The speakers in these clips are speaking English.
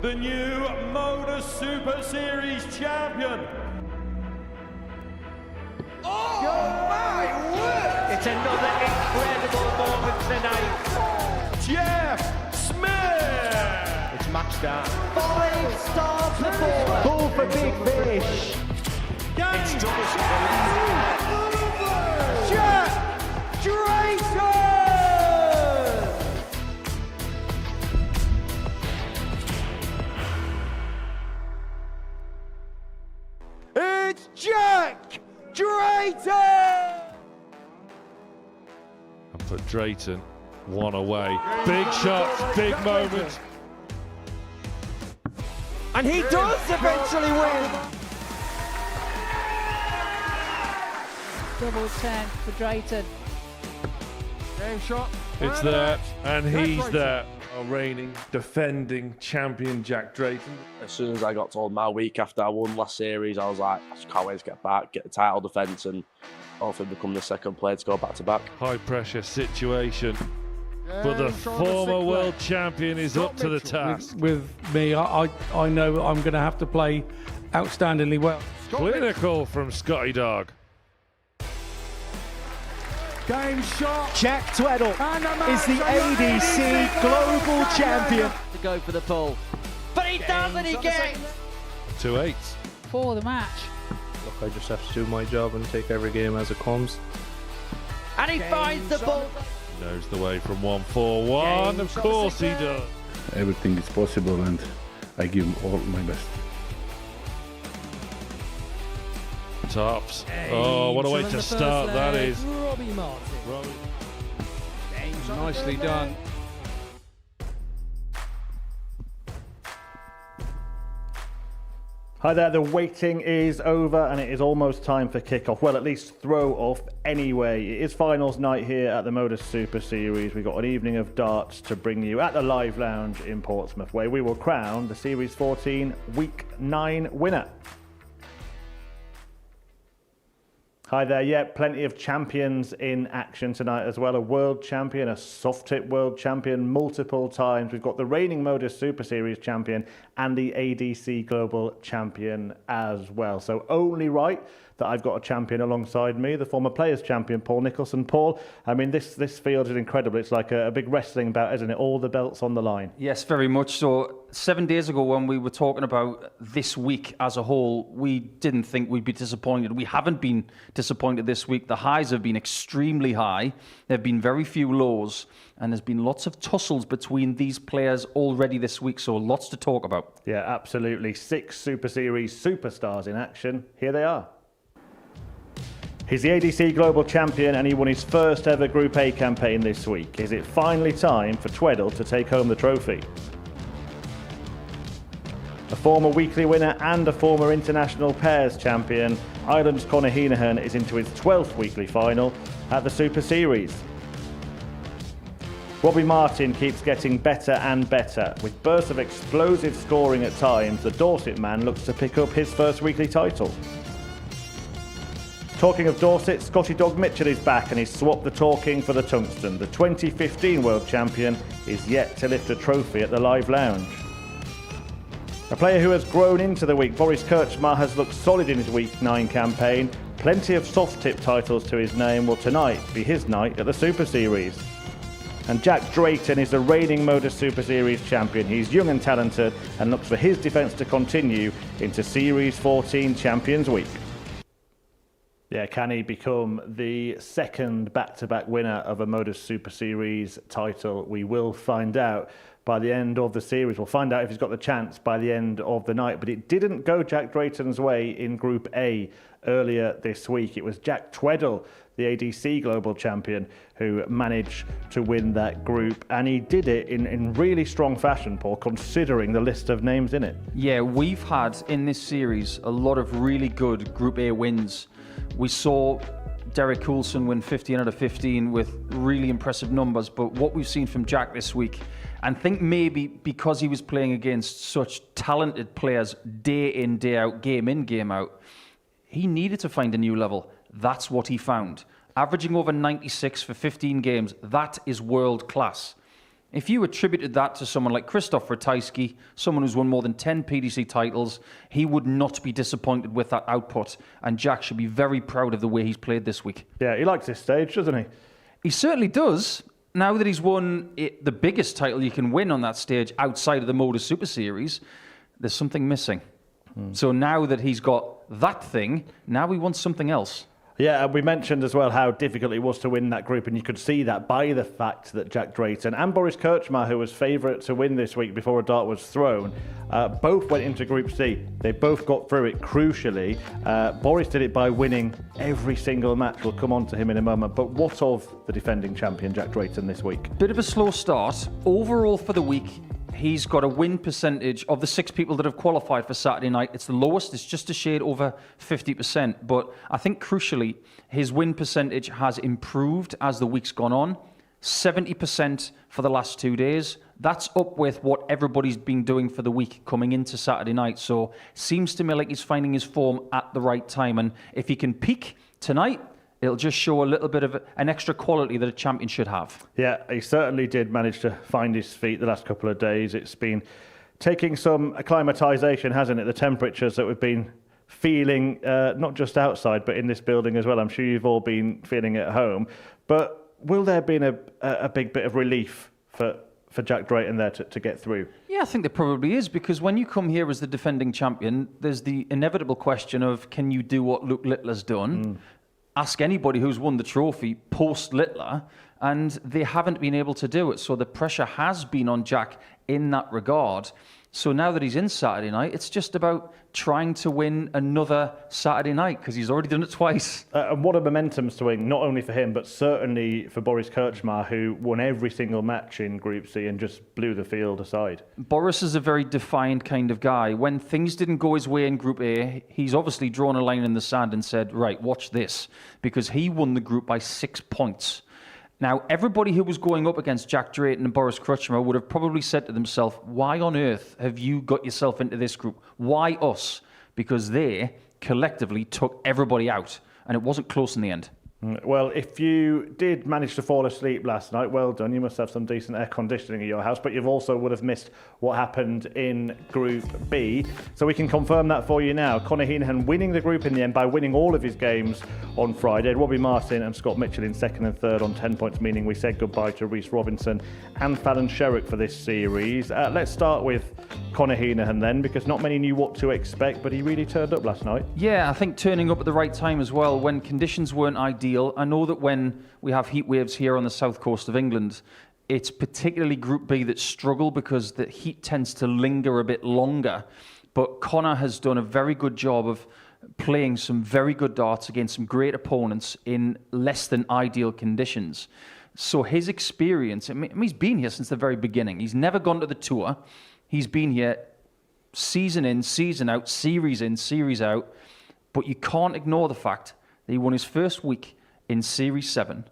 the new Modus Super Series champion. Oh my word! It's another incredible moment tonight. Jeff Smith! It's match start. 5-star performance. Pull for big fish. It's Jack Drayton! It's Jack Drayton! And put Drayton one away. Big shots, big moment. And he does eventually win! Double 10 for Drayton. Game shot. It's there, and he's there. Our reigning, defending champion Jack Drayton. As soon as I got told my week after I won last series, I was like, I just can't wait to get back, get the title defence, and hopefully become the second player to go back to back. High pressure situation, but the former world champion is up to the task. With me, I know I'm going to have to play outstandingly well. Clinical from Scotty Dog. Game shot. Jack Tweddle is the ADC Global Champion. To go for the pull. But he doesn't, he gets! 2-8. For the match. Look, I just have to do my job and take every game as it comes. And he finds the ball. Knows the way from 1-4-1. Of course he does. Everything is possible and I give all my best. Tops. Oh, what a way to start that is. Robbie Martin. Nicely done. Hi there, the waiting is over and it is almost time for kickoff. Well, at least throw off anyway. It is finals night here at the Modus Super Series. We've got an evening of darts to bring you at the Live Lounge in Portsmouth, where we will crown the Series 14 Week 9 winner. Hi there, yeah, plenty of champions in action tonight as well. A world champion, a soft tip world champion multiple times. We've got the reigning Modus Super Series champion and the ADC Global champion as well. So only right that I've got a champion alongside me, the former Players champion, Paul Nicholson. Paul, I mean, this field is incredible. It's like a big wrestling bout, isn't it? All the belts on the line. Yes, very much so. 7 days ago when we were talking about this week as a whole, we didn't think we'd be disappointed. We haven't been disappointed this week. The highs have been extremely high. There have been very few lows, and there's been lots of tussles between these players already this week, so lots to talk about. Yeah, absolutely. 6 Super Series superstars in action. Here they are. He's the ADC Global Champion and he won his first ever Group A campaign this week. Is it finally time for Tweddle to take home the trophy? A former weekly winner and a former International Pairs Champion, Ireland's Conor Heenahan is into his 12th weekly final at the Super Series. Robbie Martin keeps getting better and better. With bursts of explosive scoring at times, the Dorset man looks to pick up his first weekly title. Talking of Dorset, Scotty Dog Mitchell is back and he's swapped the talking for the tungsten. The 2015 World Champion is yet to lift a trophy at the Live Lounge. A player who has grown into the week, Boris Kirchmar, has looked solid in his Week 9 campaign. Plenty of soft tip titles to his name. Will tonight be his night at the Super Series. And Jack Drayton is the reigning Modus Super Series champion. He's young and talented and looks for his defence to continue into Series 14 Champions Week. Yeah, can he become the second back-to-back winner of a Modus Super Series title? We will find out by the end of the series. We'll find out if he's got the chance by the end of the night. But it didn't go Jack Drayton's way in Group A earlier this week. It was Jack Tweddle, the ADC Global Champion, who managed to win that group. And he did it in really strong fashion, Paul, considering the list of names in it. Yeah, we've had in this series a lot of really good Group A wins. We saw Derek Coulson win 15 out of 15 with really impressive numbers, but what we've seen from Jack this week, and think maybe because he was playing against such talented players day in, day out, game in, game out, he needed to find a new level. That's what he found. Averaging over 96 for 15 games, that is world class. If you attributed that to someone like Krzysztof Ratajski, someone who's won more than 10 PDC titles, he would not be disappointed with that output. And Jack should be very proud of the way he's played this week. Yeah, he likes this stage, doesn't he? He certainly does. Now that he's won the biggest title you can win on that stage outside of the Modus Super Series, there's something missing. So now that he's got that thing, now he wants something else. Yeah, and we mentioned as well how difficult it was to win that group, and you could see that by the fact that Jack Drayton and Boris Krčmar, who was favourite to win this week before a dart was thrown, both went into Group C. They both got through it crucially. Boris did it by winning every single match. We'll come on to him in a moment. But what of the defending champion, Jack Drayton, this week? Bit of a slow start. Overall for the week, he's got a win percentage of the 6 people that have qualified for Saturday night. It's the lowest. It's just a shade over 50%. But I think crucially, his win percentage has improved as the week's gone on. 70% for the last 2 days. That's up with what everybody's been doing for the week coming into Saturday night. So seems to me like he's finding his form at the right time. And if he can peak tonight, it'll just show a little bit of an extra quality that a champion should have. Yeah, he certainly did manage to find his feet the last couple of days. It's been taking some acclimatisation, hasn't it? The temperatures that we've been feeling, not just outside, but in this building as well. I'm sure you've all been feeling it at home. But will there be a big bit of relief for Jack Drayton there to get through? Yeah, I think there probably is, because when you come here as the defending champion, there's the inevitable question of, can you do what Luke Littler's done? Ask anybody who's won the trophy post Littler, and they haven't been able to do it. So the pressure has been on Jack in that regard. So now that he's in Saturday night, it's just about trying to win another Saturday night, because he's already done it twice. And what a momentum swing, not only for him, but certainly for Boris Krčmar, who won every single match in Group C and just blew the field aside. Boris is a very defined kind of guy. When things didn't go his way in Group A, he's obviously drawn a line in the sand and said, right, watch this, because he won the group by 6 points. Now, everybody who was going up against Jack Drayton and Boris Krčmar would have probably said to themselves, why on earth have you got yourself into this group? Why us? Because they collectively took everybody out, and it wasn't close in the end. Well, if you did manage to fall asleep last night, well done. You must have some decent air conditioning at your house, but you've also would have missed what happened in Group B. So we can confirm that for you now. Conor Heenan winning the group in the end by winning all of his games on Friday. Robbie Martin and Scott Mitchell in second and third on 10 points, meaning we said goodbye to Rhys Robinson and Fallon Sherrock for this series. Let's start with Conor Heenan then, because not many knew what to expect, but he really turned up last night. Yeah, I think turning up at the right time as well, when conditions weren't ideal. I know that when we have heat waves here on the south coast of England, it's particularly Group B that struggle because the heat tends to linger a bit longer. But Conor has done a very good job of playing some very good darts against some great opponents in less than ideal conditions. So his experience, I mean, he's been here since the very beginning. He's never gone to the tour. He's been here season in, season out, series in, series out. But you can't ignore the fact that he won his first week in Series 7.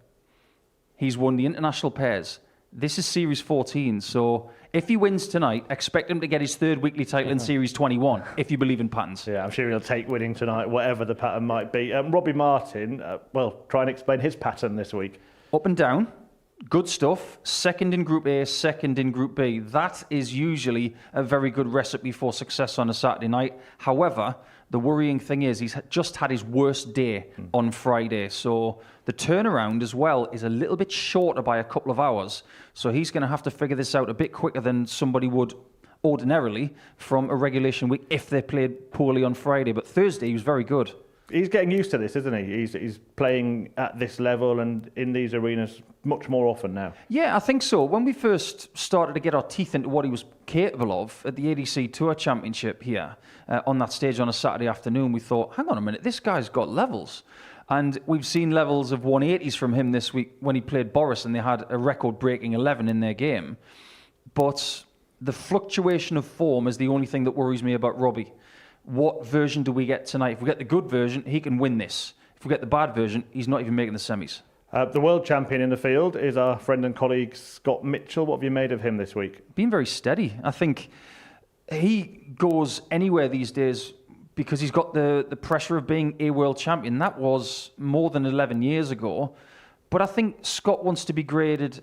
He's won the international pairs. This is Series 14, so if he wins tonight, expect him to get his third weekly title in Series 21, if you believe in patterns. Yeah, I'm sure he'll take winning tonight, whatever the pattern might be. Robbie Martin, well, try and explain his pattern this week. Up and down, good stuff. Second in Group A, second in Group B. That is usually a very good recipe for success on a Saturday night. However, the worrying thing is he's just had his worst day on Friday. So the turnaround as well is a little bit shorter by a couple of hours. So he's going to have to figure this out a bit quicker than somebody would ordinarily from a regulation week if they played poorly on Friday. But Thursday, he was very good. He's getting used to this, isn't he? He's playing at this level and in these arenas much more often now. Yeah, I think so. When we first started to get our teeth into what he was capable of at the ADC Tour Championship here on that stage on a Saturday afternoon, we thought, hang on a minute, this guy's got levels. And we've seen levels of 180s from him this week when he played Boris and they had a record-breaking 11 in their game. But the fluctuation of form is the only thing that worries me about Robbie. What version do we get tonight? If we get the good version, he can win this. If we get the bad version, he's not even making the semis. The world champion in the field is our friend and colleague Scott Mitchell. What have you made of him this week? Been very steady. I think he goes anywhere these days because he's got the pressure of being a world champion. That was more than 11 years ago. But I think Scott wants to be graded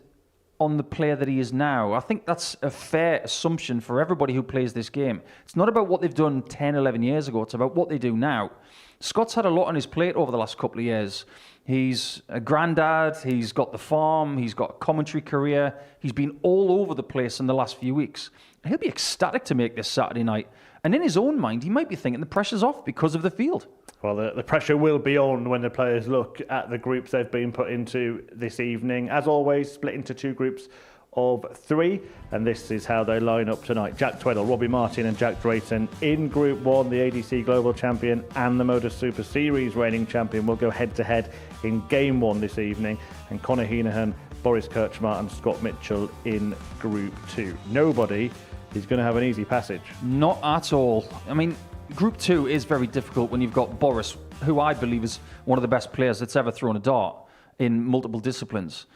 on the player that he is now. I think that's a fair assumption for everybody who plays this game. It's not about what they've done 10, 11 years ago. It's about what they do now. Scott's had a lot on his plate over the last couple of years. He's a granddad, he's got the farm, he's got a commentary career. He's been all over the place in the last few weeks. He'll be ecstatic to make this Saturday night. And in his own mind, he might be thinking the pressure's off because of the field. Well, the pressure will be on when the players look at the groups they've been put into this evening. As always, split into 2 groups of 3, and this is how they line up tonight. Jack Tweddle, Robbie Martin and Jack Drayton in Group 1. The ADC Global Champion and the Modus Super Series reigning champion will go head-to-head in Game 1 this evening, and Conor Heenahan, Boris Kirchmar and Scott Mitchell in Group 2. Nobody is going to have an easy passage. Not at all. I mean, Group 2 is very difficult when you've got Boris, who I believe is one of the best players that's ever thrown a dart in multiple disciplines.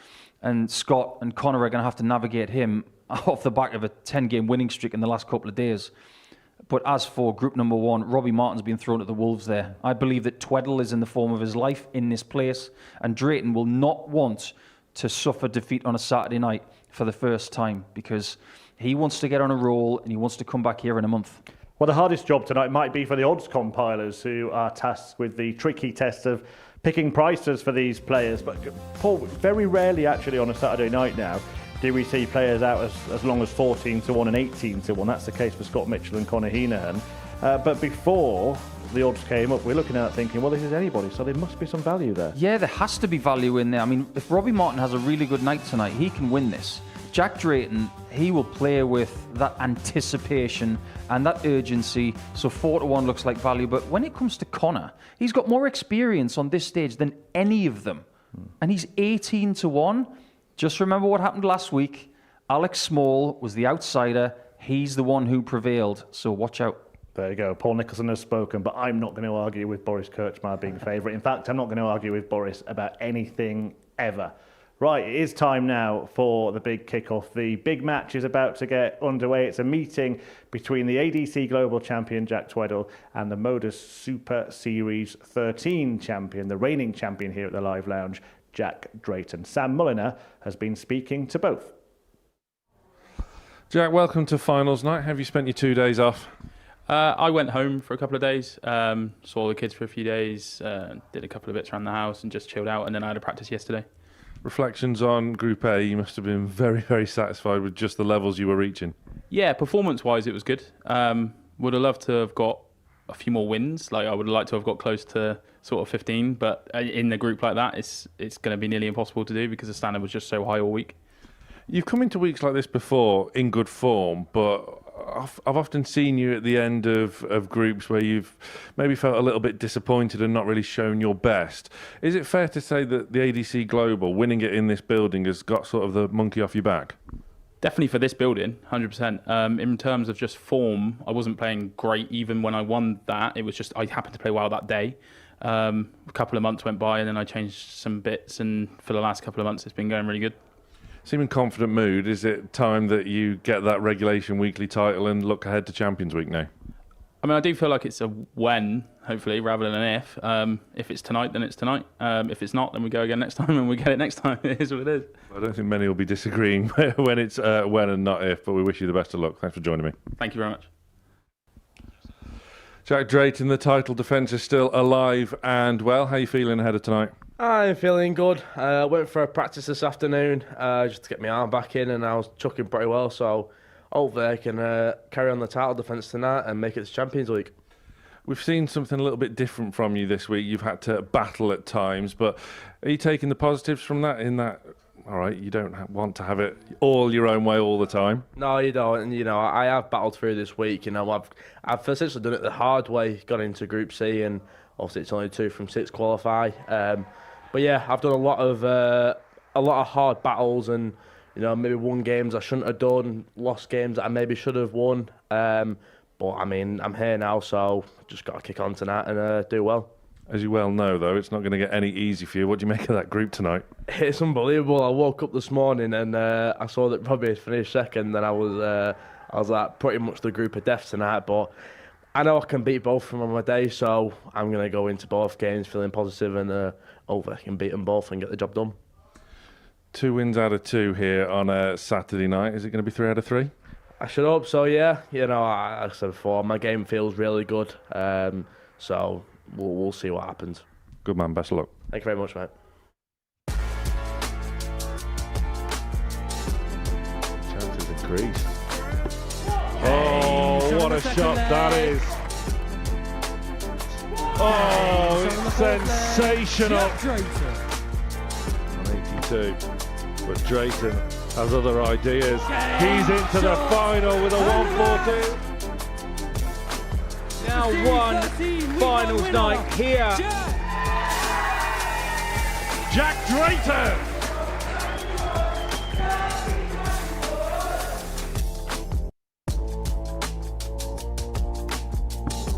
And Scott and Conor are going to have to navigate him off the back of a 10-game winning streak in the last couple of days. But as for Group number 1, Robbie Martin's been thrown at the wolves there. I believe that Tweddle is in the form of his life in this place, and Drayton will not want to suffer defeat on a Saturday night for the first time, because he wants to get on a roll and he wants to come back here in a month. Well, the hardest job tonight might be for the odds compilers, who are tasked with the tricky test of picking prices for these players. But Paul, very rarely actually on a Saturday night now do we see players out as long as 14 to 1 and 18 to 1. That's the case for Scott Mitchell and Conor Heenahan. But before the odds came up, we're looking at it thinking, well, this is anybody, so there must be some value there. Yeah, there has to be value in there. I mean, if Robbie Martin has a really good night tonight, he can win this. Jack Drayton, he will play with that anticipation and that urgency, so 4 to 1 looks like value. But when it comes to Conor, he's got more experience on this stage than any of them. And he's 18 to 1. Just remember what happened last week. Alex Small was the outsider. He's the one who prevailed, so watch out. There you go. Paul Nicholson has spoken, but I'm not going to argue with Boris Kirchmar being favourite. In fact, I'm not going to argue with Boris about anything ever. Right, it is time now for the big kickoff. The big match is about to get underway. It's a meeting between the ADC Global Champion, Jack Tweddle, and the Modus Super Series 13 champion, the reigning champion here at the Live Lounge, Jack Drayton. Sam Mulliner has been speaking to both. Jack, welcome to finals night. Have you spent your 2 days off? I went home for a couple of days, saw the kids for a few days, did a couple of bits around the house and just chilled out, and then I had a practice yesterday. Reflections on Group A, you must have been very, very satisfied with just the levels you were reaching. Yeah, performance-wise, it was good. Would have loved to have got a few more wins. Like, I would have liked to have got close to sort of 15, but in a group like that, it's going to be nearly impossible to do because the standard was just so high all week. You've come into weeks like this before in good form, but I've often seen you at the end of groups where you've maybe felt a little bit disappointed and not really shown your best. Is it fair to say that the ADC Global, winning it in this building, has got sort of the monkey off your back? Definitely for this building, 100%. In terms of just form, I wasn't playing great even when I won that. It was just I happened to play well that day. A couple of months went by and then I changed some bits, and for the last couple of months it's been going really good. Seeming confident mood, is it time that you get that regulation weekly title and look ahead to Champions Week now? I mean, I do feel like it's a when, hopefully, rather than an if. If it's tonight, then it's tonight. If it's not, then we go again next time and we get it next time. It is what it is. I don't think many will be disagreeing when it's when and not if, but we wish you the best of luck. Thanks for joining me. Thank you very much. Jack Drayton, the title defence is still alive and well. How are you feeling ahead of tonight? I'm feeling good. Went for a practice this afternoon just to get my arm back in, and I was chucking pretty well, so hopefully I can carry on the title defence tonight and make it to Champions League. We've seen something a little bit different from you this week. You've had to battle at times, but are you taking the positives from that in that, all right, you don't want to have it all your own way all the time? No, you don't. And, you know, I have battled through this week. You know, I've essentially done it the hard way, got into Group C, and obviously it's only 2 from 6 qualify. But yeah, I've done a lot of hard battles, and you know, maybe won games I shouldn't have done, lost games that I maybe should have won. But I mean, I'm here now, so just got to kick on tonight and do well. As you well know, though, it's not going to get any easy for you. What do you make of that group tonight? It's unbelievable. I woke up this morning and I saw that probably finished second, and I was like pretty much the group of death tonight. But I know I can beat both of them on my day, so I'm going to go into both games feeling positive and hopefully I can beat them both and get the job done. 2 wins out of 2 here on a Saturday night. Is it going to be 3 out of 3? I should hope so, yeah. You know, like I said before, my game feels really good. So we'll see what happens. Good man, best of luck. Thank you very much, mate. Chances increased. Oh, what a shot that is. Oh, it's sensational. 182. But Drayton has other ideas. He's into the final with a 142. Now one finals night here. Jack Drayton.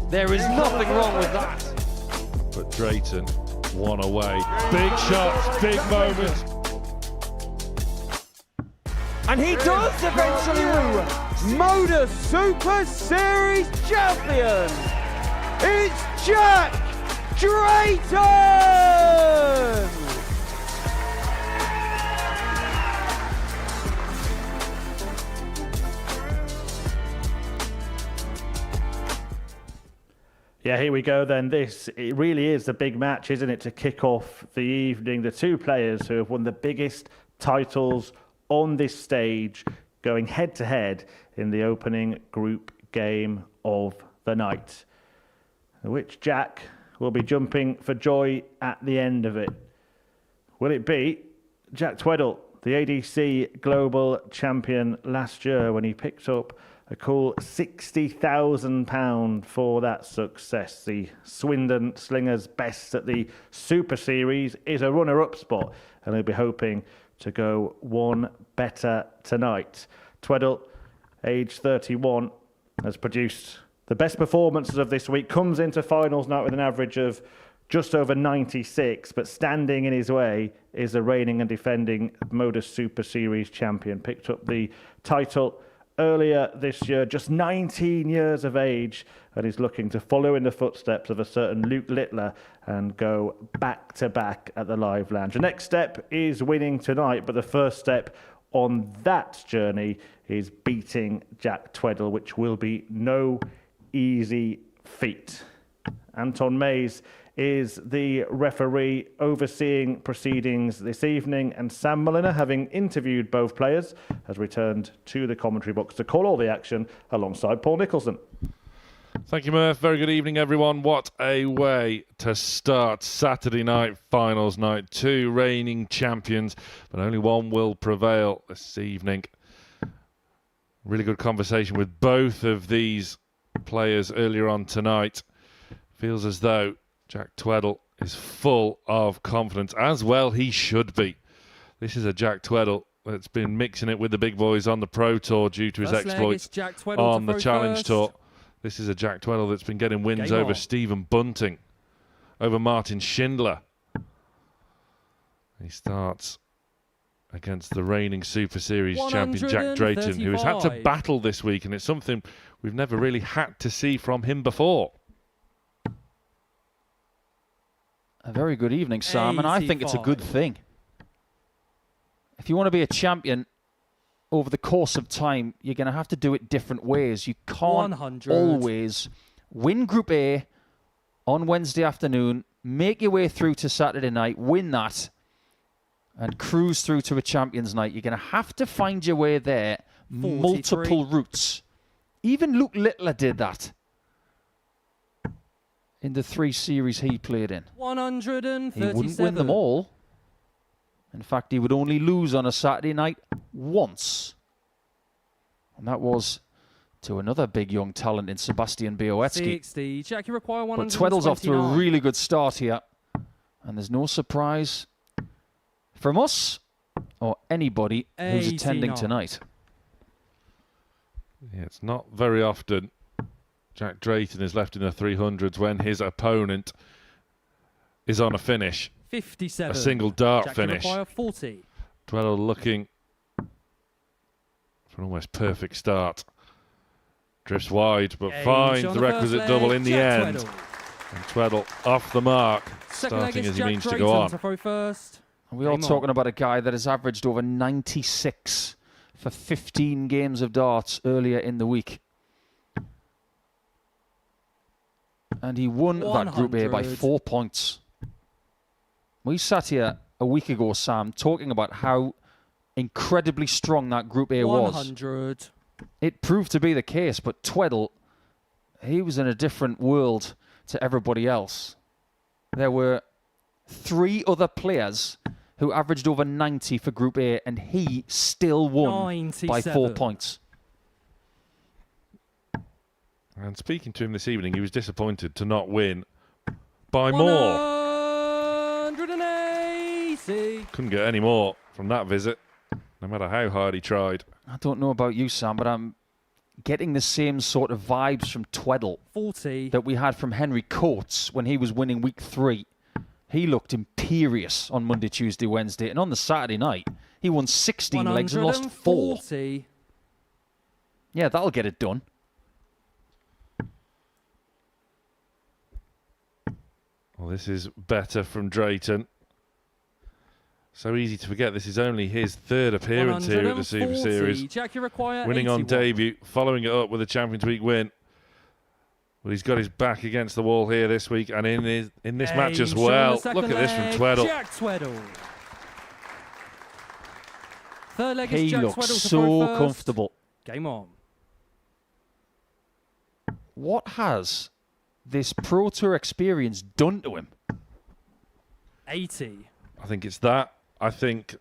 There is nothing wrong with that. But Drayton, one away. Big shots, big moments. And he does eventually win Modus Super Series champion. It's Jack Drayton! Yeah, here we go then. It really is the big match, isn't it, to kick off the evening. The two players who have won the biggest titles on this stage going head to head in the opening group game of the night, which Jack will be jumping for joy at the end of it. Will it be Jack Tweddle, the ADC Global Champion last year, when he picked up a cool £60,000 for that success? The Swindon Slingers best at the Super Series is a runner-up spot, and he'll be hoping to go one better tonight. Tweddle, age 31, has produced the best performances of this week, comes into finals night with an average of just over 96, but standing in his way is the reigning and defending Modus Super Series champion. Picked up the title earlier this year, just 19 years of age, and is looking to follow in the footsteps of a certain Luke Littler and go back-to-back at the Live Lounge. The next step is winning tonight, but the first step on that journey is beating Jack Tweddle, which will be no easy feat. Anton Mays is the referee overseeing proceedings this evening, and Sam Mulliner, having interviewed both players, has returned to the commentary box to call all the action alongside Paul Nicholson. Thank you, Murph. Very good evening, everyone. What a way to start Saturday night finals night. 2 reigning champions, but only one will prevail this evening. Really good conversation with both of these players earlier on tonight. Feels as though Jack Tweddle is full of confidence, as well he should be. This is a Jack Tweddle that's been mixing it with the big boys on the Pro Tour due to his exploits on the Challenge Tour. This is a Jack Tweddle that's been getting wins over Stephen Bunting, over Martin Schindler. He starts against the reigning Super Series champion Jack Drayton, who has had to battle this week, and it's something we've never really had to see from him before. A very good evening, Sam, and I think it's a good thing. If you want to be a champion over the course of time, you're going to have to do it different ways. You can't always win Group A on Wednesday afternoon, make your way through to Saturday night, win that, and cruise through to a Champions Night. You're going to have to find your way there, 43. Multiple routes. Even Luke Littler did that in the 3 series he played in. 137. He wouldn't win them all. In fact, he would only lose on a Saturday night once. And that was to another big young talent in Sebastian Białecki. 60. Jack, you require but Tweddle's off to a really good start here. And there's no surprise from us or anybody who's attending tonight. Yeah, it's not very often Jack Drayton is left in the 300s when his opponent is on a finish. 57. A single dart Jack, finish. You require 40. Tweddle looking for an almost perfect start. Drifts wide, but finds the requisite double in the end. And Tweddle off the mark, starting as he means to go on. To throw first. And we're all talking about a guy that has averaged over 96 for 15 games of darts earlier in the week. And he won that Group A by 4 points. We sat here a week ago, Sam, talking about how incredibly strong that Group A was. 100. It proved to be the case, but Tweddle, he was in a different world to everybody else. There were 3 other players who averaged over 90 for Group A, and he still won by 4 points. And speaking to him this evening, he was disappointed to not win by more. 180. Couldn't get any more from that visit, no matter how hard he tried. I don't know about you, Sam, but I'm getting the same sort of vibes from Tweddle 40. that we had from Henry Coates when he was winning week 3. He looked imperious on Monday, Tuesday, Wednesday, and on the Saturday night, he won 16 legs and lost 4. Yeah, that'll get it done. Well, this is better from Drayton. So easy to forget this is only his 3rd appearance here at the Super Series. Jack, you require winning 81. on debut, following it up with a Champions Week win. Well, he's got his back against the wall here this week and in this match as well. Look at this from Tweddle. Jack Tweddle. Third leg He is Jack looks Tweddle to so throw first. comfortable. Game on. What has this Pro Tour experience done to him? 80. I think it's that. I think,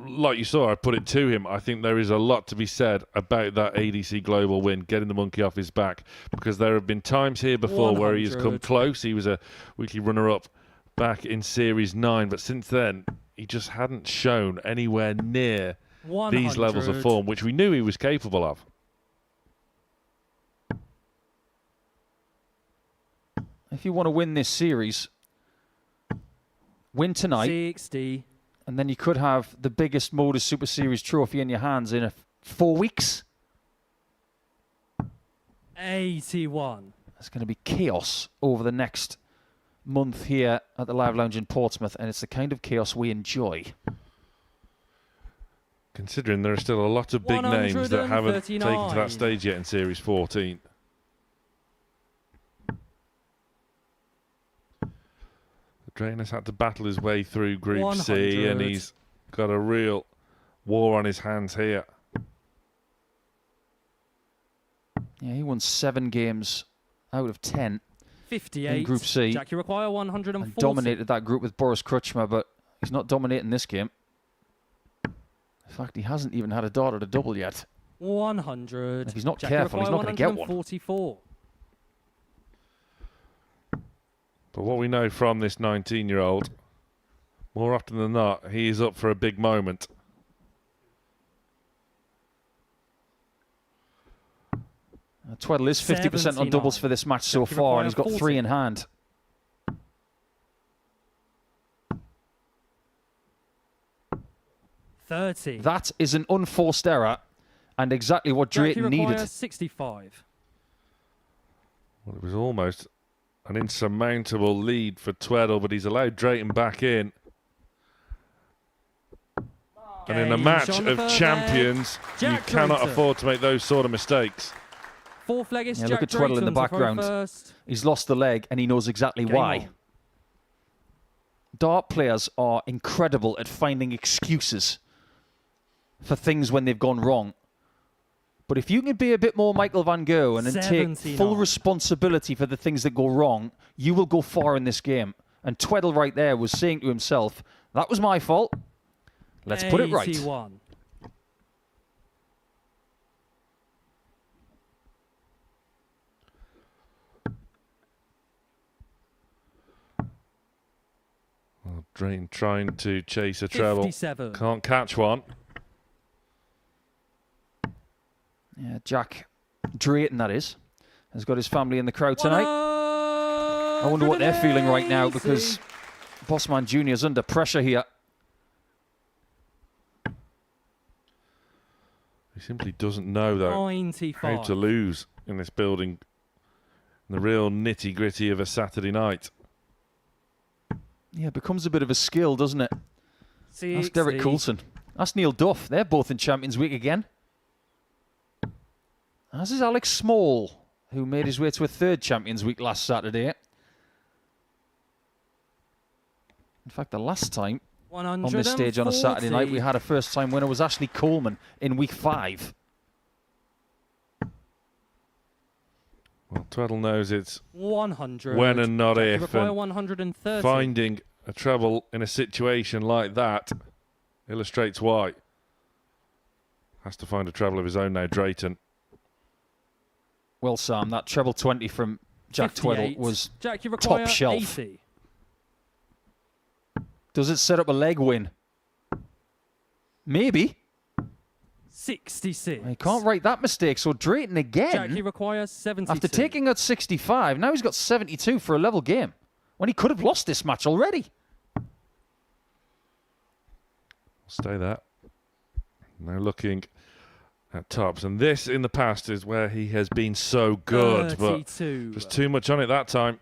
like you saw, I put it to him. I think there is a lot to be said about that ADC Global win, getting the monkey off his back, because there have been times here before where he has come close. He was a weekly runner-up back in Series 9, but since then, he just hadn't shown anywhere near 100. these levels of form, which we knew he was capable of. If you want to win this series, win tonight. 60. And then you could have the biggest Modus Super Series trophy in your hands in 4 weeks. 81. There's going to be chaos over the next month here at the Live Lounge in Portsmouth, and it's the kind of chaos we enjoy. Considering there are still a lot of big names that haven't taken to that stage yet in Series 14. Drayton has had to battle his way through Group 100. C, and he's got a real war on his hands here. Yeah, he won 7 games out of 10 58. in Group C. Jack, you require 140. And dominated that group with Boris Krutchmer, but he's not dominating this game. In fact, he hasn't even had a dart at a double yet. 100. If he's not Jack, careful, he's not going to get one. 144. But what we know from this 19-year-old, more often than not, he is up for a big moment. Tweddle is 50% on doubles for this match so far, and he's got 3 in hand. That is an unforced error, and exactly what Drayton needed. 65. Well, it was almost an insurmountable lead for Tweddle, but he's allowed Drayton back in. And in a match of champions, you cannot afford to make those sort of mistakes. Fourth leg is Yeah, Jack look at Tweddle in the Drayton background. He's lost the leg, and he knows exactly why. Dart players are incredible at finding excuses for things when they've gone wrong. But if you can be a bit more Michael van Gerwen and take full responsibility for the things that go wrong, you will go far in this game. And Tweddle right there was saying to himself, that was my fault. Let's put it right. 81. Well, Drayton trying to chase a treble. 57. Can't catch one. Yeah, Jack Drayton, that is, has got his family in the crowd tonight. I wonder what they're feeling right now, because Bossman Jr. is under pressure here. He simply doesn't know, though, 95. how to lose in this building. The real nitty-gritty of a Saturday night. Yeah, it becomes a bit of a skill, doesn't it? That's Derek Coulson. That's Neil Duff. They're both in Champions Week again. As is Alex Small, who made his way to a third Champions Week last Saturday. In fact, the last time on this stage on a Saturday night, we had a first-time winner was Ashley Coleman in week 5. Well, Tweddle knows it's 100. when and not Jack, you if. require And 130. finding a treble in a situation like that illustrates why. Has to find a treble of his own now, Drayton. Well, Sam, that treble 20 from Jack 58. Tweddle was Jack, you require top shelf. 80. Does it set up a leg win? Maybe. 66. You can't write that mistake. So Drayton again. Jack, you require 72. After taking out 65, now he's got 72 for a level game. When he could have lost this match already. Stay there. Now looking at tops. And this, in the past, is where he has been so good. 32. But just too much on it that time.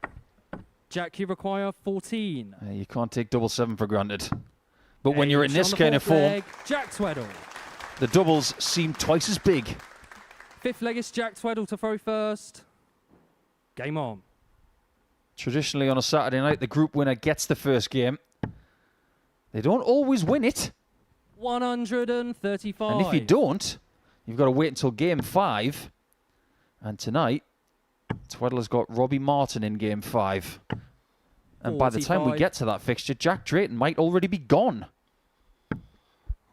Jack, you require 14. You can't take double 7 for granted. But when you're in H this on the kind of fourth form, leg, Jack Tweddle. the doubles seem twice as big. Fifth leg is Jack Tweddle to throw first. Game on. Traditionally on a Saturday night, the group winner gets the first game. They don't always win it. 135. And if you don't, you've got to wait until game 5. And tonight, Tweddle has got Robbie Martin in game 5. And by the time we 45. get to that fixture, Jack Drayton might already be gone.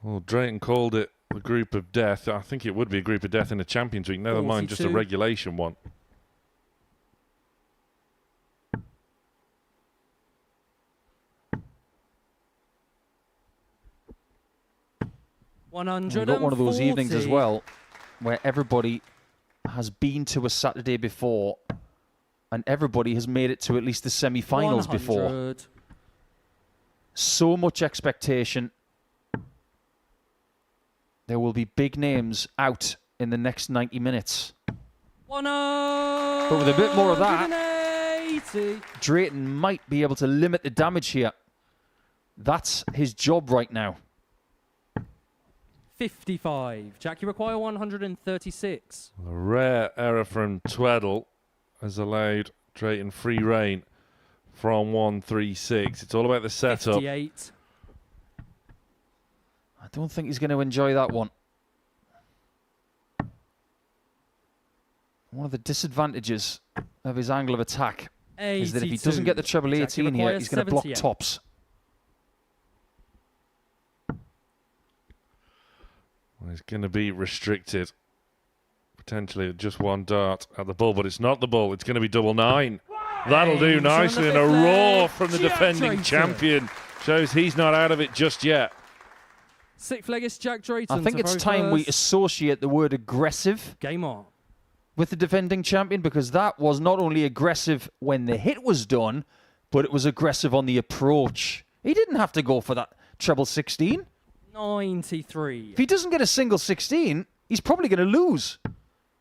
Well, Drayton called it the group of death. I think it would be a group of death in a Champions Week, never mind just a 42. regulation one. And we've got one of those evenings as well where everybody has been to a Saturday before and everybody has made it to at least the semi-finals before. 100. So much expectation. There will be big names out in the next 90 minutes. But with a bit more of that, 180. Drayton might be able to limit the damage here. That's his job right now. 55. Jack, you require 136. A rare error from Tweddle has allowed Drayton free reign from 136. It's all about the setup. 58. I don't think he's going to enjoy that one. One of the disadvantages of his angle of attack is that if he doesn't get the treble 18 here, he's going to block tops. Well, he's going to be restricted. Potentially just one dart at the bull, but it's not the bull. It's going to be double 9. That'll do nicely. And a roar from the defending champion shows he's not out of it just yet. Sixth leg is Jack Drayton. I think it's time we associate the word aggressive Game on. with the defending champion, because that was not only aggressive when the hit was done, but it was aggressive on the approach. He didn't have to go for that treble 16. 93. If he doesn't get a single 16, he's probably going to lose.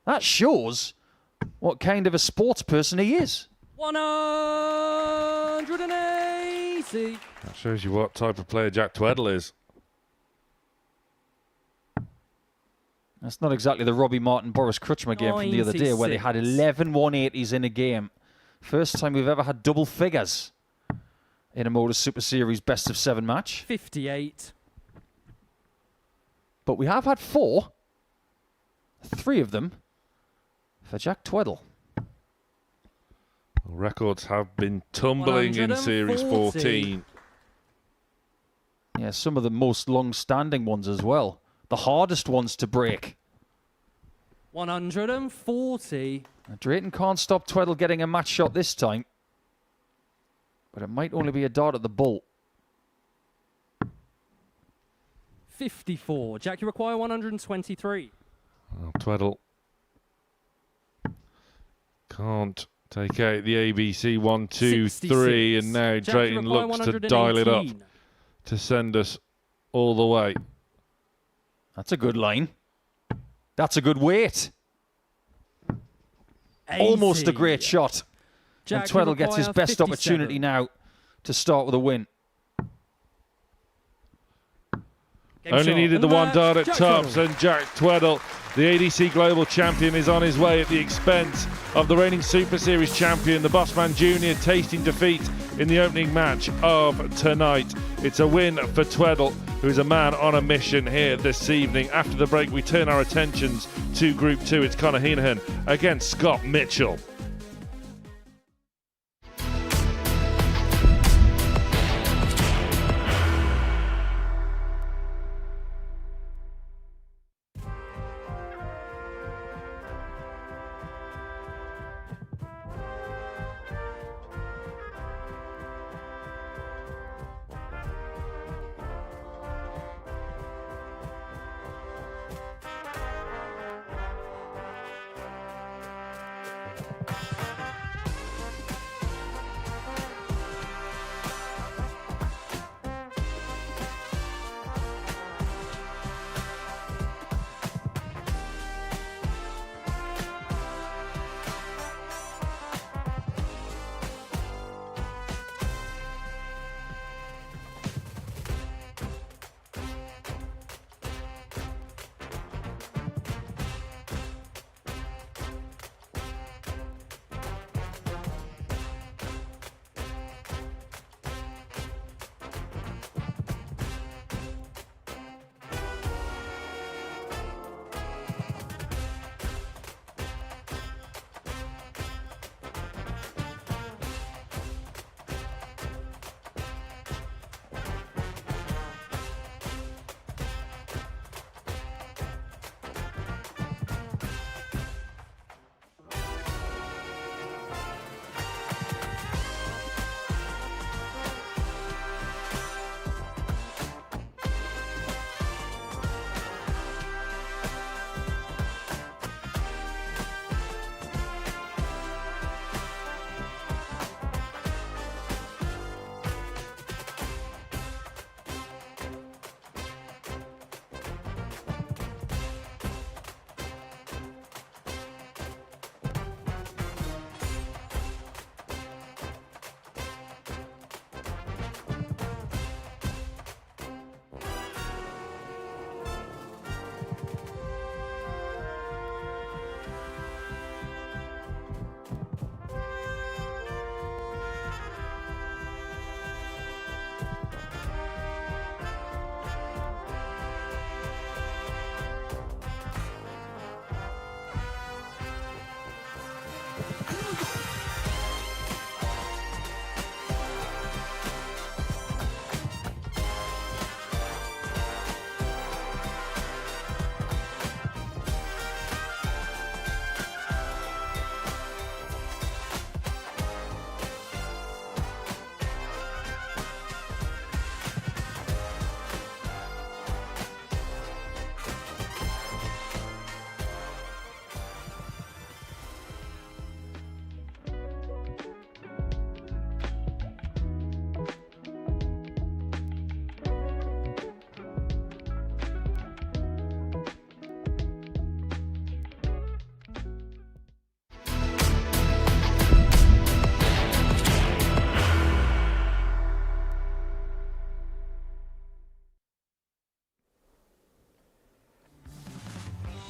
That shows what kind of a sports person he is. 180. That shows you what type of player Jack Tweddle is. That's not exactly the Robbie Martin Boris Krutchmer game from the other day where they had 11 180s in a game. First time we've ever had double figures in a Modus Super Series best of 7 match. 58. But we have had 4. 3 of them for Jack Tweddle. Records have been tumbling in Series 14. Yeah, some of the most long-standing ones as well. The hardest ones to break. 140. Drayton can't stop Tweddle getting a match shot this time. But it might only be a dart at the bull. 54. Jack, you require 123. Well, Tweddle can't take out the ABC 1, 2, 3, and now Jack, Drayton you require looks to dial it up 118. to send us all the way. That's a good line. That's a good weight. 80. Almost a great shot. Jack, and you Tweddle gets his require best 57. opportunity now to start with a win. Only shot. needed And the one match, dart at Jack tops, Tweddle. and Jack Tweddle, the ADC Global Champion, is on his way at the expense of the reigning Super Series champion, the Bossman Jr., tasting defeat in the opening match of tonight. It's a win for Tweddle, who is a man on a mission here this evening. After the break, we turn our attentions to Group 2. It's Conor Heenan against Scott Mitchell.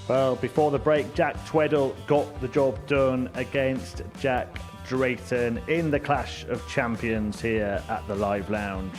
Well, before the break, Jack Tweddle got the job done against Jack Drayton in the Clash of Champions here at the Live Lounge.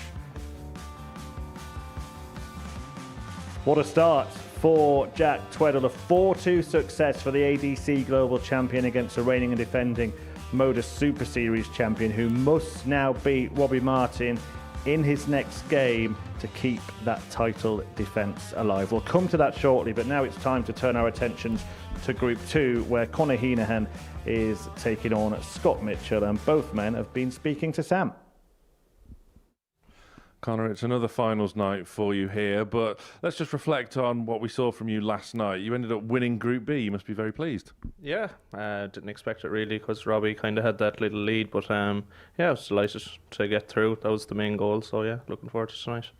What a start for Jack Tweddle. A 4-2 success for the ADC Global Champion against the reigning and defending Modus Super Series champion, who must now beat Robbie Martin in his next game to keep that title defence alive. We'll come to that shortly, but now it's time to turn our attentions to Group 2, where Conor Heenan is taking on Scott Mitchell, and both men have been speaking to Sam. Conor, it's another finals night for you here, but let's just reflect on what we saw from you last night. You ended up winning Group B. You must be very pleased. Yeah, didn't expect it really because Robbie kind of had that little lead, but yeah, I was delighted to get through. That was the main goal, so yeah, looking forward to tonight.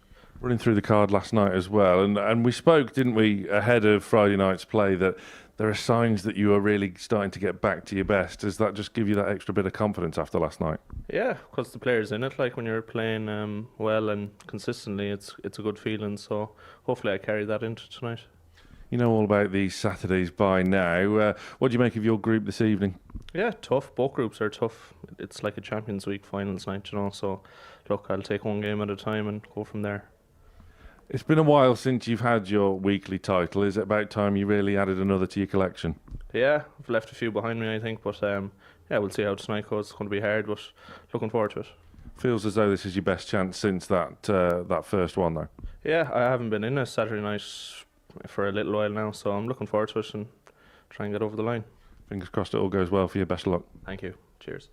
Running through the card last night as well, and we spoke, didn't we, ahead of Friday night's play, that there are signs that you are really starting to get back to your best. Does that just give you that extra bit of confidence after last night? Yeah, because the players in it, like when you're playing well and consistently, it's a good feeling. So hopefully I carry that into tonight. You know all about these Saturdays by now. What do you make of your group this evening? Yeah, tough. Both groups are tough. It's like a Champions Week finals night, you know. So look, I'll take one game at a time and go from there. It's been a while since you've had your weekly title. Is it about time you really added another to your collection? Yeah, I've left a few behind me, I think, but yeah, we'll see how tonight goes. It's going to be hard, but looking forward to it. Feels as though this is your best chance since that first one, though. Yeah, I haven't been in a Saturday night for a little while now, so I'm looking forward to it and try and get over the line. Fingers crossed it all goes well for you. Best of luck. Thank you. Cheers.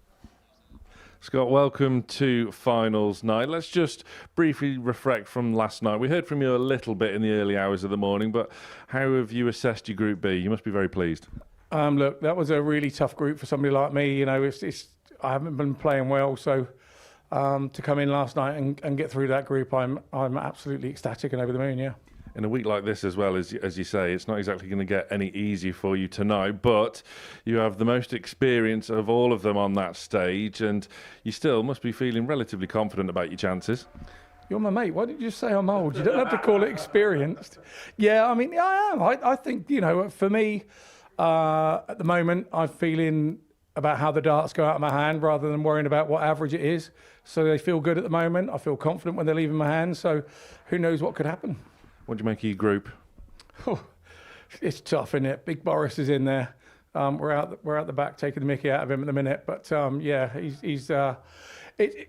Scott, welcome to finals night. Let's just briefly reflect from last night. We heard from you a little bit in the early hours of the morning, but how have you assessed your Group B? You must be very pleased. Look, that was a really tough group for somebody like me. You know, I haven't been playing well, so to come in last night and get through that group, I'm absolutely ecstatic and over the moon. Yeah. In a week like this as well, as you say, it's not exactly going to get any easier for you tonight, but you have the most experience of all of them on that stage, and you still must be feeling relatively confident about your chances. You're my mate. Why did you say I'm old? You don't have to call it experienced. Yeah, I mean, I am. I think, you know, for me, at the moment, I'm feeling about how the darts go out of my hand rather than worrying about what average it is. So they feel good at the moment. I feel confident when they're leaving my hand. So who knows what could happen. What do you make of your group? Oh, it's tough, isn't it? Big Boris is in there. We're out the back taking the mickey out of him at the minute. But yeah,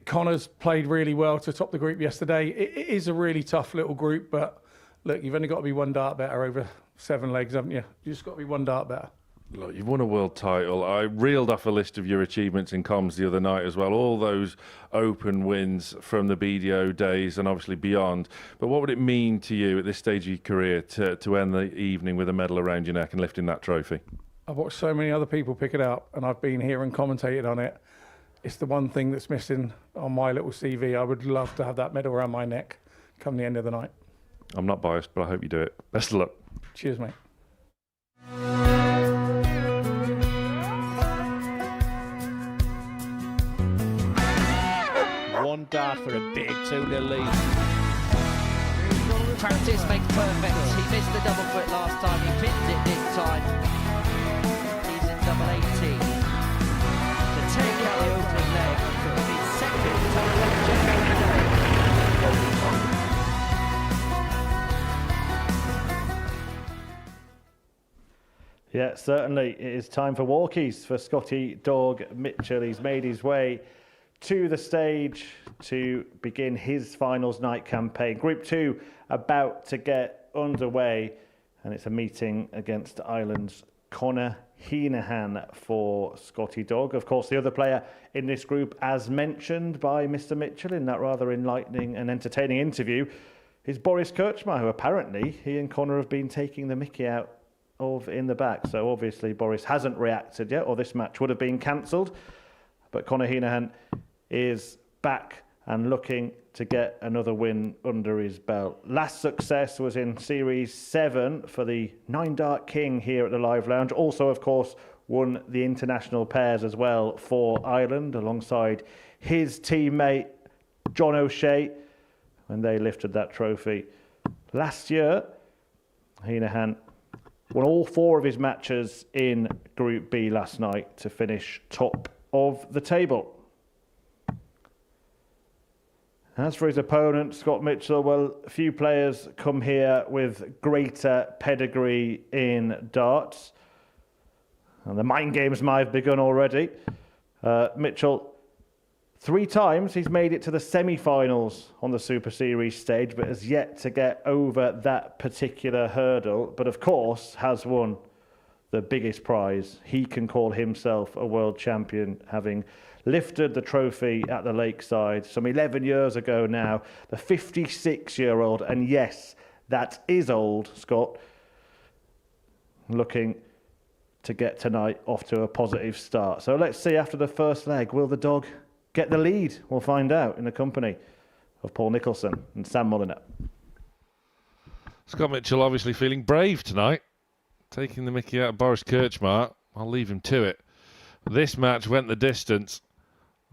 Connor's played really well to top the group yesterday. It is a really tough little group, but look, you've only got to be one dart better over 7 legs, haven't you? You just got to be one dart better. Look, you've won a world title. I reeled off a list of your achievements in comms the other night as well. All those open wins from the BDO days and obviously beyond. But what would it mean to you at this stage of your career to end the evening with a medal around your neck and lifting that trophy? I've watched so many other people pick it up, and I've been here and commentated on it. It's the one thing that's missing on my little CV. I would love to have that medal around my neck come the end of the night. I'm not biased, but I hope you do it. Best of luck. Cheers, mate. One dart for a big 2-0 lead. Practice makes perfect. He missed the double foot last time. He pins it this time. He's in double 80. To take out the opening leg. His second Yeah, certainly. It is time for walkies for Scotty Dog Mitchell. He's made his way to the stage to begin his finals night campaign. Group 2 about to get underway, and it's a meeting against Ireland's Conor Heenahan for Scotty Dog. Of course, the other player in this group, as mentioned by Mr. Mitchell in that rather enlightening and entertaining interview, is Boris Kirchmar, who apparently he and Conor have been taking the mickey out of in the back. So obviously Boris hasn't reacted yet, or this match would have been cancelled. But Conor Heenahan is back and looking to get another win under his belt. Last success was in Series 7 for the 9-dart king here at the Live Lounge. Also, of course, won the international pairs as well for Ireland alongside his teammate John O'Shea when they lifted that trophy last year. Heenahan won all 4 of his matches in Group B last night to finish top of the table. As for his opponent, Scott Mitchell, well, a few players come here with greater pedigree in darts. And the mind games might have begun already. Mitchell, 3 times he's made it to the semi-finals on the Super Series stage, but has yet to get over that particular hurdle. But of course, has won the biggest prize. He can call himself a world champion, having lifted the trophy at the Lakeside some 11 years ago now. The 56-year-old, and yes, that is old, Scott, looking to get tonight off to a positive start. So let's see after the first leg, will the dog get the lead? We'll find out in the company of Paul Nicholson and Sam Mulliner. Scott Mitchell obviously feeling brave tonight taking the mickey out of Boris Kirchmar. I'll leave him to it. This match went the distance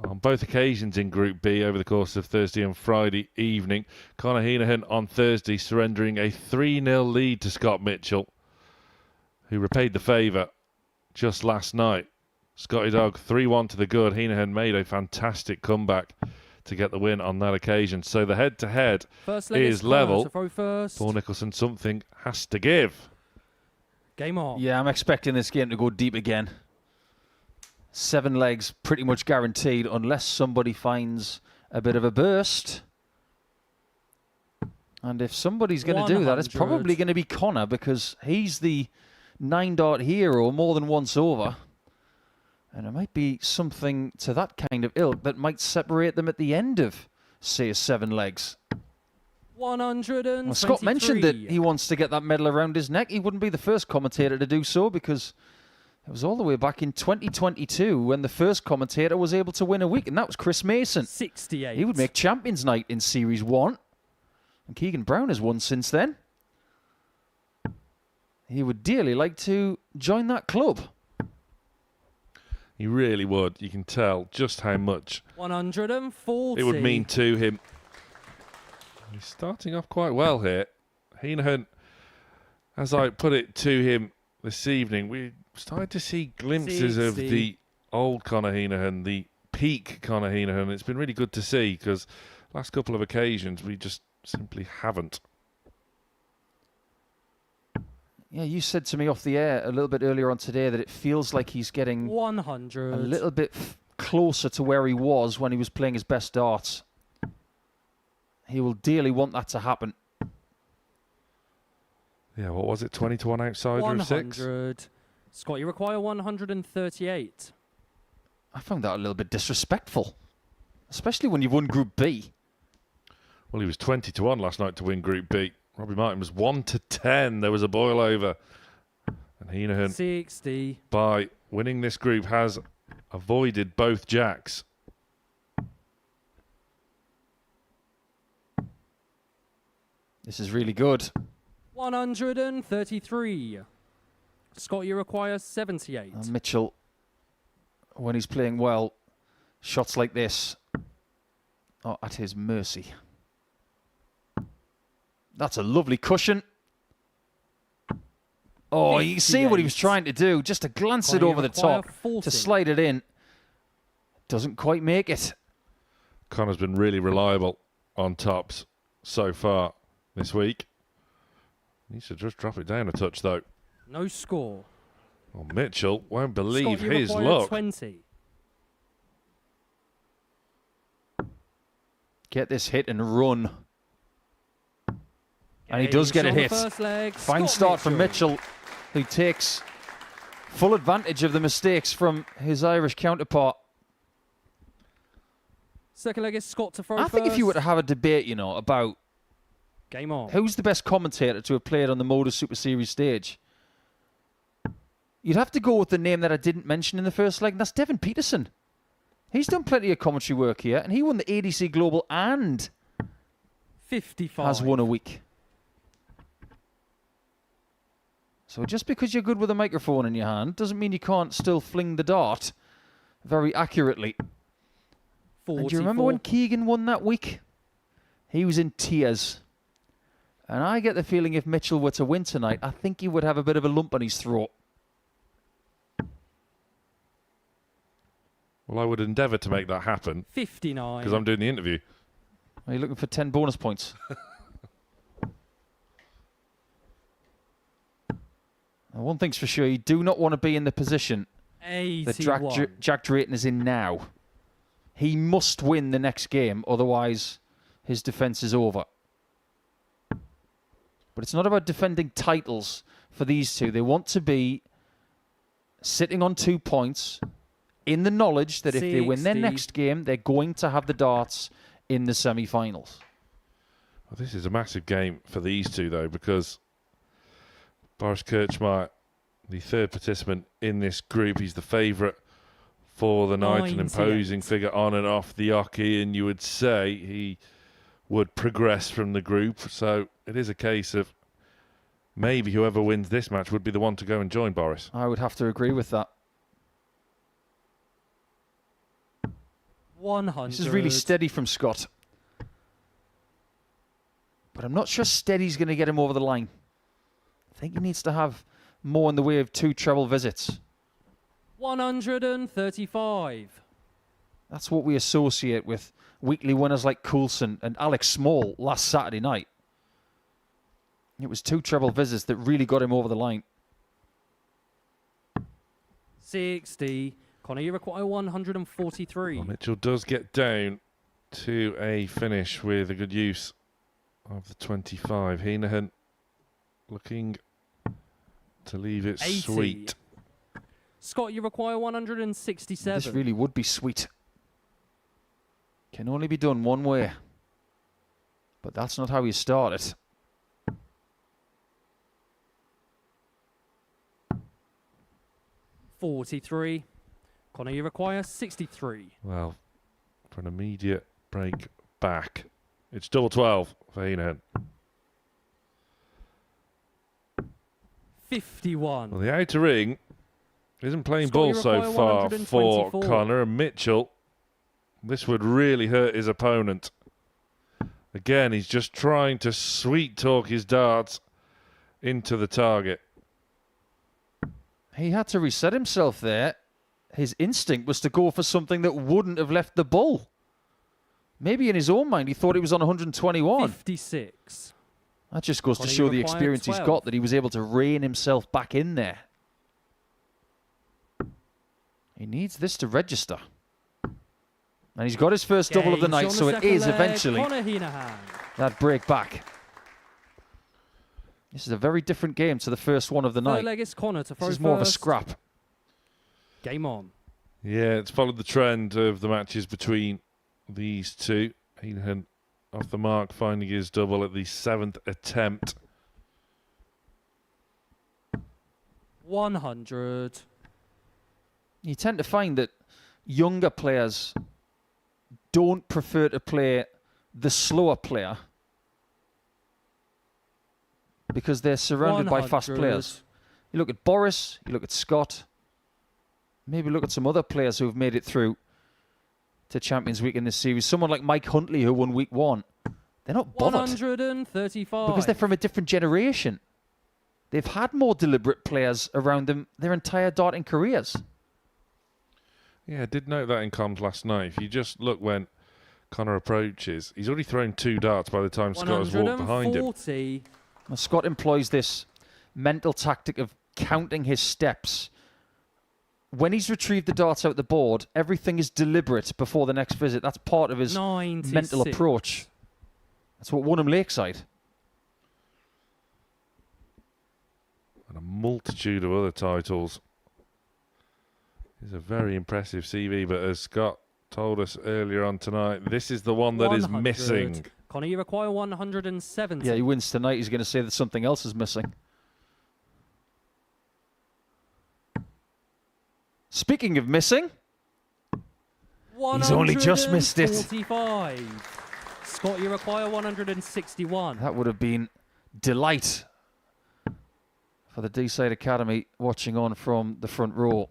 on both occasions in Group B over the course of Thursday and Friday evening. Conor Heenahan on Thursday surrendering a 3-0 lead to Scott Mitchell, who repaid the favour just last night. Scotty Dog 3-1 to the good. Heenahan made a fantastic comeback to get the win on that occasion. So the head-to-head is level. Paul Nicholson, something has to give. Game on. Yeah, I'm expecting this game to go deep again. 7 legs pretty much guaranteed unless somebody finds a bit of a burst. And if somebody's going to do that, it's probably going to be Conor, because he's the 9-dart hero more than once over. And it might be something to that kind of ilk that might separate them at the end of, say, a 7 legs. 123. Well, Scott mentioned that he wants to get that medal around his neck. He wouldn't be the first commentator to do so, because it was all the way back in 2022 when the first commentator was able to win a week, and that was Chris Mason. 68. He would make Champions Night in Series 1. And Keegan Brown has won since then. He would dearly like to join that club. He really would. You can tell just how much 140. it would mean to him. He's starting off quite well here. Heenahan, as I put it to him this evening, we started to see glimpses of the old Conor Heenahan, the peak Conor Heenahan. It's been really good to see, because last couple of occasions we just simply haven't. Yeah, you said to me off the air a little bit earlier on today that it feels like he's getting 100. a little bit closer to where he was when he was playing his best darts. He will dearly want that to happen. Yeah, what was it? 20-1 outsider 100. of 6? Scott, you require 138. I found that a little bit disrespectful, especially when you've won Group B. Well, he was 20-1 last night to win Group B. Robbie Martin was 1-10. There was a boil over. And Heenahan, 60. by winning this group, has avoided both jacks. This is really good. 133. Scott, you require 78. And Mitchell, when he's playing well, shots like this are at his mercy. That's a lovely cushion. Oh, you can see what he was trying to do, just to glance it over the top, to slide it in. Doesn't quite make it. Conor's been really reliable on tops so far this week. Needs to just drop it down a touch, though. No score. Well, Mitchell won't believe Scott, his require luck. 20. Get this hit and run. And he does get a hit. Fine start from Mitchell, who takes full advantage of the mistakes from his Irish counterpart. Second leg is Scott to throw I think first. if you were to have a debate, you know, about Game on. who's the best commentator to have played on the Modus Super Series stage, you'd have to go with the name that I didn't mention in the first leg, and that's Devin Peterson. He's done plenty of commentary work here, and he won the ADC Global and 55. has won a week. So just because you're good with a microphone in your hand doesn't mean you can't still fling the dart very accurately. 44. And do you remember when Keegan won that week? He was in tears. And I get the feeling if Mitchell were to win tonight, I think he would have a bit of a lump on his throat. Well, I would endeavour to make that happen. 59. Because I'm doing the interview. Are you looking for 10 bonus points? One thing's for sure, you do not want to be in the position that Jack Drayton is in now. He must win the next game, otherwise his defence is over. But it's not about defending titles for these two. They want to be sitting on 2 points in the knowledge that if they win their next game, they're going to have the darts in the semi-finals. Well, this is a massive game for these two, though, because Boris Kirchmar, the third participant in this group, he's the favourite for the night, an imposing figure on and off the oche, and you would say he would progress from the group. So it is a case of maybe whoever wins this match would be the one to go and join Boris. I would have to agree with that. 100. This is really steady from Scott. But I'm not sure steady's going to get him over the line. I think he needs to have more in the way of 2 treble visits. 135. That's what we associate with weekly winners like Coulson and Alex Small last Saturday night. It was 2 treble visits that really got him over the line. 60. Connor, you require 143. Well, Mitchell does get down to a finish with a good use of the 25. Heenahan looking to leave it 80. sweet. Scott, you require 167. This really would be sweet. Can only be done one way. But that's not how you start it. $43. Connor, you require 63. Well, for an immediate break back, it's double 12 for Heenahan. 51. Well, the outer ring isn't playing Scott, ball you so require far for 124. Connor and Mitchell. This would really hurt his opponent. Again, he's just trying to sweet talk his darts into the target. He had to reset himself there. His instinct was to go for something that wouldn't have left the bull. Maybe in his own mind he thought he was on 121. 56. That just goes Connor, to you show the require experience 12. he's got, that he was able to rein himself back in there. He needs this to register. And he's got his first double of the night, so it is eventually Connor Heenahan. that break back. This is a very different game to the first one of the Third night. leg is Connor to throw This is more of a first. scrap. Game on. Yeah, it's followed the trend of the matches between these two. Heenahan off the mark, finding his double at the 7th attempt. 100. You tend to find that younger players don't prefer to play the slower player because they're surrounded by fast 100. players. You look at Boris, you look at Scott, maybe look at some other players who've made it through to Champions Week in this series. Someone like Mike Huntley, who won week 1. They're not bothered 135. because they're from a different generation. They've had more deliberate players around them their entire darting careers. Yeah, I did note that in comms last night. If you just look when Connor approaches, he's already thrown 2 darts by the time Scott has walked behind him. 140. Well, Scott employs this mental tactic of counting his steps. When he's retrieved the darts out the board, everything is deliberate before the next visit. That's part of his 96. mental approach. That's what won him Lakeside. And a multitude of other titles. It's a very impressive CV, but as Scott told us earlier on tonight, this is the one that is 100. missing. Connor, you require 170. Yeah, he wins tonight. He's going to say that something else is missing. Speaking of missing, he's only just missed it. 145. Scott, you require 161. That would have been delight for the D-Side Academy watching on from the front row.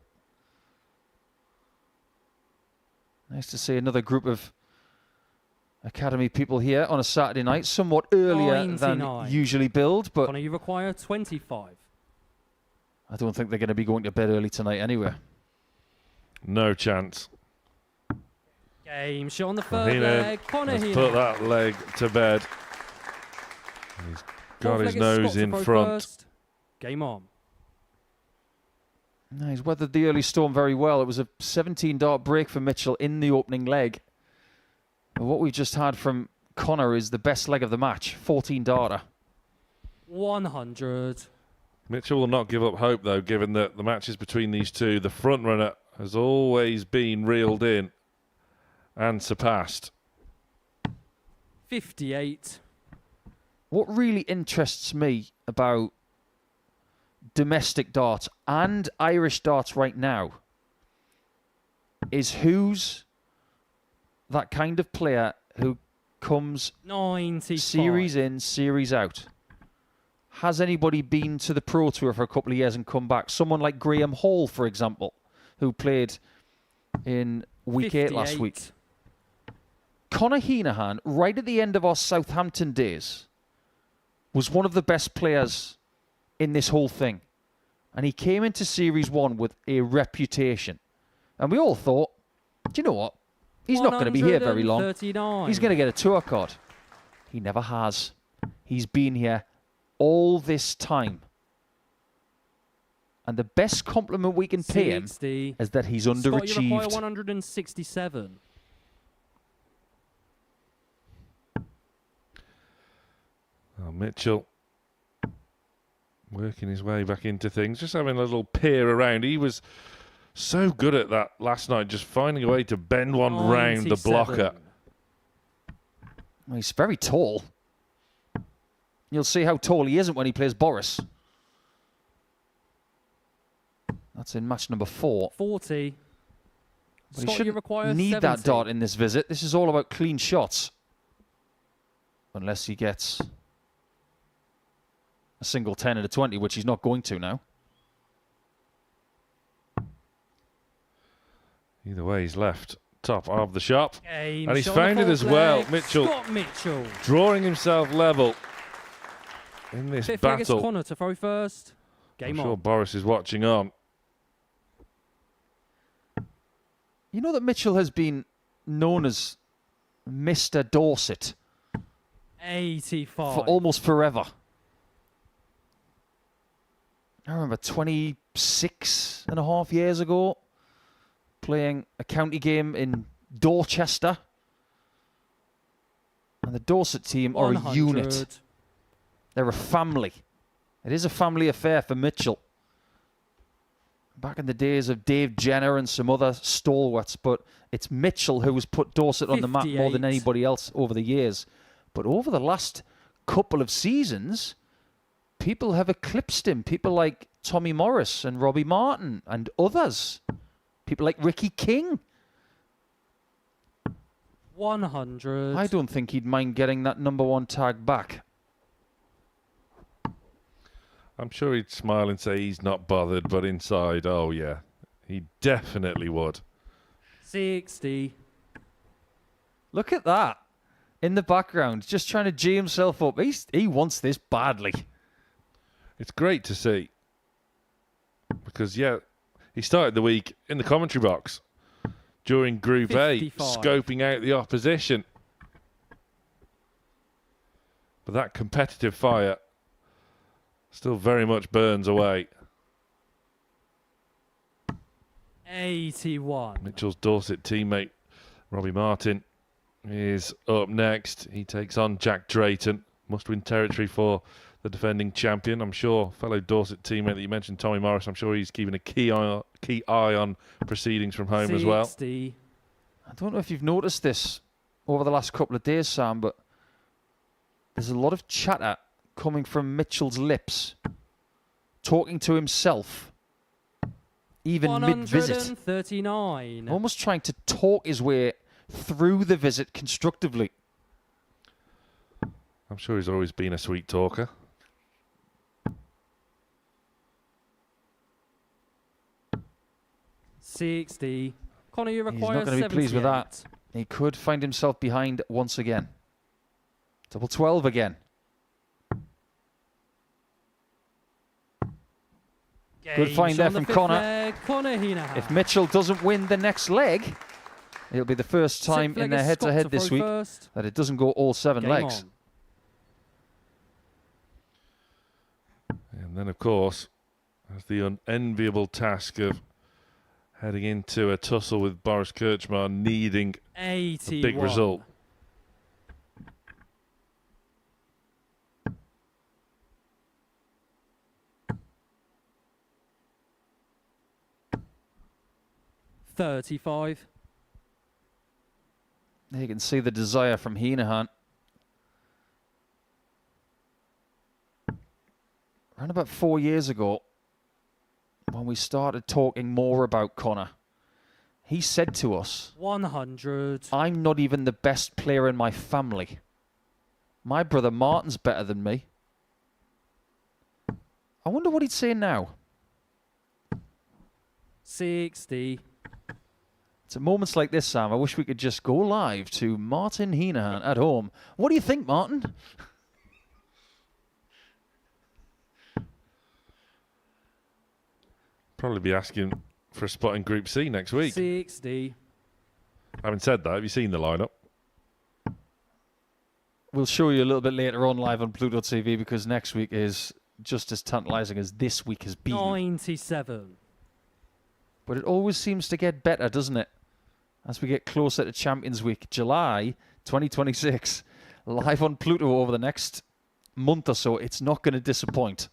Nice to see another group of Academy people here on a Saturday night, somewhat earlier 99. than usually billed, but Connor, you require 25. I don't think they're going to be going to bed early tonight anyway. No chance. Game shot on the third Heenahan leg. Connor has Heenahan. put that leg to bed. He's got Fourth his leg is nose Scott to in throw front. first. Game on. No, he's weathered the early storm very well. It was a 17-dart break for Mitchell in the opening leg. But what we've just had from Connor is the best leg of the match, 14-darter. 100. Mitchell will not give up hope, though, given that the matches between these two, the front runner has always been reeled in and surpassed. 58. What really interests me about domestic darts and Irish darts right now is who's that kind of player who comes 95. series in, series out. has anybody been to the Pro Tour for a couple of years and come back? Someone like Graham Hall, for example, who played in week 8 last week. Conor Heenahan, right at the end of our Southampton days, was one of the best players in this whole thing. And he came into Series 1 with a reputation. And we all thought, do you know what? He's not going to be here very long. 139. He's going to get a tour card. He never has. He's been here all this time. And the best compliment we can pay him is that he's Scott, you require underachieved. 167. Oh, Mitchell working his way back into things, just having a little peer around. He was so good at that last night, just finding a way to bend one round the 97. blocker. Well, he's very tall. You'll see how tall he isn't when he plays Boris. That's in match number 4. 40. But he Scott, you shouldn't require need 70. that dart in this visit. This is all about clean shots. Unless he gets a single 10 and a 20, which he's not going to now. Either way, he's left top of the shop. Game And he's shot on found the it as fourth well. leg. Mitchell Scott Mitchell. drawing himself level in this Fifth leg is battle. Conor to throw first. Game I'm sure on. Boris is watching on. You know that Mitchell has been known as Mr. Dorset 85. for almost forever. I remember 26 and a half years ago playing a county game in Dorchester. And the Dorset team are a 100. unit. They're a family. It is a family affair for Mitchell. Back in the days of Dave Jenner and some other stalwarts, but it's Mitchell who has put Dorset on the map more than 58. anybody else over the years. But over the last couple of seasons, people have eclipsed him. People like Tommy Morris and Robbie Martin and others. People like Ricky King. 100. I don't think he'd mind getting that #1 tag back. I'm sure he'd smile and say he's not bothered, but inside, oh yeah, he definitely would. 60. Look at that. In the background, just trying to G himself up. He wants this badly. It's great to see. Because, yeah, he started the week in the commentary box during Group 55. A, scoping out the opposition. But that competitive fire still very much burns away. 81. Mitchell's Dorset teammate, Robbie Martin, is up next. He takes on Jack Drayton. Must-win territory for the defending champion. I'm sure fellow Dorset teammate that you mentioned, Tommy Morris, I'm sure he's keeping a key eye on proceedings from home as well. 60. I don't know if you've noticed this over the last couple of days, Sam, but there's a lot of chatter coming from Mitchell's lips, talking to himself, even mid-visit. 139. Almost trying to talk his way through the visit constructively. I'm sure he's always been a sweet talker. $60. Conor, you He's require not going to be pleased with 78. that. He could find himself behind once again. Double 12 again. Good find there from Conor. Conor Heenahan. If Mitchell doesn't win the next leg, it'll be the first time in their head-to-head this week that it doesn't go all 7 legs. And then, of course, has the unenviable task of heading into a tussle with Boris Kirchmar, needing a big 81. result. $35. You can see the desire from Heenahan. Around about 4 years ago, when we started talking more about Conor, he said to us, 100. I'm not even the best player in my family. My brother Martin's better than me. I wonder what he'd say now. 60. It's at moments like this, Sam, I wish we could just go live to Martin Heenan at home. What do you think, Martin? Probably be asking for a spot in Group C next week. 60. Having said that, have you seen the lineup? We'll show you a little bit later on live on Pluto TV because next week is just as tantalising as this week has been. 97. But it always seems to get better, doesn't it? As we get closer to Champions Week, July 2026, live on Pluto over the next month or so. It's not going to disappoint.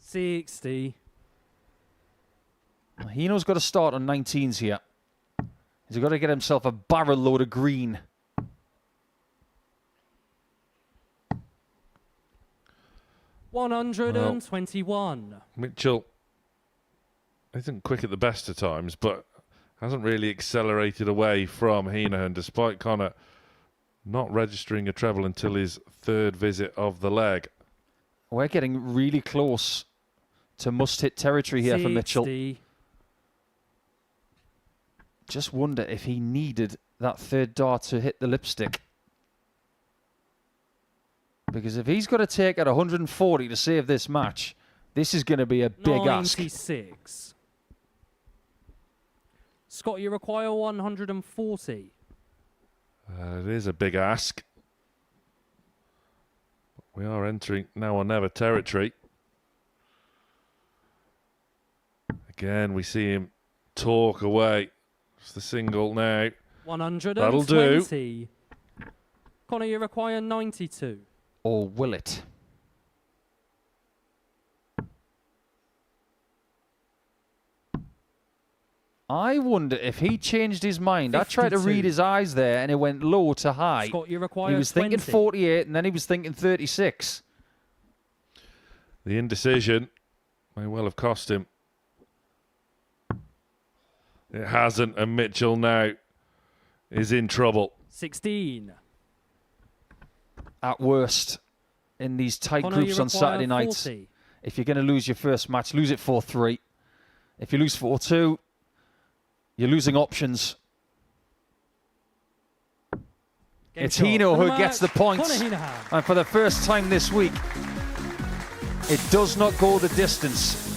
60. Hino's got to start on 19s here. He's got to get himself a barrel load of green. $121. Mitchell isn't quick at the best of times, but hasn't really accelerated away from Heenan, despite Connor not registering a treble until his third visit of the leg. We're getting really close to must-hit territory here for Mitchell. Just wonder if he needed that third dart to hit the lipstick. Because if he's got to take at 140 to save this match, this is going to be a big ask. 96. Scott, you require 140. It is a big ask. We are entering now or never territory. Again, we see him talk away. It's the single now. 120. That'll do. Connor, you require 92. Or will it? I wonder if he changed his mind. 52. I tried to read his eyes there and it went low to high. Scott, you require he was 20. thinking 48 and then he was thinking 36. The indecision may well have cost him. It hasn't, and Mitchell now is in trouble. 16. At worst, in these tight Connor, groups on Saturday nights, if you're going to lose your first match, lose it 4-3. If you lose 4-2, you're losing options. It's Hino who gets the points. And for the first time this week, it does not go the distance.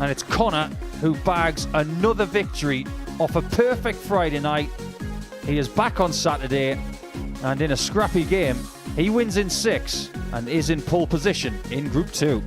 And it's Connor who bags another victory off a perfect Friday night. He is back on Saturday, and in a scrappy game, he wins in 6 and is in pole position in Group 2.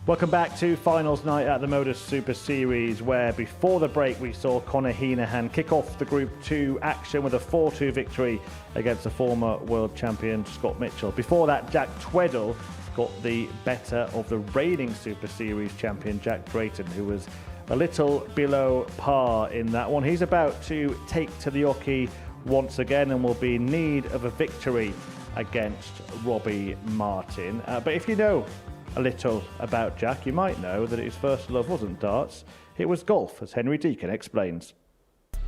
Welcome back to finals night at the Modus Super Series, where before the break we saw Conor Heenahan kick off the Group 2 action with a 4-2 victory against the former world champion Scott Mitchell. Before that, Jack Tweddle got the better of the reigning Super Series champion Jack Drayton, who was a little below par in that one. He's about to take to the oche once again and will be in need of a victory against Robbie Martin. But if you know a little about Jack, you might know that his first love wasn't darts, it was golf, as Henry Deacon explains.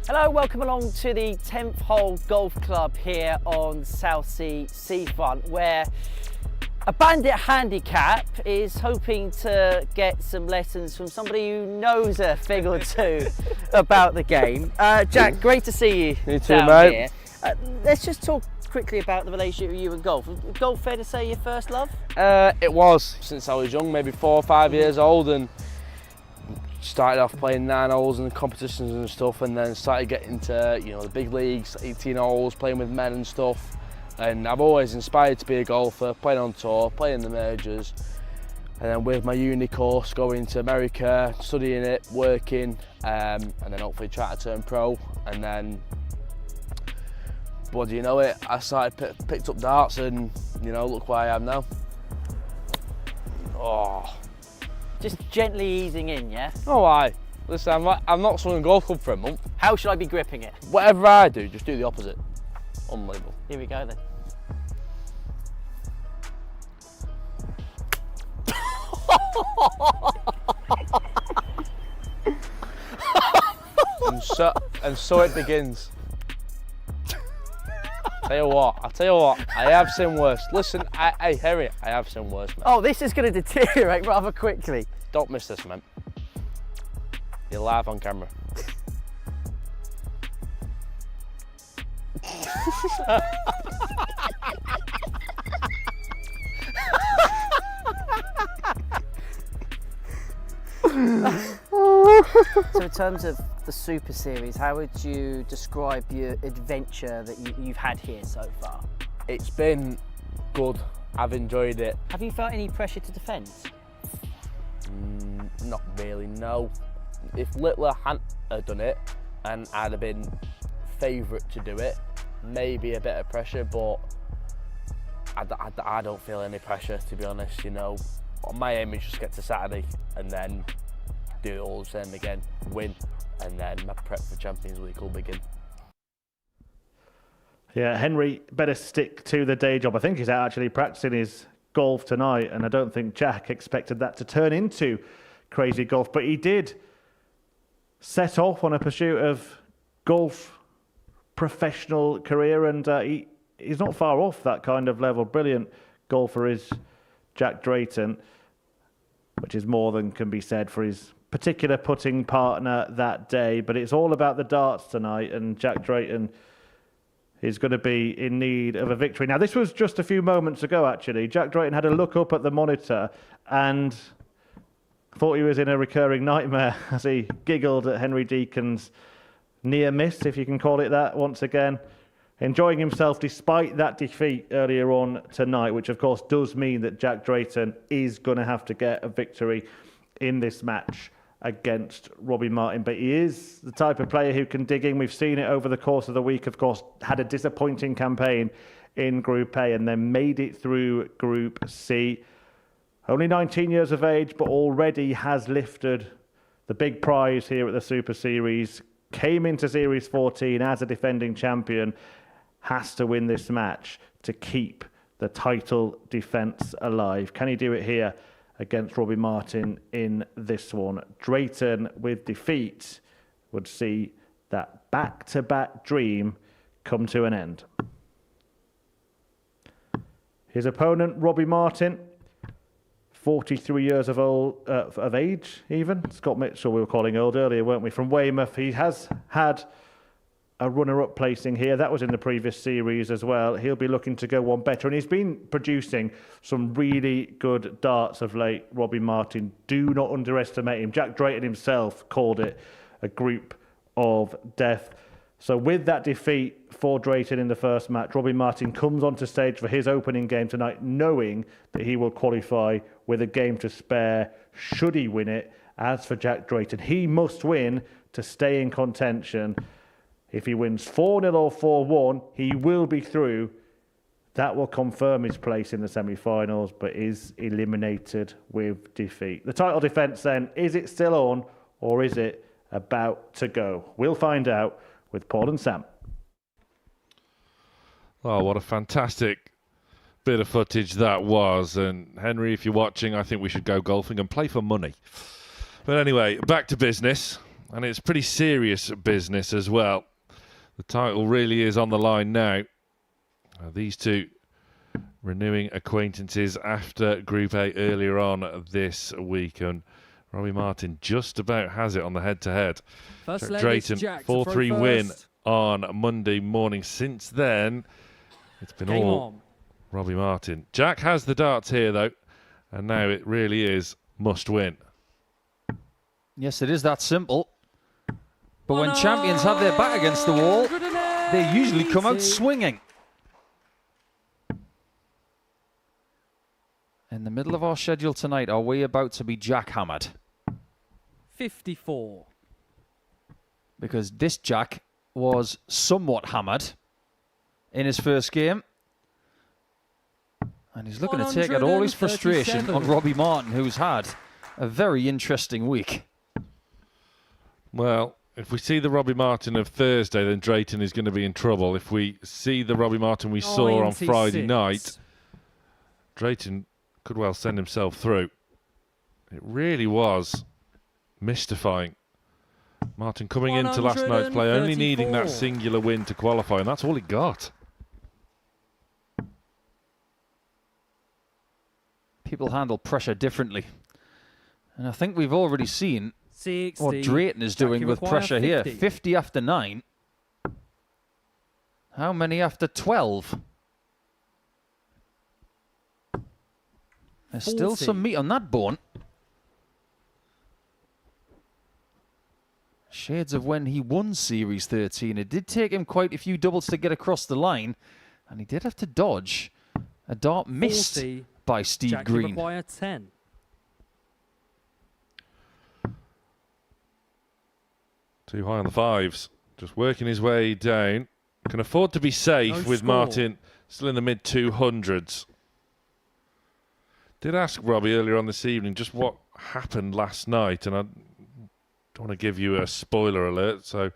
Hello, welcome along to the 10th Hole Golf Club here on Southsea Seafront, where a bandit handicap is hoping to get some lessons from somebody who knows a thing or two about the game. Jack, great to see you. You too, down mate. here. Let's just talk quickly about the relationship with you and golf. Was golf fair to say your first love? It was, since I was young, maybe 4 or 5 years old, and started off playing 9 holes in the competitions and stuff, and then started getting to, you know, the big leagues, 18 holes, playing with men and stuff. And I've always inspired to be a golfer, playing on tour, playing the majors, and then with my uni course, going to America, studying it, working, and then hopefully try to turn pro. And then, what do you know it, I started picked up darts, and you know, look where I am now. Oh, Just gently easing in, yeah? oh, aye. Listen, I'm not swinging golf club for a month. How should I be gripping it? Whatever I do, just do the opposite. Unbelievable. Here we go then. and so it begins. I'll tell you what, I have seen worse. Listen, hey Harry, I have seen worse, man. Oh, this is going to deteriorate rather quickly. Don't miss this, man. You're live on camera. So in terms of the Super Series, how would you describe your adventure that you've had here so far? It's been good. I've enjoyed it. Have you felt any pressure to defend? Not really, no. If Littler hadn't have done it and I'd have been favourite to do it, maybe a bit of pressure, but I don't feel any pressure, to be honest. You know, my aim is just get to Saturday and then do it all the same again, win, and then my prep for Champions League will begin. Yeah, Henry better stick to the day job. I think he's out actually practicing his golf tonight, and I don't think Jack expected that to turn into crazy golf, but he did set off on a pursuit of golf professional career, and he's not far off that kind of level. Brilliant golfer is Jack Drayton, which is more than can be said for his particular putting partner that day. But it's all about the darts tonight, and Jack Drayton is going to be in need of a victory. Now, this was just a few moments ago, actually. Jack Drayton had a look up at the monitor and thought he was in a recurring nightmare as he giggled at Henry Deacon's near miss, if you can call it that, once again. Enjoying himself despite that defeat earlier on tonight, which of course does mean that Jack Drayton is going to have to get a victory in this match against Robbie Martin. But he is the type of player who can dig in. We've seen it over the course of the week, of course, had a disappointing campaign in Group A and then made it through Group C. Only 19 years of age, but already has lifted the big prize here at the Super Series. Came into Series 14 as a defending champion. Has to win this match to keep the title defence alive. Can he do it here against Robbie Martin in this one? Drayton, with defeat, would see that back-to-back dream come to an end. His opponent, Robbie Martin, 43 years of age, even. Scott Mitchell, we were calling old earlier, weren't we? From Weymouth. He has had a runner-up placing here. That was in the previous series as well. He'll be looking to go one better. And he's been producing some really good darts of late, Robbie Martin. Do not underestimate him. Jack Drayton himself called it a group of death. So with that defeat for Drayton in the first match, Robbie Martin comes onto stage for his opening game tonight, knowing that he will qualify with a game to spare should he win it. As for Jack Drayton, he must win to stay in contention. If he wins 4-0 or 4-1, he will be through. That will confirm his place in the semi-finals, but is eliminated with defeat. The title defence then, is it still on or is it about to go? We'll find out with Paul and Sam. Oh, what a fantastic bit of footage that was. And Henry, if you're watching, I think we should go golfing and play for money. But anyway, back to business. And it's pretty serious business as well. The title really is on the line now. These two renewing acquaintances after Group A earlier on this week. And Robbie Martin just about has it on the head-to-head. Drayton, 4-3 win on Monday morning. Since then, it's been all Robbie Martin. Jack has the darts here, though, and now it really is must win. Yes, it is that simple. But when champions have their back against the wall, they usually come out swinging. In the middle of our schedule tonight, are we about to be jackhammered? 54. Because this Jack was somewhat hammered in his first game. And he's looking to take out all his frustration on Robbie Martin, who's had a very interesting week. Well, if we see the Robbie Martin of Thursday, then Drayton is going to be in trouble. If we see the Robbie Martin we saw on Friday night, Drayton could well send himself through. It really was mystifying. Martin coming into last night's play, only needing that singular win to qualify, and that's all he got. People handle pressure differently. And I think we've already seen 60. what Drayton is doing with pressure 50. here. 50 after 9. How many after 12? There's still some meat on that bone. Shades of when he won Series 13. It did take him quite a few doubles to get across the line, and he did have to dodge a dart missed by Steve Jack, Green. You require 10. Too high on the fives. Just working his way down. Can afford to be safe with Martin still in the mid-200s. Did ask Robbie earlier on this evening just what happened last night, and I don't want to give you a spoiler alert, so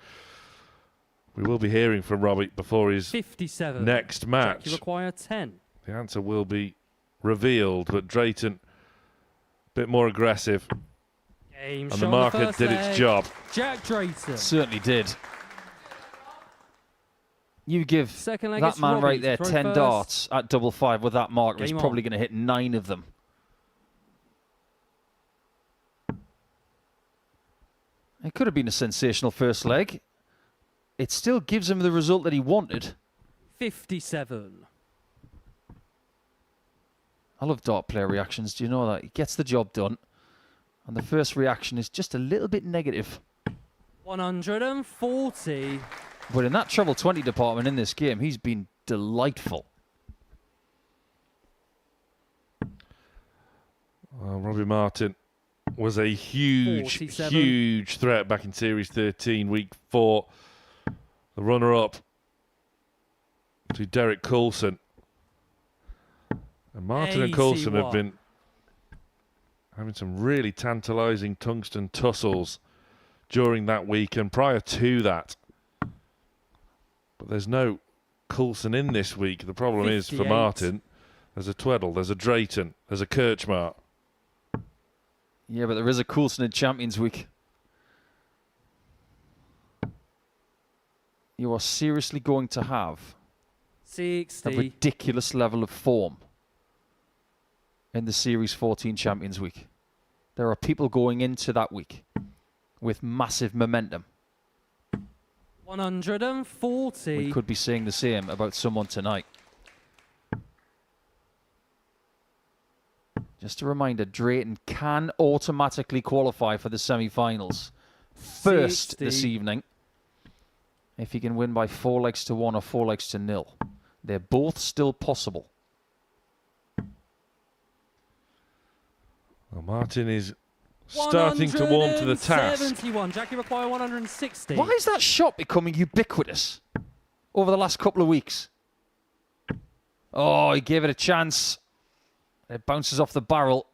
we will be hearing from Robbie before his 57. next match. Jack, you require 10. The answer will be revealed, but Drayton a bit more aggressive. Game And the market did its job. Jack Drayton. Certainly did. You give Second leg, that it's man Robbie right there to throw 10 first. darts at double five with that marker. He's Game probably on. going to hit 9 of them. It could have been a sensational first leg. It still gives him the result that he wanted. 57. I love dart player reactions. Do you know that? He gets the job done. And the first reaction is just a little bit negative. 140. But in that treble 20 department in this game, he's been delightful. Robbie Martin was a huge, 47. huge threat back in Series 13, week 4. The runner-up to Derek Coulson. And Martin and Coulson have 81. been having some really tantalising tungsten tussles during that week and prior to that. But there's no Coulson in this week. The problem is for 58. Martin, there's a Tweddle, there's a Drayton, there's a Kirchmar. Yeah, but there is a Coulson in Champions Week. You are seriously going to have 60. a ridiculous level of form in the Series 14 Champions Week. There are people going into that week with massive momentum. 140. We could be saying the same about someone tonight. Just a reminder, Drayton can automatically qualify for the semi-finals first 60. this evening. if he can win by 4 legs to 1 or 4 legs to 0. They're both still possible. Well, Martin is starting to warm to the task. 171. Jack, you require 160. Why is that shot becoming ubiquitous over the last couple of weeks? Oh, he gave it a chance. It bounces off the barrel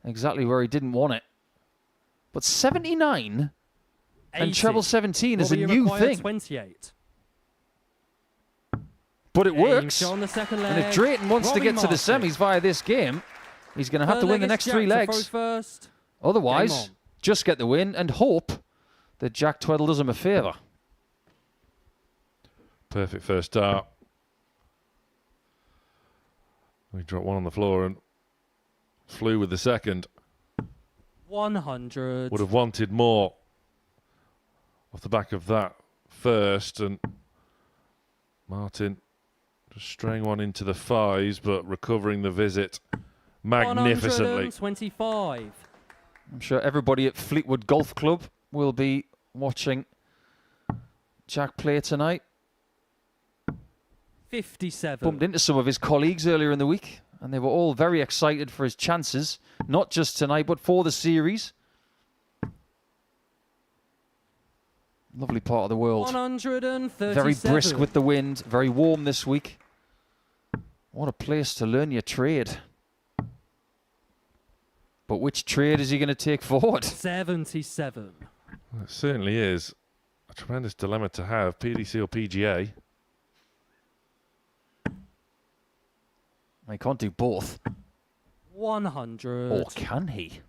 exactly where he didn't want it. But 79 and treble 17 is a new thing. 28. But it works. On the second leg. And if Drayton wants to get to the semis via this game, he's going to have to win the next 3 legs. First. Otherwise, just get the win and hope that Jack Tweddle does him a favour. Perfect first start. We dropped one on the floor and flew with the second. 100. Would have wanted more off the back of that first, and Martin just straying one into the 5s, but recovering the visit magnificently. 125. I'm sure everybody at Fleetwood Golf Club will be watching Jack play tonight. 57. Bumped into some of his colleagues earlier in the week, and they were all very excited for his chances, not just tonight, but for the series. Lovely part of the world. 137. Very brisk with the wind, very warm this week. What a place to learn your trade. But which trade is he going to take forward? 77. Well, it certainly is a tremendous dilemma to have, PDC or PGA. He can't do both. 100. Or can he?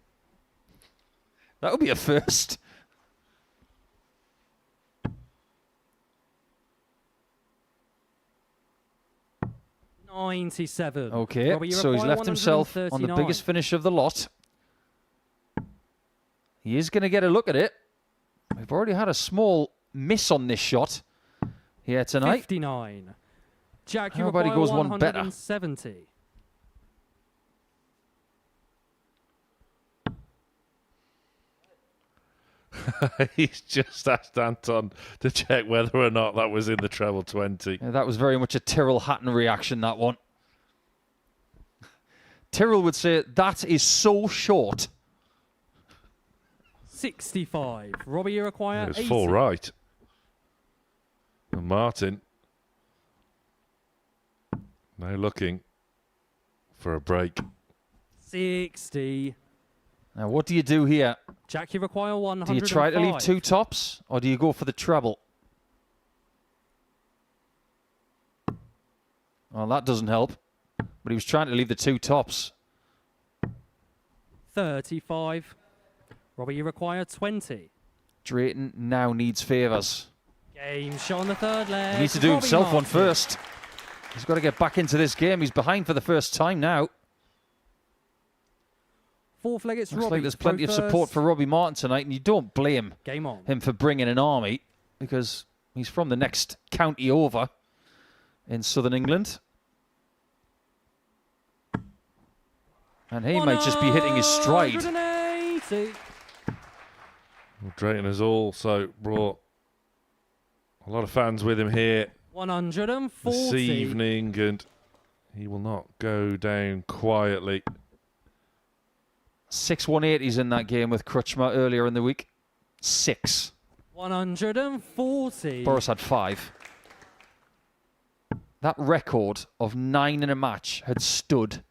That would be a first. $97. Okay, Robbie, so he's left himself on the 139. biggest finish of the lot. He is going to get a look at it. We've already had a small miss on this shot here tonight. 59. Jack, you Nobody require goes one better. 170. He's just asked Anton to check whether or not that was in the treble 20. Yeah, that was very much a Tyrrell Hatton reaction, that one. Tyrrell would say, that is so short. 65. Robbie, you require It was 80. 4 right. And Martin now looking for a break. 60. Now, what do you do here? Jack, you require 105. Do you try to leave 2 tops, or do you go for the treble? Well, that doesn't help. But he was trying to leave the 2 tops. 35. Robbie, you require 20. Drayton now needs favours. Game shot on the third leg. He needs to do Robbie himself one Martin. first. He's got to get back into this game. He's behind for the first time now. Fourth leg, it's Looks Robbie. like there's plenty of Go support first. for Robbie Martin tonight, and you don't blame Game on. him for bringing an army, because he's from the next county over in southern England. And he might just be hitting his stride. 180. Well, Drayton has also brought a lot of fans with him here 140. this evening, and he will not go down quietly. 6 180s in that game with Crutchmer earlier in the week. 6. 140. Boris had 5. That record of 9 in a match had stood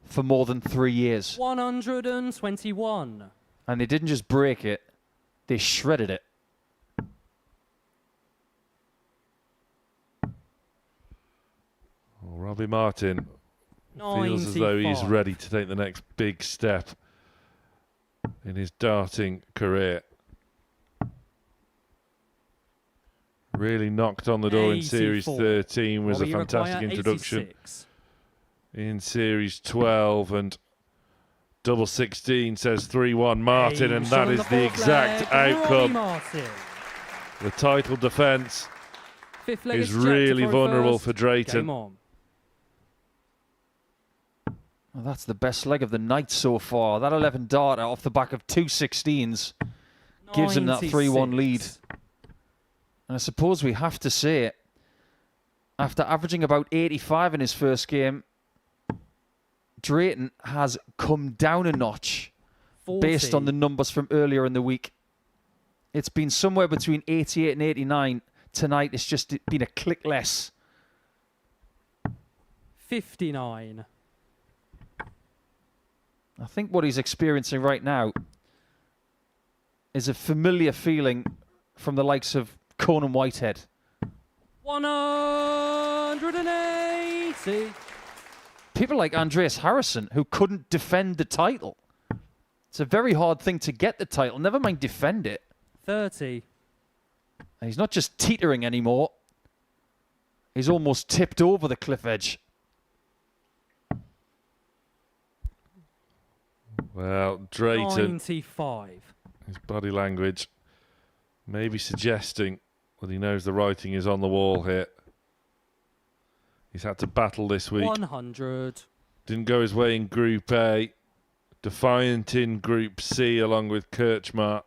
for more than 3 years. 121. And they didn't just break it, they shredded it. Well, Robbie Martin feels as though he's 95. ready to take the next big step in his darting career. Really knocked on the door in Series 84. 13, was Robbie, a you require fantastic introduction 86. in Series 12, and double 16 says 3-1 Martin, and that is the exact outcome. Martin. The title defence Fifth leg, is it's Jack to really throw vulnerable first. for Drayton. Game on. Well, that's the best leg of the night so far. That 11 darter off the back of 2 16s gives him that 3-1 lead. 96. And I suppose we have to say, after averaging about 85 in his first game, Drayton has come down a notch 40. based on the numbers from earlier in the week. It's been somewhere between 88 and 89. Tonight, it's just been a click less. 59. I think what he's experiencing right now is a familiar feeling from the likes of Conan Whitehead. 180. People like Andreas Harrison, who couldn't defend the title. It's a very hard thing to get the title, never mind defend it. 30. And he's not just teetering anymore. He's almost tipped over the cliff edge. Well, Drayton, 95. his body language maybe suggesting that he knows the writing is on the wall here. He's had to battle this week. 100. Didn't go his way in Group A. Defiant in Group C along with Kirchmar.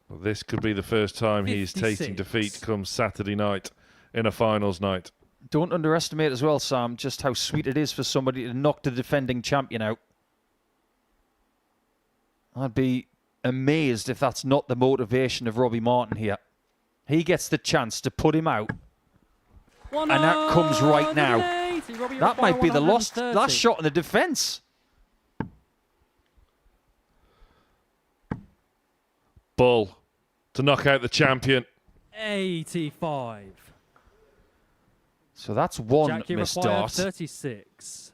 Well, this could be the first time he's tasting defeat come Saturday night in a finals night. Don't underestimate as well, Sam, just how sweet it is for somebody to knock the defending champion out. I'd be amazed if that's not the motivation of Robbie Martin here. He gets the chance to put him out. And that comes right now. That might be the last shot in the defence. Bull to knock out the champion. 85. So that's one Jackie missed required dart. 36.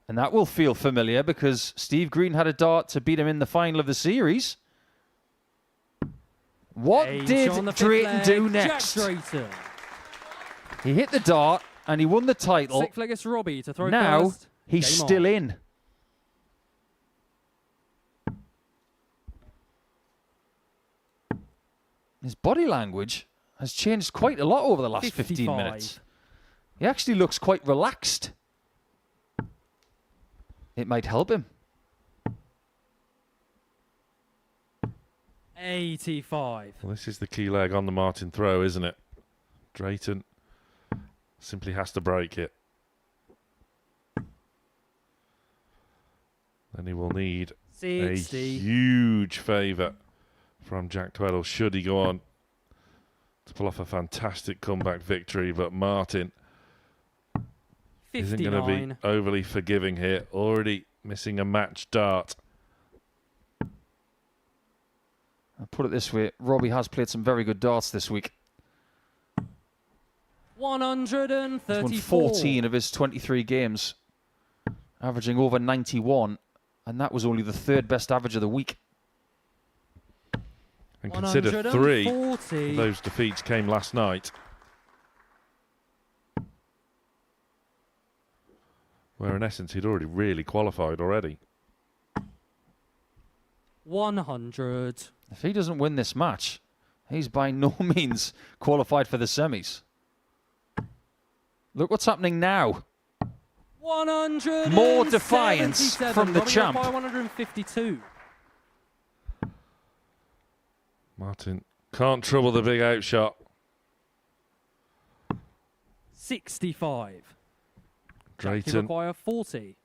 And that will feel familiar because Steve Green had a dart to beat him in the final of the series. What did Drayton do next? Jack Drayton. He hit the dart and he won the title. Six-legged Robbie to throw now first. he's Game still on. in. His body language has changed quite a lot over the last 15 55. minutes. He actually looks quite relaxed. It might help him. 85. Well, this is the key leg on the Martin throw, isn't it? Drayton simply has to break it. Then he will need 60. a huge favour from Jack Tweddle should he go on to pull off a fantastic comeback victory. But Martin 59. isn't going to be overly forgiving here. Already missing a match dart. I'll put it this way, Robbie has played some very good darts this week. 134. He's won 14 of his 23 games, averaging over 91, and that was only the third best average of the week. And consider 3 of those defeats came last night, where in essence he'd already really qualified already. 100. If he doesn't win this match, he's by no means qualified for the semis. Look what's happening now. 100. More defiance from the champ. 152. Martin can't trouble the big outshot. 65. Drayton require 40.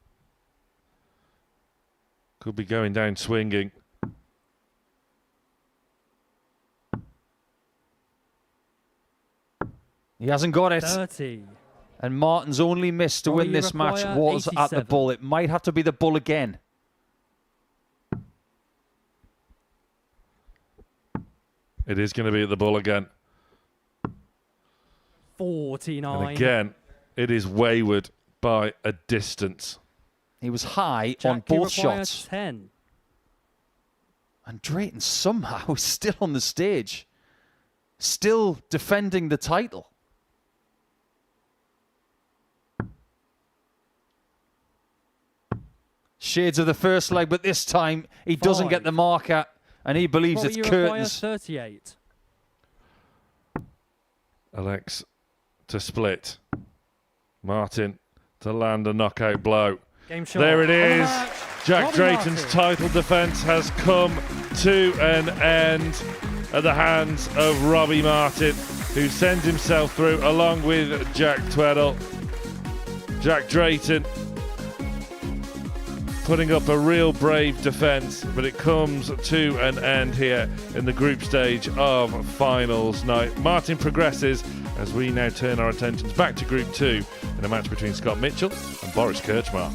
could be going down swinging. He hasn't got it. 30. And Martin's only miss to win this match was at the 87. bull. It might have to be the bull again. It is going to be at the bull again. 49. And again, it is wayward by a distance. He was high Jackie on both requires shots. 10. And Drayton somehow is still on the stage. Still defending the title. Shades of the first leg, but this time he doesn't get the marker, and he believes it's curtains. 38. Alex to split. Martin to land a knockout blow. Game shot. There it On the is. match, Jack Robbie Drayton's Martin. title defence has come to an end at the hands of Robbie Martin, who sends himself through along with Jack Tweddle. Jack Drayton putting up a real brave defence, but it comes to an end here in the group stage of finals night. Martin progresses as we now turn our attentions back to Group 2 in a match between Scott Mitchell and Boris Kirchmar.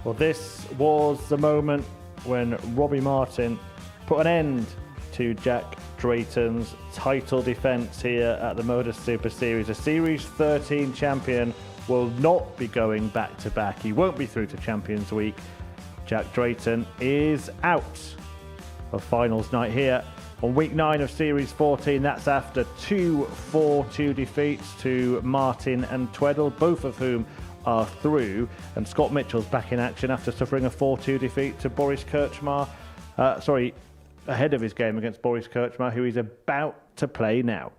Well, this was the moment when Robbie Martin put an end to Jack Drayton's title defence here at the Modus Super Series. The Series 13 champion will not be going back-to-back. He won't be through to Champions Week. Jack Drayton is out of finals night here on week 9 of Series 14. That's after 2 4-2 defeats to Martin and Tweddle, both of whom are through. And Scott Mitchell's back in action after suffering a 4-2 defeat to Boris Kirchmar. Ahead of his game against Boris Kirchmar, who he's about to play now.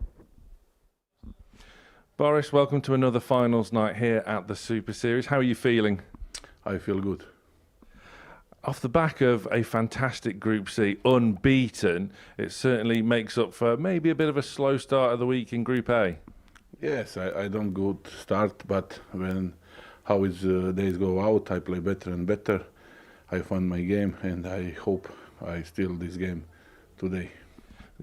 Boris, welcome to another finals night here at the Super Series. How are you feeling? I feel good. Off the back of a fantastic Group C, unbeaten, it certainly makes up for maybe a bit of a slow start of the week in Group A. Yes, I don't good start, but how his days go out, I play better and better. I found my game, and I hope I steal this game today.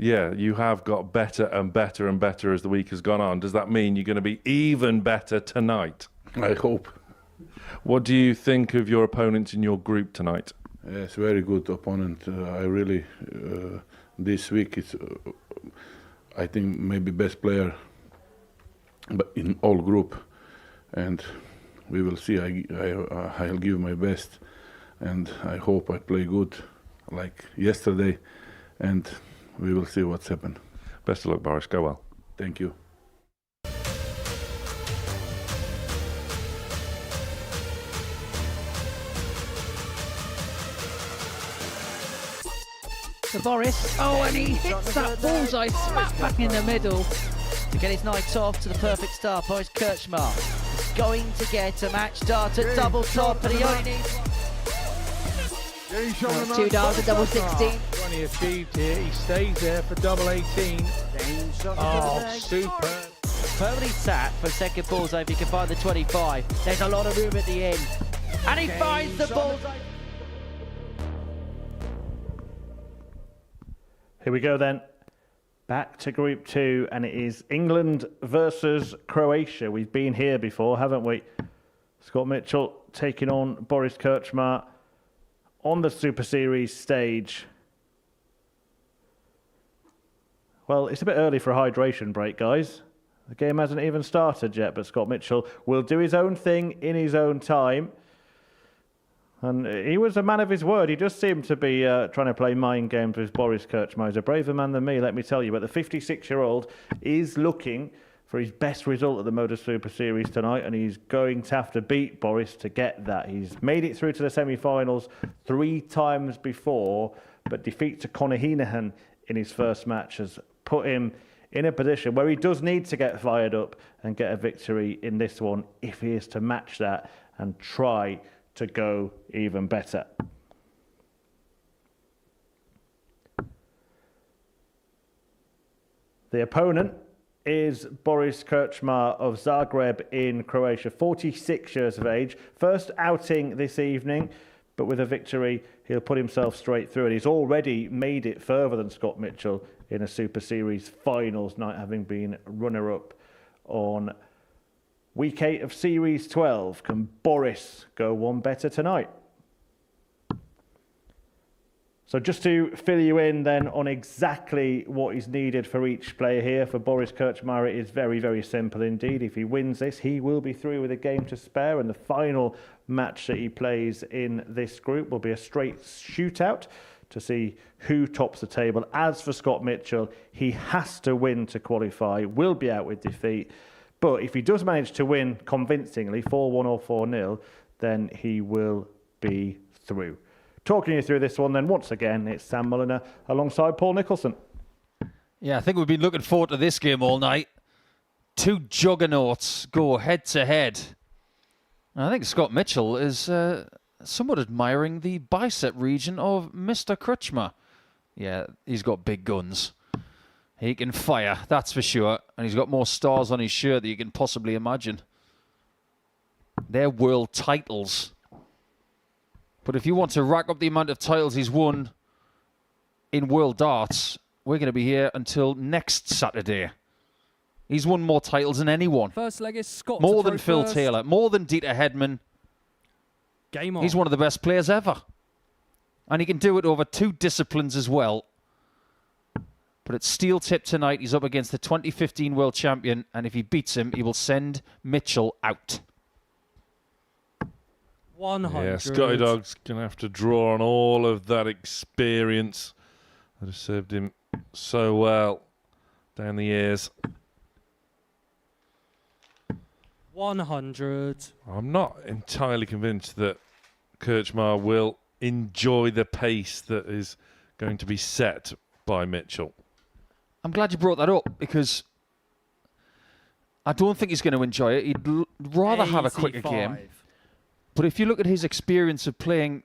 yeah, you have got better and better and better as the week has gone on. Does that mean you're going to be even better tonight? I hope. What do you think of your opponents in your group tonight? Yes, very good opponent. I really, this week, it's, I think, maybe best player but in all group. And we will see. I'll give my best. And I hope I play good like yesterday. And we will see what's happened. Best of luck, Boris. Go well. Thank you. To Boris. Oh, and he hits that bullseye smack back in the middle. To get his night off to the perfect start, Boris Kirchmar is going to get a match start at double top, but he only needs $2 at double 16. When he achieved here, he stays there for double 18. Oh, super. firmly sat for second bullseye if he can find the 25. There's a lot of room at the end. And he finds the bullseye. Here we go then. Back to Group 2, and it is England versus Croatia. We've been here before, haven't we? Scott Mitchell taking on Boris Kirchmar on the Super Series stage. Well, it's a bit early for a hydration break, guys. The game hasn't even started yet, but Scott Mitchell will do his own thing in his own time. And he was a man of his word. He just seemed to be trying to play mind games with Boris Kirchmar. He's a braver man than me, let me tell you. But the 56-year-old is looking for his best result at the Modus Super Series tonight, and he's going to have to beat Boris to get that. He's made it through to the semi-finals 3 times before, but defeat to Conor Heenahan in his first match has put him in a position where he does need to get fired up and get a victory in this one if he is to match that and try to go even better. The opponent is Boris Kirchmar of Zagreb in Croatia, 46 years of age. First outing this evening, but with a victory, he'll put himself straight through. And he's already made it further than Scott Mitchell in a Super Series finals night, having been runner-up on Week 8 of Series 12. Can Boris go one better tonight? So just to fill you in then on exactly what is needed for each player here, for Boris Kirchmar it is very, very simple indeed. If he wins this, he will be through with a game to spare, and the final match that he plays in this group will be a straight shootout to see who tops the table. As for Scott Mitchell, he has to win to qualify, will be out with defeat. But if he does manage to win convincingly, 4-1 or 4-0, then he will be through. Talking you through this one then, once again, it's Sam Mulliner alongside Paul Nicholson. Yeah, I think we've been looking forward to this game all night. 2 juggernauts go head-to-head. And I think Scott Mitchell is somewhat admiring the bicep region of Mr. Kirchmar. Yeah, he's got big guns. He can fire, that's for sure. And he's got more stars on his shirt than you can possibly imagine. They're world titles. But if you want to rack up the amount of titles he's won in world darts, we're going to be here until next Saturday. He's won more titles than anyone. First leg is Scott. More than Phil Taylor, more than Dieter Hedman. Game on. He's one of the best players ever. And he can do it over 2 disciplines as well. But at steel tip tonight, he's up against the 2015 world champion, and if he beats him, he will send Mitchell out. 100. Yeah, Scotty Dog's going to have to draw on all of that experience that has served him so well down the years. 100. I'm not entirely convinced that Kirchmar will enjoy the pace that is going to be set by Mitchell. I'm glad you brought that up, because I don't think he's going to enjoy it. He'd rather have a quicker game. But if you look at his experience of playing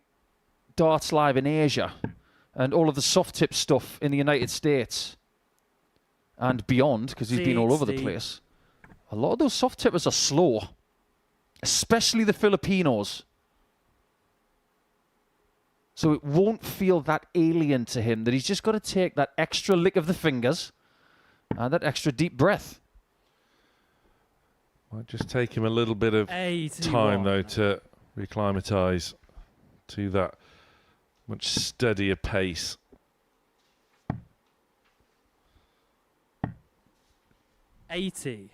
darts live in Asia and all of the soft tip stuff in the United States and beyond, because he's been all over the place, a lot of those soft tippers are slow, especially the Filipinos. So it won't feel that alien to him, that he's just got to take that extra lick of the fingers and that extra deep breath. Might just take him a little bit of 81. time, though, to acclimatise to that much steadier pace. $80.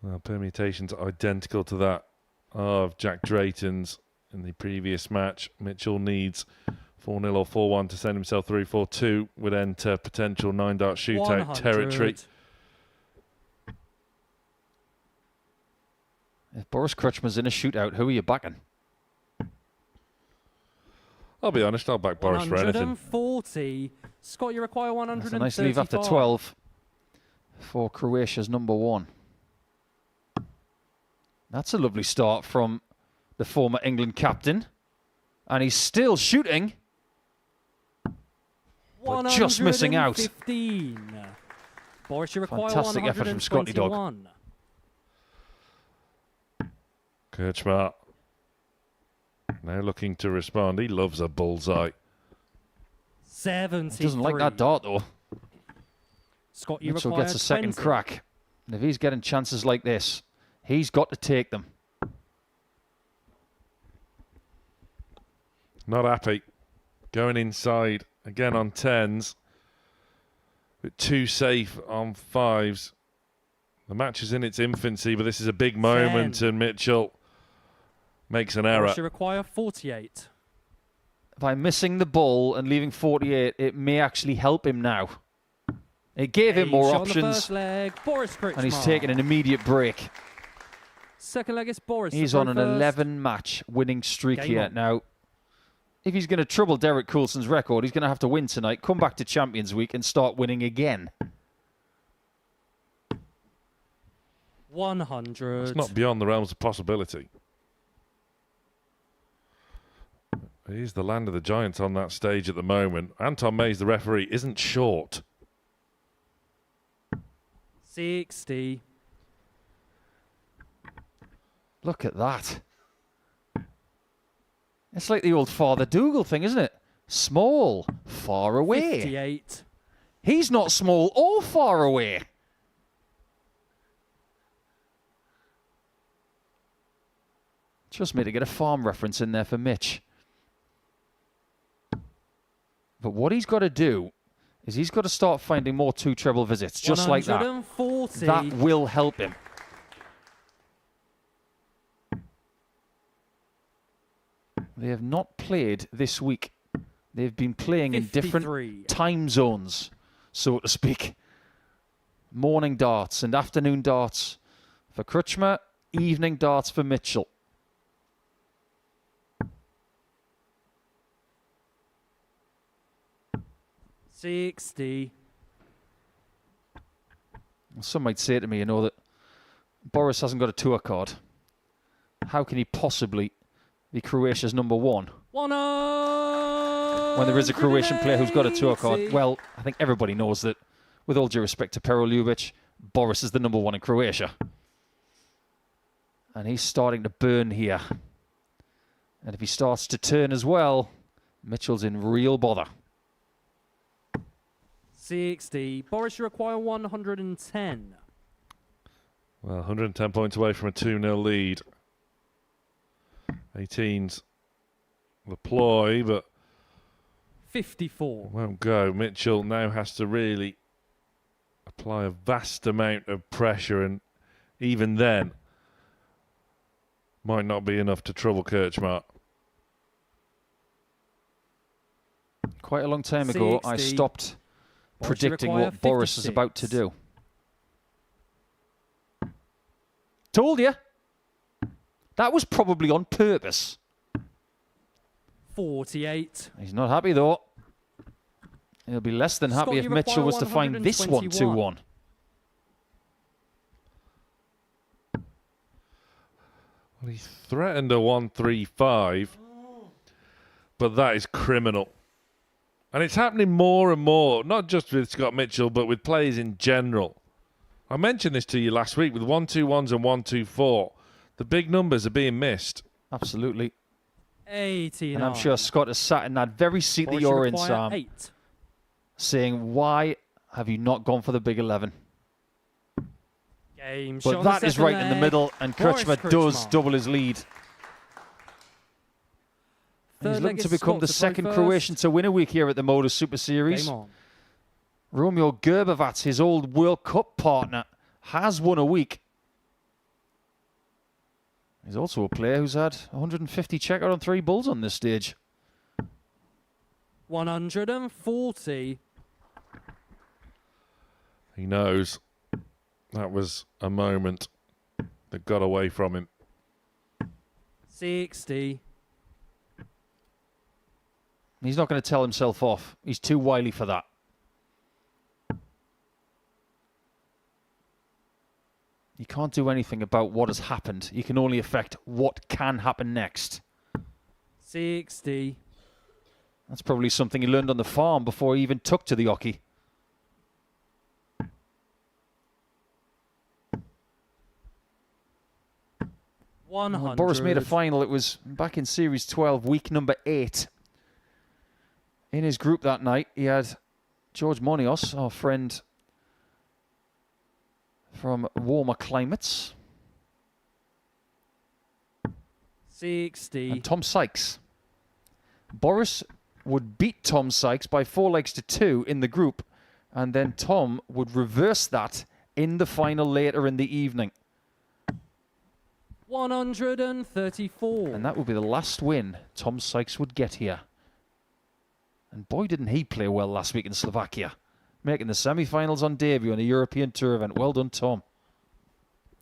Well, permutations identical to that of Jack Drayton's in the previous match. Mitchell needs 4-0 or 4-1 to send himself through. 4-2 would enter potential 9-dart shootout 100. territory. If Boris Krčma's in a shootout, who are you backing? I'll be honest, I'll back Boris for anything. 140. Scott, you require 135. That's a nice leave after 12 for Croatia's number 1. That's a lovely start from the former England captain. And he's still shooting. But just missing out. 115. Boris, you require Fantastic effort from Scotty Dog. 121. Krčma now looking to respond. He loves a bullseye. 73. He doesn't like that dart, though. Scott, you Mitchell require gets a second 20. crack. And if he's getting chances like this, he's got to take them. Not happy. Going inside again on 10s. But too safe on 5s. The match is in its infancy, but this is a big moment, and Mitchell makes an error. Boris, you require 48. By missing the ball and leaving 48, it may actually help him now. It gave him more shot on the options, first leg. Boris Krčma. and he's taking an immediate break. Second leg is Boris. He's on an 11-match winning streak Game here. on. Now, if he's going to trouble Derek Coulson's record, he's going to have to win tonight, come back to Champions Week, and start winning again. 100. It's not beyond the realms of possibility. It is the land of the giants on that stage at the moment. Anton Mays, the referee, isn't short. 60. Look at that. It's like the old Father Dougal thing, isn't it? Small, far away. 58. He's not small or far away. Trust me to get a farm reference in there for Mitch. But what he's got to do is he's got to start finding more two treble visits, just like that. 140. That will help him. They have not played this week. They've been playing 53. in different time zones, so to speak. Morning darts and afternoon darts for Krčma, evening darts for Mitchell. $60. Some might say to me, you know, that Boris hasn't got a tour card. How can he possibly be Croatia's number 1 when there is a Croatian player who's got a tour card? Well, I think everybody knows that, with all due respect to Pero Ljubic, Boris is the number 1 in Croatia. And he's starting to burn here. And if he starts to turn as well, Mitchell's in real bother. 60. Boris, you require 110. Well, 110 points away from a 2-0 lead. 18's the ploy, but 54. won't go. Mitchell now has to really apply a vast amount of pressure, and even then might not be enough to trouble Krčma. Quite a long time ago, 60. I stopped Boris, predicting you require what Boris is 56. about to do. Told you. That was probably on purpose. 48. He's not happy, though. He'll be less than happy Scott, if you Mitchell require was to find this one 121. 2-1. Well, he threatened a 1-3-5, but that is criminal. And it's happening more and more, not just with Scott Mitchell, but with players in general. I mentioned this to you last week with 1-2-1s and 1-2-4. The big numbers are being missed. Absolutely. 89. And I'm sure Scott has sat in that very seat that Boris, you're in, require Sam, 8. saying, why have you not gone for the big 11? Game But shot on the that is second right in the leg. middle, and Boris Krčma does double his lead. He's Third looking leg to is become Scott the to throw second first. Croatian to win a week here at the Modus Super Series. Game on. Romeo Gerbovac, his old World Cup partner, has won a week. He's also a player who's had 150 checker on 3 bulls on this stage. 140. He knows that was a moment that got away from him. 60. He's not going to tell himself off. He's too wily for that. You can't do anything about what has happened. You can only affect what can happen next. 60. That's probably something he learned on the farm before he even took to the hockey. When Boris made a final, it was back in Series 12, week number 8. In his group that night, he had George Monios, our friend from warmer climates. 60. And Tom Sykes. Boris would beat Tom Sykes by 4-2 in the group, and then Tom would reverse that in the final later in the evening. 134. And that would be the last win Tom Sykes would get here. And boy, didn't he play well last week in Slovakia, making the semi-finals on debut on a European Tour event. Well done, Tom.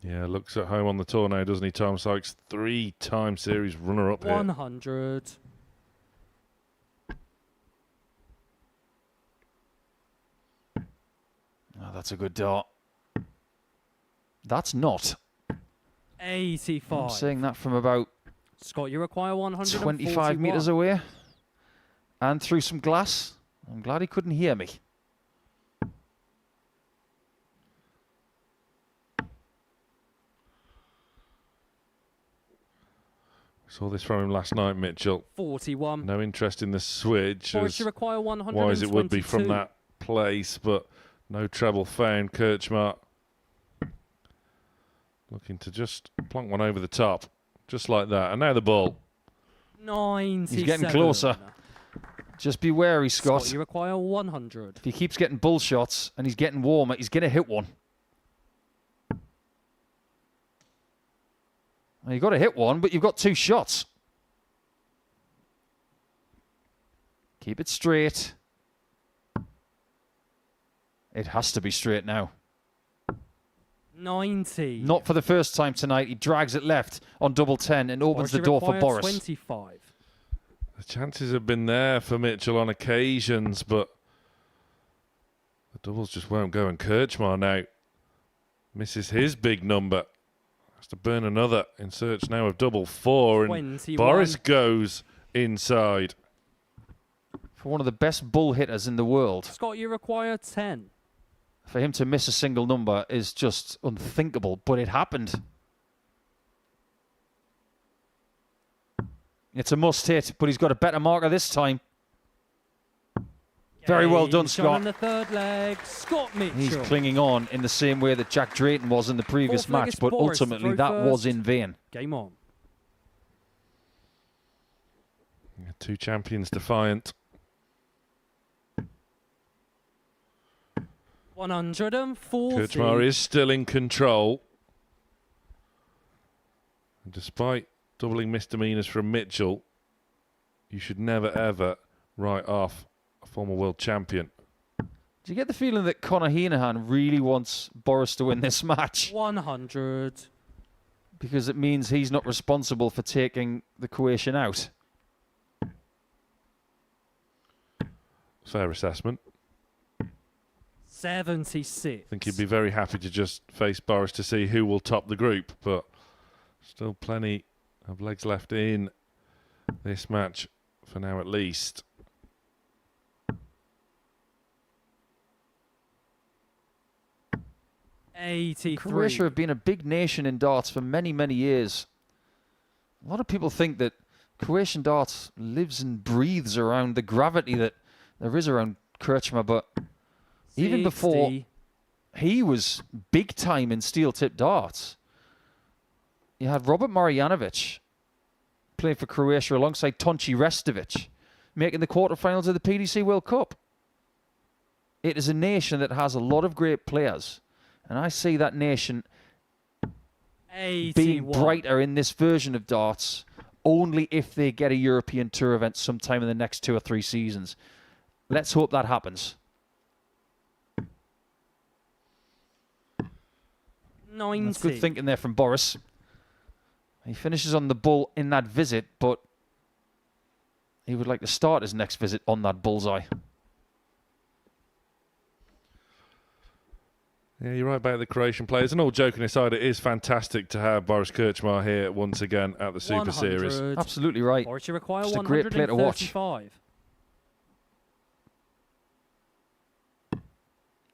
Yeah, looks at home on the tour now, doesn't he, Tom Sykes? 3-time series runner-up here. 100. Oh, that's a good dart. That's not. 85. I'm saying that from about Scott, you require 141. 25 metres away. And through some glass. I'm glad he couldn't hear me. Saw this from him last night, Mitchell. 41. No interest in the switch. Boris, you require 122. Wise it would be from that place, but no treble found. Krčma looking to just plonk one over the top, just like that. And now the ball. 97. He's getting closer. Just be wary, Scott. Scott, you require 100. If he keeps getting bull shots and he's getting warmer, he's going to hit one. Well, you've got to hit one, but you've got 2 shots. Keep it straight. It has to be straight now. 90. Not for the first time tonight. He drags it left on double 10 and opens the door for Boris. 25. The chances have been there for Mitchell on occasions, but the doubles just won't go. And Krčma now misses his big number. Has to burn another in search now of double 4. And 21. Boris goes inside. For one of the best bull hitters in the world. Scott, you require 10. For him to miss a single number is just unthinkable, but it happened. It's a must hit, but he's got a better marker this time. Very well done, Scott. On the third leg, Scott Mitchell. He's clinging on in the same way that Jack Drayton was in the previous Fourth leg match, is but Boris to ultimately throw that was first. in vain. Game on. 2 champions defiant. 140. Krčma is still in control. And despite doubling misdemeanors from Mitchell, you should never, ever write off a former world champion. Do you get the feeling that Conor Heenahan really wants Boris to win this match? 100. Because it means he's not responsible for taking the Croatian out. Fair assessment. 76. I think he'd be very happy to just face Boris to see who will top the group, but still plenty of legs left in this match for now at least. '83. Croatia have been a big nation in darts for many, many years. A lot of people think that Croatian darts lives and breathes around the gravity that there is around Krčmar, but even before he was big time in steel-tip darts, you had Robert Marjanovic playing for Croatia alongside Tonči Restovic, making the quarterfinals of the PDC World Cup. It is a nation that has a lot of great players, and I see that nation being brighter in this version of darts only if they get a European Tour event sometime in the next 2 or 3 seasons. Let's hope that happens. 90. That's good thinking there from Boris. He finishes on the bull in that visit, but he would like to start his next visit on that bullseye. Yeah, you're right about the Croatian players. And all joking aside, it is fantastic to have Boris Krčmar here once again at the Super Series. Absolutely right. Or you require Just a great player to watch.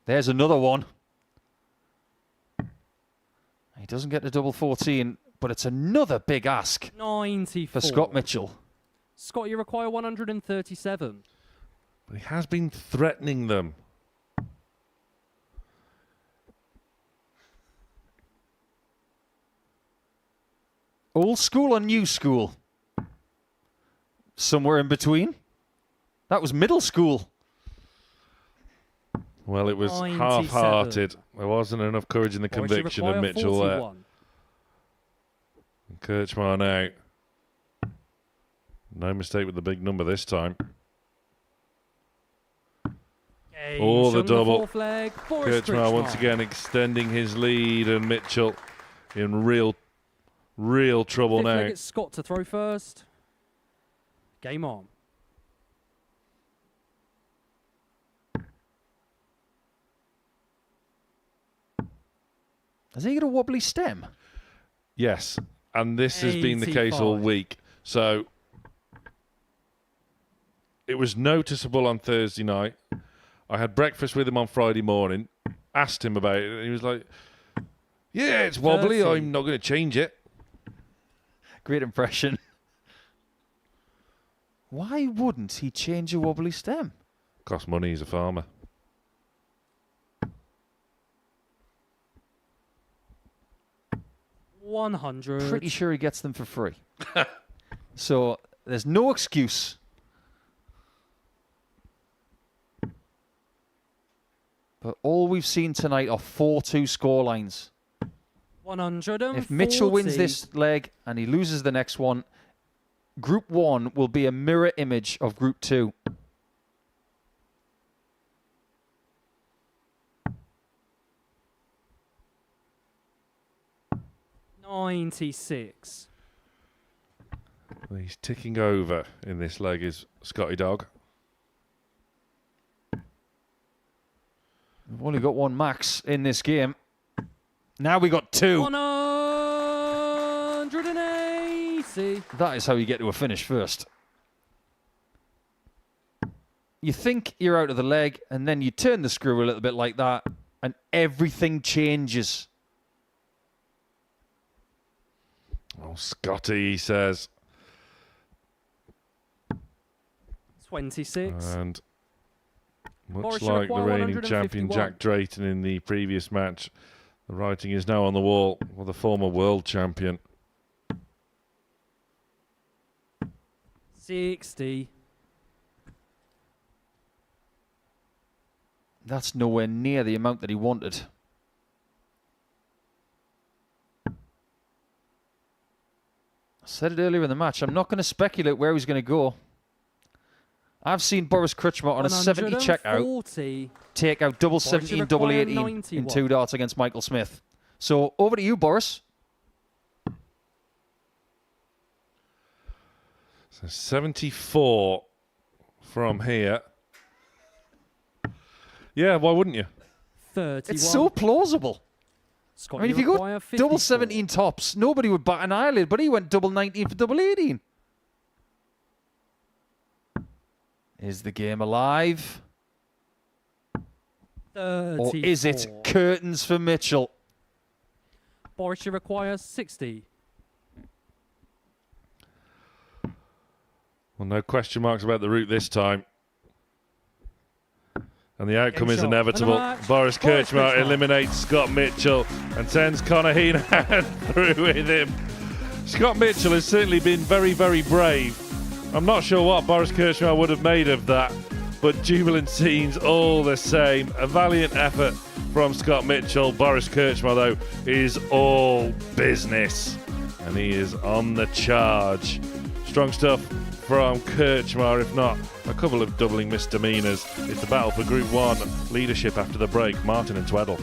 There's another one. He doesn't get to double 14, but it's another big ask 94. for Scott Mitchell. Scott, you require 137. But he has been threatening them. Old school or new school? Somewhere in between. That was middle school. Well, it was 97. half-hearted. There wasn't enough courage in the conviction of Mitchell there. 41. Krčmar now. No mistake with the big number this time. Oh, the double. Krčmar once again extending his lead, and Mitchell in real trouble Fifth now. leg, it's Scott to throw first. Game on. Has he got a wobbly stem? Yes, and this has been the case all 85. week. So it was noticeable on Thursday night. I had breakfast with him on Friday morning, asked him about it, and he was like, yeah, it's wobbly. 30. I'm not going to change it. Great impression. Why wouldn't he change a wobbly stem? Costs money, he's a farmer. $100. Pretty sure he gets them for free. So there's no excuse. But all we've seen tonight are 4-2 scorelines. 140. If Mitchell wins this leg and he loses the next one, Group 1 will be a mirror image of Group 2. $96. Well, he's ticking over in this leg, is Scotty Dog. We've only got one max in this game. Now we got 2. 180. That is how you get to a finish first. You think you're out of the leg, and then you turn the screw a little bit like that, and everything changes. Oh, Scotty, he says. 26. And much Boris, you like the require reigning champion 151. Jack Drayton in the previous match, the writing is now on the wall for the former world champion. 60. That's nowhere near the amount that he wanted. I said it earlier in the match. I'm not going to speculate where he's going to go. I've seen Boris Krčmar on a 70 checkout 140. take out double 17, double 18 in 91. 2 darts against Michael Smith. So over to you, Boris. So 74 from here. Yeah, why wouldn't you? 31. It's so plausible. Scott, I mean, if you go double 17 tops, nobody would bat an eyelid, but he went double 19 for double 18. Is the game alive? 34. Or is it curtains for Mitchell? Boris, you require 60. Well, no question marks about the route this time. And the outcome is inevitable. Boris Krčmar eliminates Scott Mitchell and sends Conor Heenan through with him. Scott Mitchell has certainly been very, very brave. I'm not sure what Boris Krčmar would have made of that, but jubilant scenes all the same. A valiant effort from Scott Mitchell. Boris Krčmar, though, is all business. And he is on the charge. Strong stuff from Krčmar, if not a couple of doubling misdemeanors. It's the battle for Group 1 leadership after the break. Martin and Tweddle.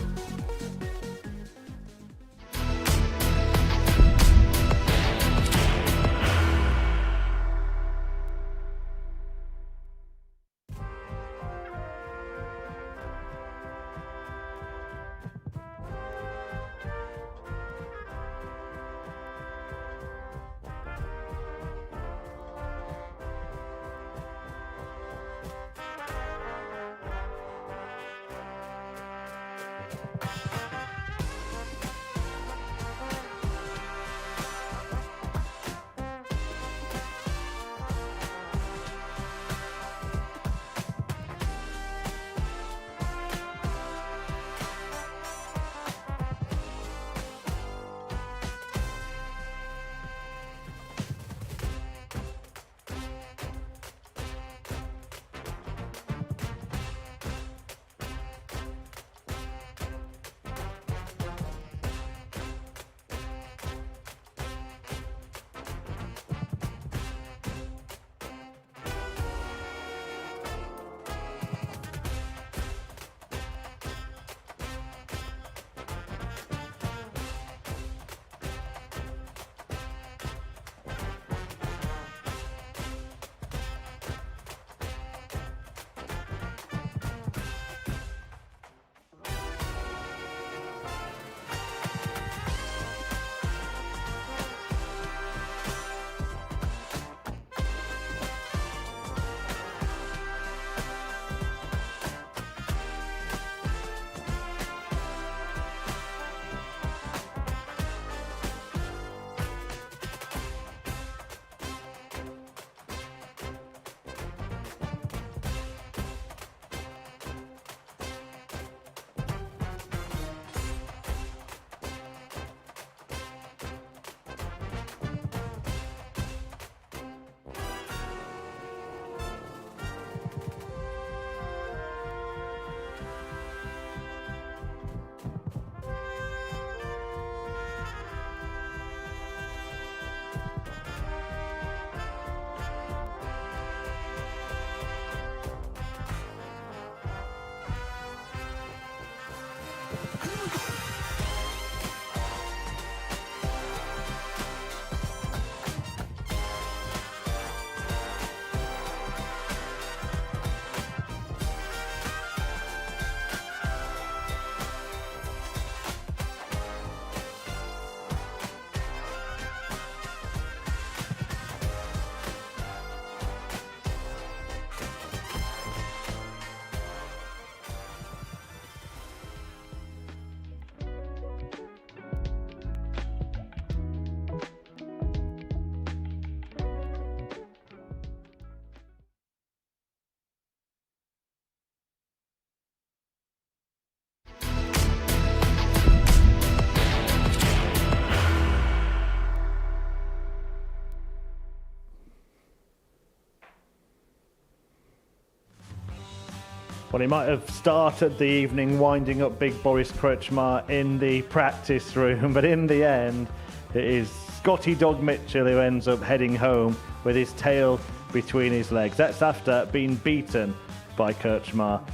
Well, he might have started the evening winding up big Boris Krčmar in the practice room, but in the end, it is Scotty Dog Mitchell who ends up heading home with his tail between his legs. That's after being beaten by Krčmar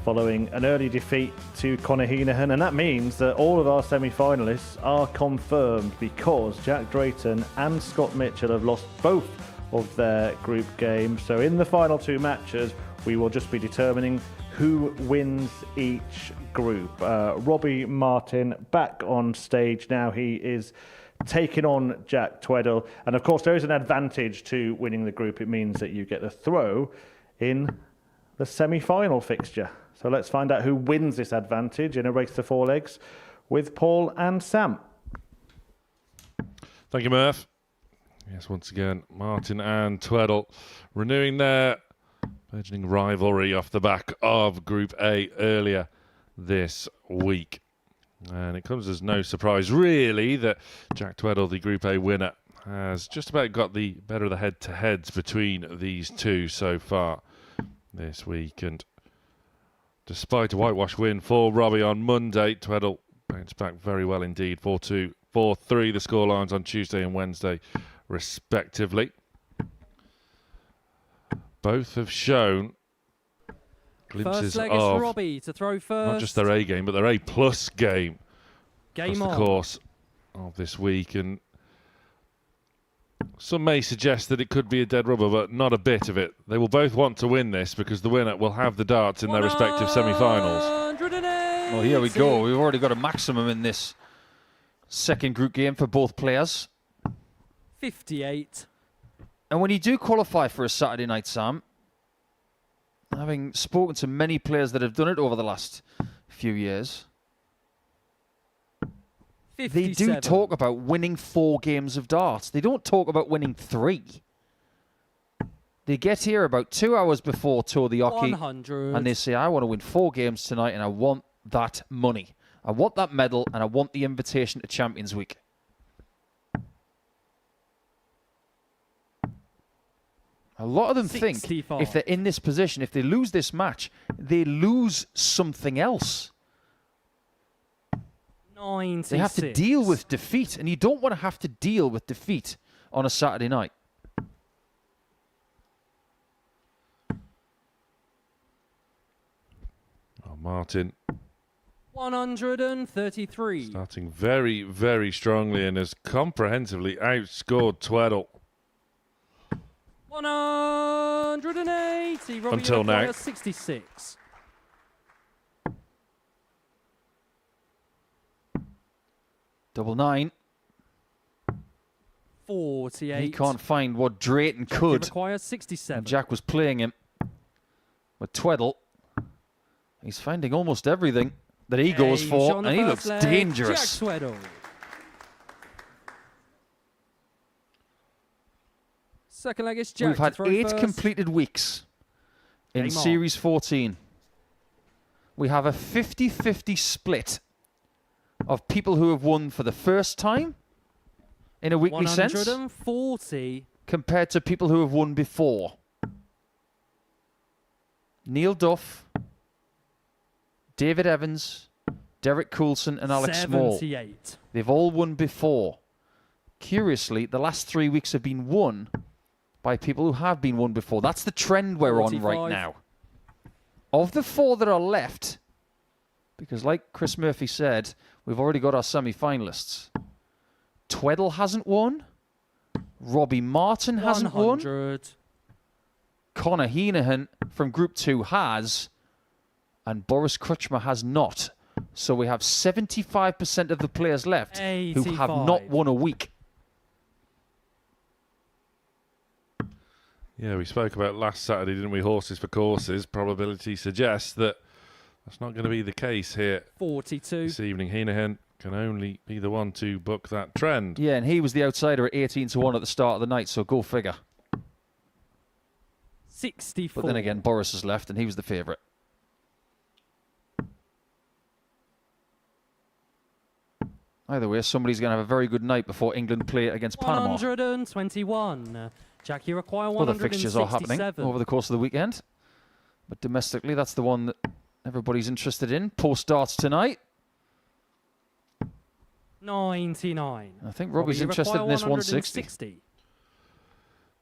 following an early defeat to Conor Heenan, and that means that all of our semi-finalists are confirmed because Jack Drayton and Scott Mitchell have lost both of their group games. So in the final two matches, we will just be determining who wins each group. Robbie Martin back on stage now. He is taking on Jack Tweddle. And of course, there is an advantage to winning the group. It means that you get the throw in the semi-final fixture. So let's find out who wins this advantage in a race to four legs with Paul and Sam. Thank you, Murph. Yes, once again, Martin and Tweddle renewing their burgeoning rivalry off the back of Group A earlier this week. And it comes as no surprise, really, that Jack Tweddle, the Group A winner, has just about got the better of the head-to-heads between these two so far this week. And despite a whitewash win for Robbie on Monday, Tweddle bounced back very well indeed. 4-2, 4-3 the scorelines on Tuesday and Wednesday, respectively. Both have shown glimpses First leg of is Robbie to throw first. not just their A game, but their A+ game. Game across on. the course of this week. And some may suggest that it could be a dead rubber, but not a bit of it. They will both want to win this because the winner will have the darts in their respective semi-finals. Well, here we go. We've already got a maximum in this second group game for both players. 58. And when you do qualify for a Saturday night, Sam, having spoken to many players that have done it over the last few years, 57. they do talk about winning 4 games of darts. They don't talk about winning 3. They get here about 2 hours before Tour de Hockey 100. and they say, I want to win 4 games tonight and I want that money. I want that medal and I want the invitation to Champions Week. A lot of them 65. think if they're in this position, if they lose this match, they lose something else. 96. They have to deal with defeat, and you don't want to have to deal with defeat on a Saturday night. Oh, Martin 133. starting very, very strongly and has comprehensively outscored Tweddle. 180. Robbie Until now. 66. Double 9. 48. He can't find what Drayton Jackie could. requires 67. And Jack was playing him. But Tweddle, he's finding almost everything that he goes Aim for, shot on the and he first looks leg. dangerous. Jack Tweddle. Second leg is Jack. We've had to throw 8 first. completed weeks in Game on. Series 14. We have a 50-50 split of people who have won for the first time in a weekly sense 140. compared to people who have won before. Neil Duff, David Evans, Derek Coulson and Alex Small. 78. They've all won before. Curiously, the last 3 weeks have been won by people who have been won before. That's the trend we're on 45. right now. Of the 4 that are left, because like Chris Murphy said, we've already got our semi-finalists. Tweddle hasn't won. Robbie Martin hasn't won. 100. Connor Heenahan from Group 2 has. And Boris Krutchmer has not. So we have 75% of the players left who have not 85. won a week. Yeah, we spoke about last Saturday, didn't we? Horses for courses. Probability suggests that that's not going to be the case here 42. this evening. Heenahan can only be the one to book that trend. Yeah, and he was the outsider at 18-1 at the start of the night, so go figure. 64. But then again, Boris has left, and he was the favourite. Either way, somebody's going to have a very good night before England play against Panama. 121. Jack, you require Other 167. fixtures are happening over the course of the weekend. But domestically, that's the one that everybody's interested in. Post darts tonight. 99. I think Robbie's you interested require in this 160. 160.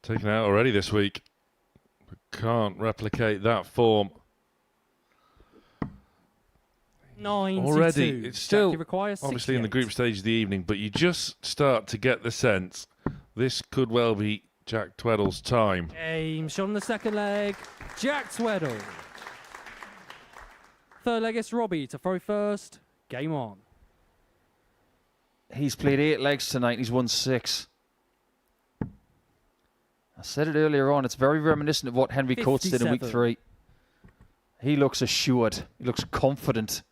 Taken out already this week. But can't replicate that form. 92. Already, it's still Jackie requires obviously in the 68. group stage of the evening, but you just start to get the sense this could well be Jack Tweddle's time. Aim shot on the second leg. Jack Tweddle. Third leg is Robbie to throw first. Game on. He's played 8 legs tonight. He's won 6. I said it earlier on. It's very reminiscent of what Henry Coates did in week 3. He looks assured. He looks confident.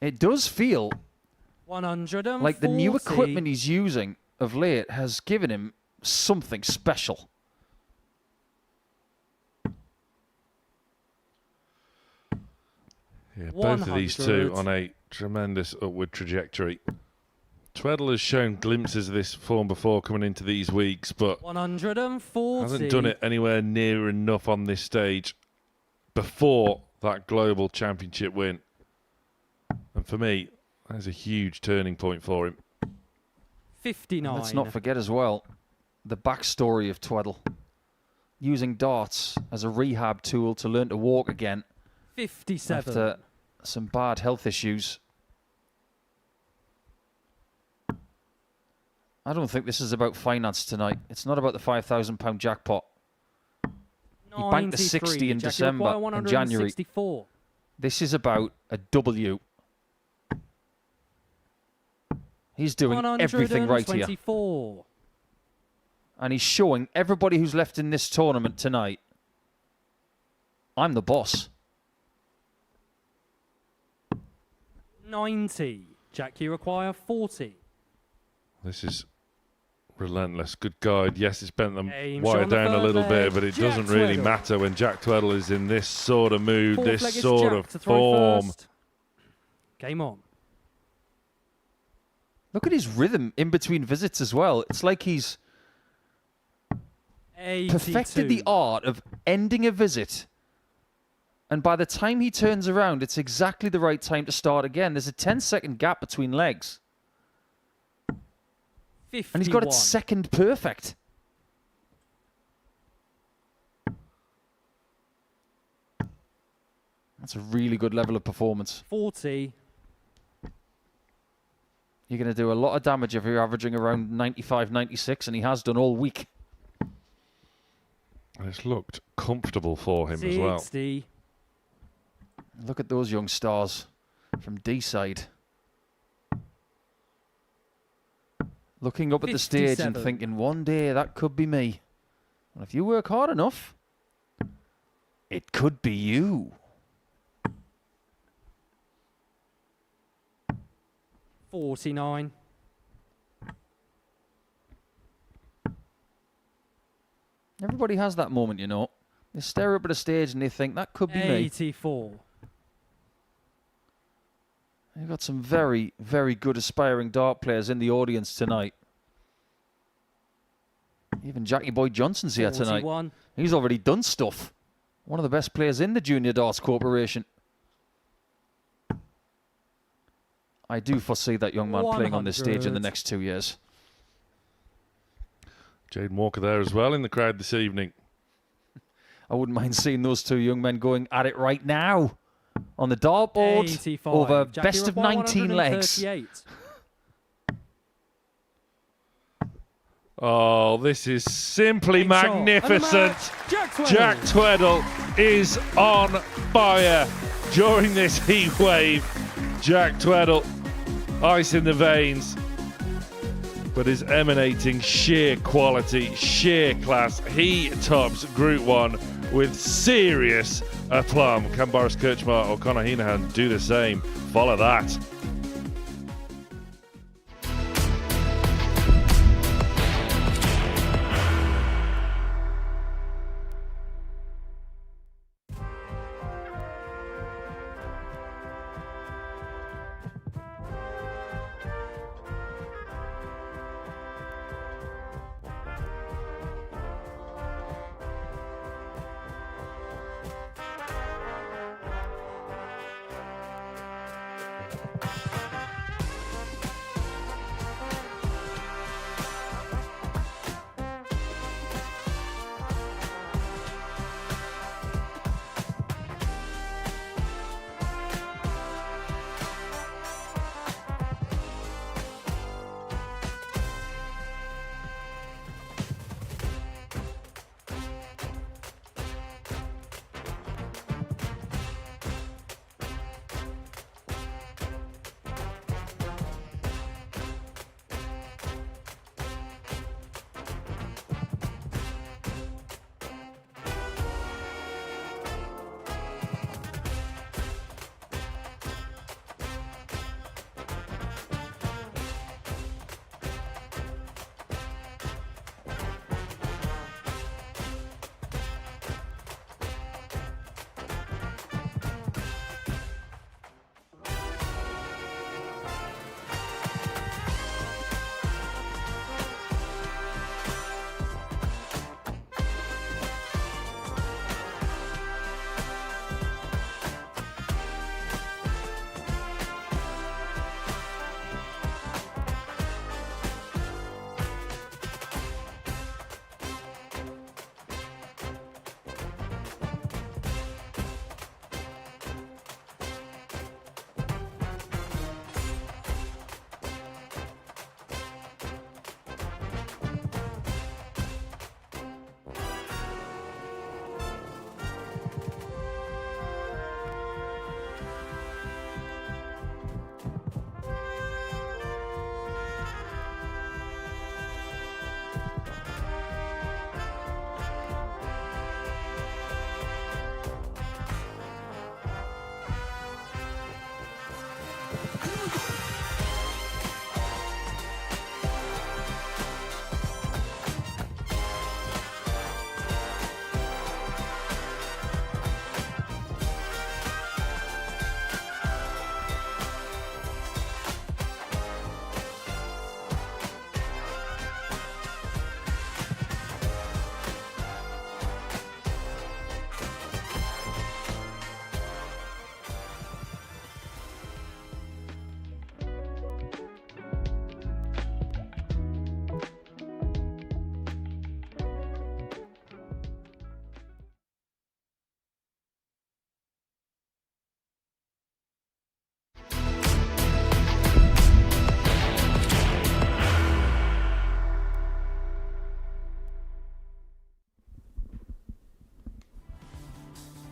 It does feel 140. like the new equipment he's using of late has given him something special. Yeah, both of these two on a tremendous upward trajectory. Tweddle has shown glimpses of this form before coming into these weeks, but 140. hasn't done it anywhere near enough on this stage before that global championship win. And for me, that's a huge turning point for him. 59. Let's not forget as well the backstory of Tweddle. Using darts as a rehab tool to learn to walk again 57. after some bad health issues. I don't think this is about finance tonight. It's not about the £5,000 jackpot. He banked the 60 in December and January. This is about a W. He's doing everything right here. And he's showing everybody who's left in this tournament tonight, I'm the boss. 90. Jack, you require 40. This is relentless. Good guide. Yes, it's bent them Aim wire on the down a third little leg. bit, but it Jack doesn't really Tweddle. matter when Jack Tweddle is in this sort of mood, Fourth leg this is sort Jack of to throw form. first. Game on. Look at his rhythm in between visits as well. It's like he's 82. perfected the art of ending a visit. And by the time he turns around, it's exactly the right time to start again. There's a 10-second gap between legs. 51. And he's got it second perfect. That's a really good level of performance. 40. You're going to do a lot of damage if you're averaging around 95, 96, and he has done all week. And it's looked comfortable for him as well. 60. Look at those young stars from D-side. Looking up at the stage and 57. thinking, one day that could be me. And if you work hard enough, it could be you. 49. Everybody has that moment, you know. They stare up at a stage and they think, that could be me. 84. You've got some very, very good aspiring dart players in the audience tonight. Even Jackie Boy Johnson's here tonight. 41. He's already done stuff. One of the best players in the Junior Darts Corporation. I do foresee that young man playing on this stage in the 100. next 2 years. Jaden Walker there as well in the crowd this evening. I wouldn't mind seeing those two young men going at it right now on the dartboard 85. over Jackie best of require 19 legs. 138. Oh, this is simply Big shot. And the magnificent. match, Jack Tweddle. Jack Tweddle is on fire during this heat wave. Jack Tweddle, ice in the veins, but is emanating sheer quality, sheer class. He tops Group 1 with serious aplomb. Can Boris Kirchmar or Conor Heenahan do the same? Follow that.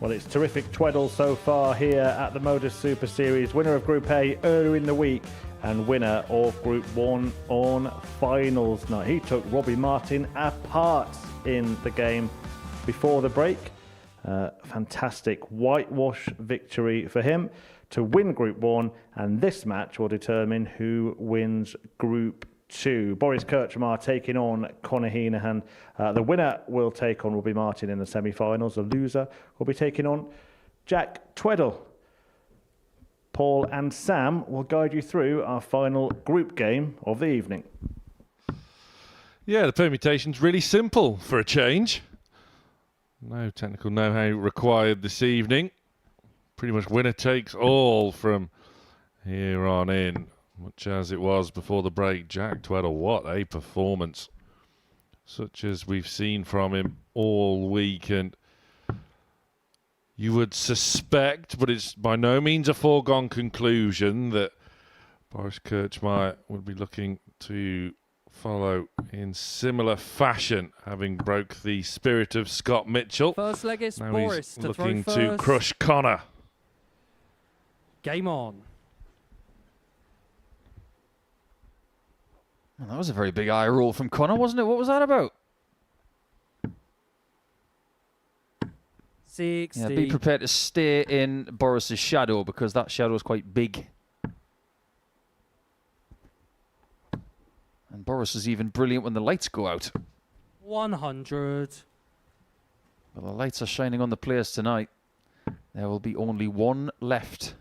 Well, it's terrific twaddle so far here at the Modus Super Series. Winner of Group A earlier in the week and winner of Group 1 on finals night. He took Robbie Martin apart in the game before the break. Fantastic whitewash victory for him to win Group 1, and this match will determine who wins Group 2. Boris Kirchmar taking on Conor Heenahan. The winner will take on Robbie Martin in the semi-finals. The loser will be taking on Jack Tweddle. Paul and Sam will guide you through our final group game of the evening. Yeah, the permutation's really simple for a change. No technical know-how required this evening. Pretty much winner takes all from here on in. Much as it was before the break. Jack Tweddle, what a performance. Such as we've seen from him all week. And you would suspect, but it's by no means a foregone conclusion, that Boris Kirchmar would be looking to follow in similar fashion, having broke the spirit of Scott Mitchell. First leg is now Boris he's to looking throw to first. crush Conor. Game on. Well, that was a very big eye roll from Conor, wasn't it? What was that about? 60. Yeah, be prepared to stay in Boris's shadow, because that shadow is quite big. And Boris is even brilliant when the lights go out. 100. Well, the lights are shining on the players tonight. There will be only one left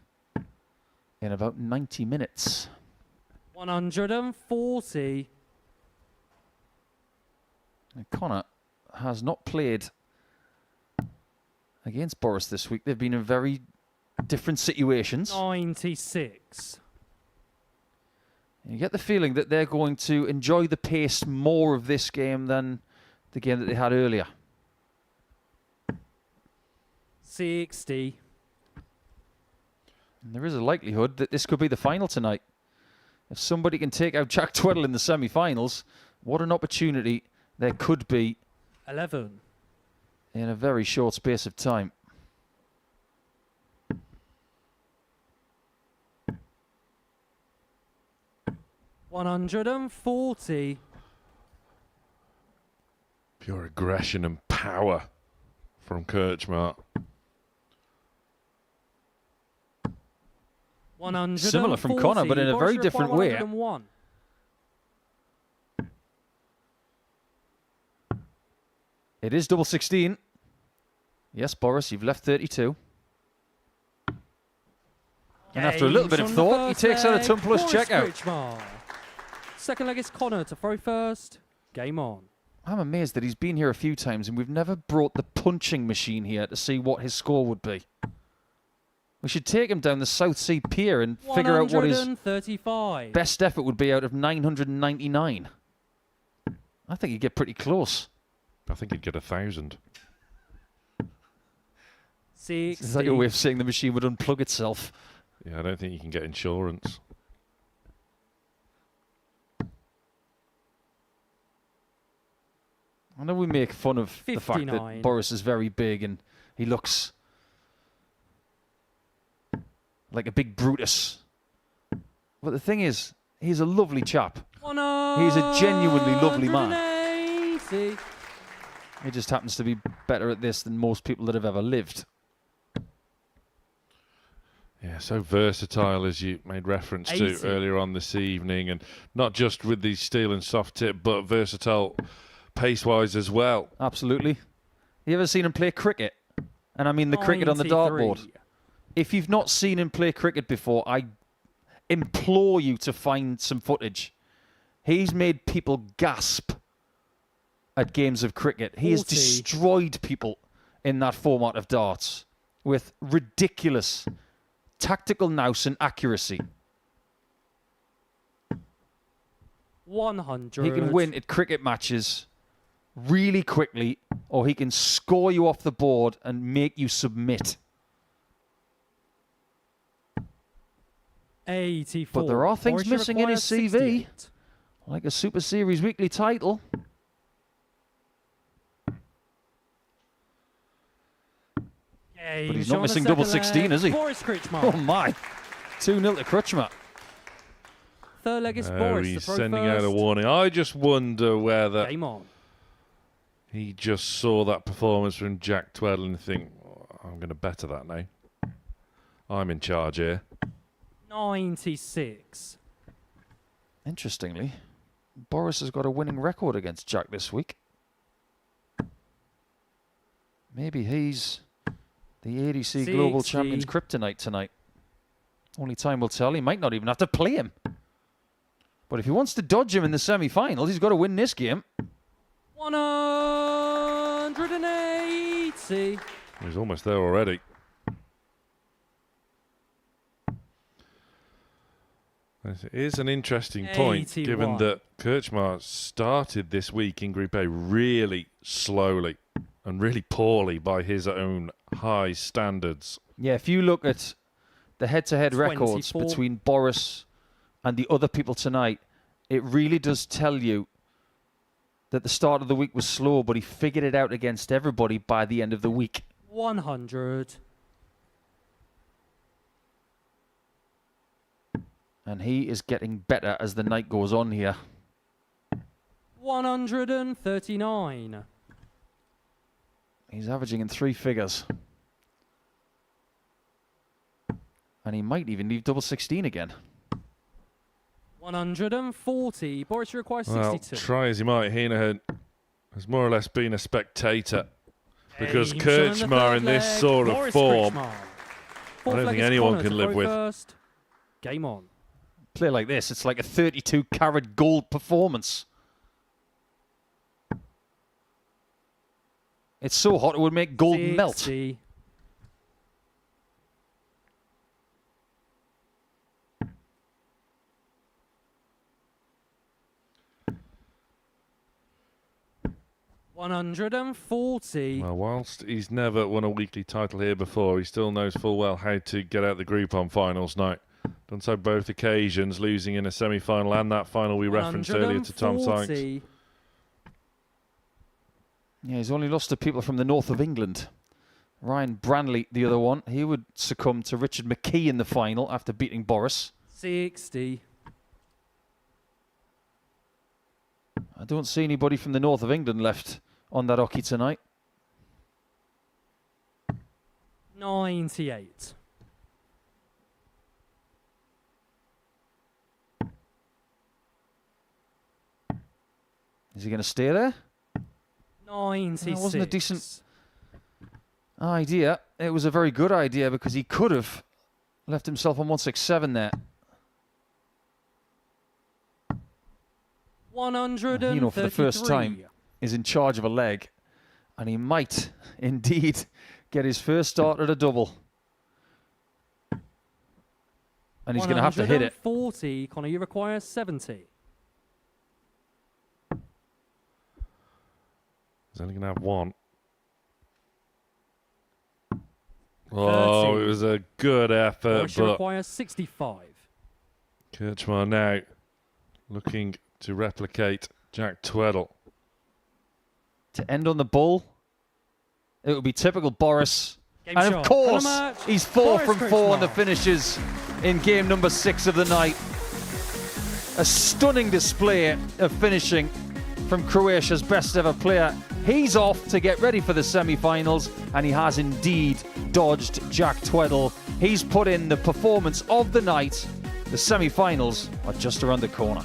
in about 90 minutes. 140. And Conor has not played against Boris this week. They've been in very different situations. 96. You get the feeling that they're going to enjoy the pace more of this game than the game that they had earlier. 60. And there is a likelihood that this could be the final tonight. If somebody can take out Jack Tweddle in the semi-finals, what an opportunity there could be 11. in a very short space of time. $140. Pure aggression and power from Kirchmar. 140. Similar from Conor, but in a very different way. 101. It is double 16. Yes, Boris, you've left 32. And after a little bit of thought, he takes out a ton plus checkout. Second leg is Conor to throw first. Game on. I'm amazed that he's been here a few times and we've never brought the punching machine here to see what his score would be. We should take him down the South Sea Pier and figure out what his 135. best effort would be out of 999. I think he'd get pretty close. I think he'd get 1,000. 60. Is that your way of saying the machine would unplug itself? Yeah, I don't think you can get insurance. I know we make fun of 59. the fact that Boris is very big and he looks like a big Brutus. But the thing is, he's a lovely chap. He's a genuinely lovely man. 180. He just happens to be better at this than most people that have ever lived. Yeah, so versatile, as you made reference 80. to earlier on this evening, and not just with the steel and soft tip, but versatile pace-wise as well. Absolutely. You ever seen him play cricket? And I mean the cricket on the 93. dartboard. If you've not seen him play cricket before, I implore you to find some footage. He's made people gasp at games of cricket. He has 40. destroyed people in that format of darts with ridiculous tactical nous and accuracy. 100. He can win at cricket matches really quickly, or he can score you off the board and make you submit. 84. But there are things Boris missing in his requires CV, 68. like a Super Series weekly title. But he's not missing double 16, is he? Boris Kretschmar. Oh my. 2-0 to Kretschmar. Third leg is Boris. He's sending out a warning. I just wonder whether Game on. he just saw that performance from Jack Tweddle and think, I'm going to better that now. I'm in charge here. 96. Interestingly, Boris has got a winning record against Jack this week. Maybe he's the ADC Global Champions kryptonite tonight. Only time will tell. He might not even have to play him. But if he wants to dodge him in the semi-finals, he's got to win this game. 180. He's almost there already. It is an interesting point, 81. given that Kretschmar started this week in Group A really slowly and really poorly by his own high standards. Yeah, if you look at the head-to-head records 24. between Boris and the other people tonight, it really does tell you that the start of the week was slow, but he figured it out against everybody by the end of the week. 100. And he is getting better as the night goes on here. 139. He's averaging in 3 figures. And he might even leave double 16 again. 140. Boris requires Well, 62. try as he might, Heenan has more or less been a spectator. Because Ames on the Kretschmar third in this leg. sort of Boris form, Kretschmar. I Fourth don't leg think is anyone Connor can to live throw with. First. Game on. Play like this, it's like a 32-carat gold performance. It's so hot it would make gold melt. 60. $140. Well, whilst he's never won a weekly title here before, he still knows full well how to get out the group on finals night. Done so both occasions, losing in a semi-final and that final we referenced earlier to Tom Sykes. Yeah, he's only lost to people from the north of England. Ryan Branley, the other one, he would succumb to Richard McKee in the final after beating Boris. 60. I don't see anybody from the north of England left on that hockey tonight. 98. Is he going to stay there? 96. That wasn't a decent idea. It was a very good idea because he could have left himself on 167 there. 133. Hino, for the first time, is in charge of a leg, and he might indeed get his first start at a double. And he's going to have to hit it. 140. Connor, you require 70. He's only going to have one. Oh, 30. it was a good effort, Boris but requires 65. Kretschmar now looking to replicate Jack Tweddle. To end on the bull, it would be typical Boris. Game And shot. of course, Final match, he's 4 Boris from 4 on the Kretschmar. finishes in game number 6 of the night. A stunning display of finishing from Croatia's best ever player. He's off to get ready for the semi-finals, and he has indeed dodged Jack Tweddle. He's put in the performance of the night. The semi-finals are just around the corner.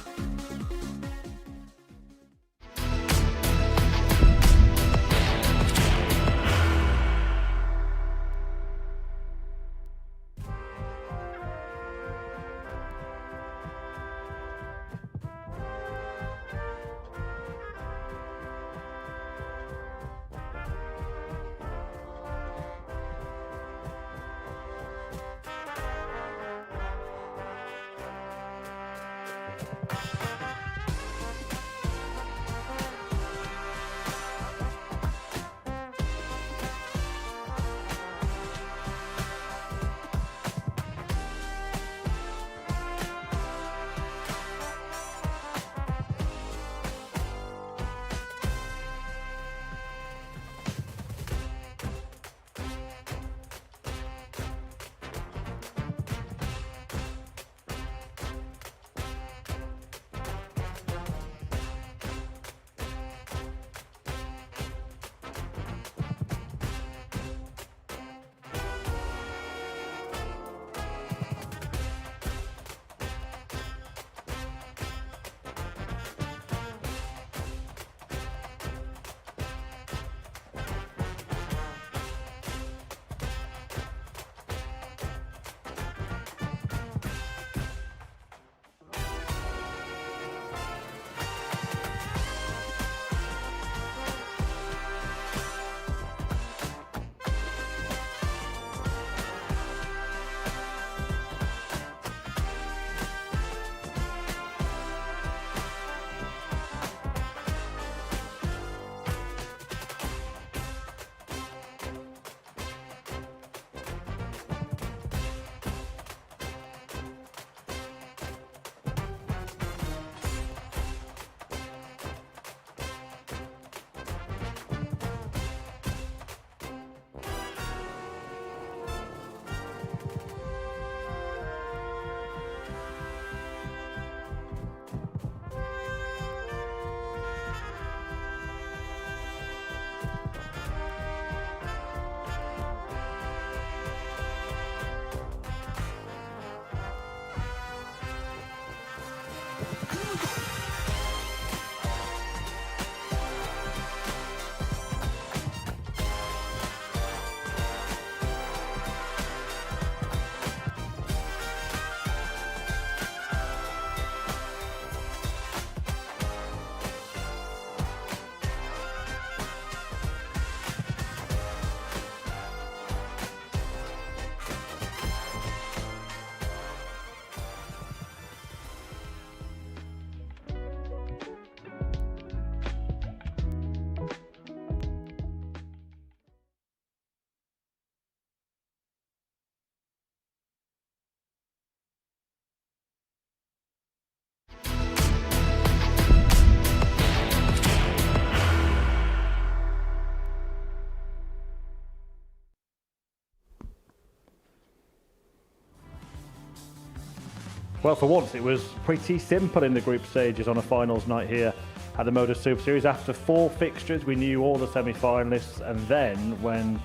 Well, for once, it was pretty simple in the group stages on a finals night here at the Modus Super Series. After 4 fixtures, we knew all the semi-finalists, and then when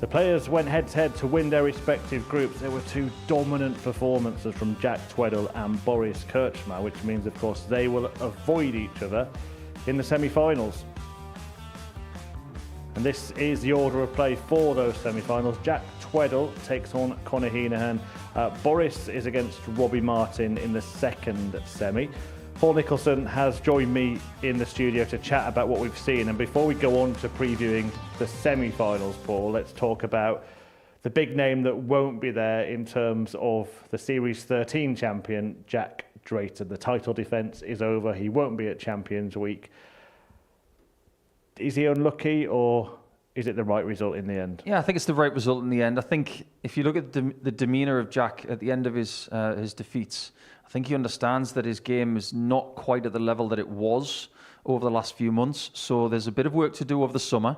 the players went head-to-head to win their respective groups, there were 2 dominant performances from Jack Tweddle and Boris Krčma, which means, of course, they will avoid each other in the semi-finals. And this is the order of play for those semi-finals. Jack Tweddle takes on Conor Heenahan. Boris is against Robbie Martin in the second semi. Paul Nicholson has joined me in the studio to chat about what we've seen. And before we go on to previewing the semi-finals, Paul, let's talk about the big name that won't be there in terms of the Series 13 champion, Jack Drayton. The title defence is over. He won't be at Champions Week. Is he unlucky, or is it the right result in the end? Yeah, I think it's the right result in the end. I think if you look at the demeanour of Jack at the end of his defeats, I think he understands that his game is not quite at the level that it was over the last few months. So there's a bit of work to do over the summer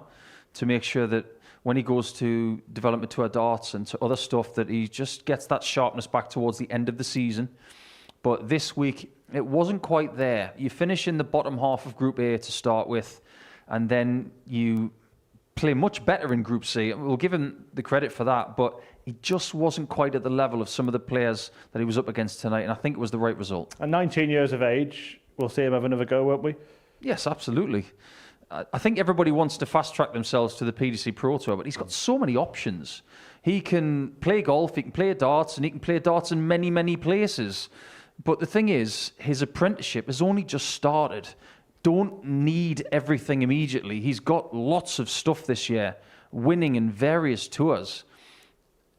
to make sure that when he goes to development tour darts and to other stuff, that he just gets that sharpness back towards the end of the season. But this week, it wasn't quite there. You finish in the bottom half of Group A to start with, and then you play much better in Group C. We'll give him the credit for that, but he just wasn't quite at the level of some of the players that he was up against tonight, and I think it was the right result. At 19 years of age, we'll see him have another go, won't we? Yes, absolutely. I think everybody wants to fast-track themselves to the PDC Pro Tour, but he's got so many options. He can play golf, he can play darts, and he can play darts in many, many places. But the thing is, his apprenticeship has only just started. Don't need everything immediately. He's got lots of stuff this year, winning in various tours.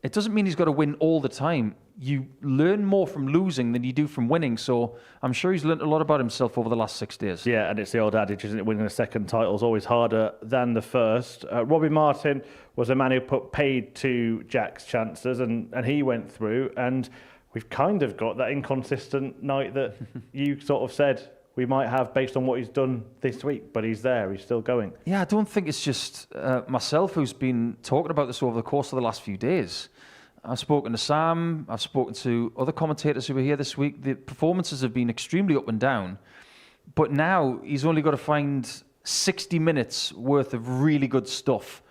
It doesn't mean he's got to win all the time. You learn more from losing than you do from winning, so I'm sure he's learned a lot about himself over the last 6 days. Yeah, and it's the old adage, isn't it? Winning a second title is always harder than the first. Robbie Martin was a man who put paid to Jack's chances, and he went through, and we've kind of got that inconsistent night that you sort of said we might have based on what he's done this week, but he's there, he's still going. Yeah, I don't think it's just myself who's been talking about this over the course of the last few days. I've spoken to Sam, I've spoken to other commentators who were here this week. The performances have been extremely up and down, but now he's only got to find 60 minutes worth of really good stuff.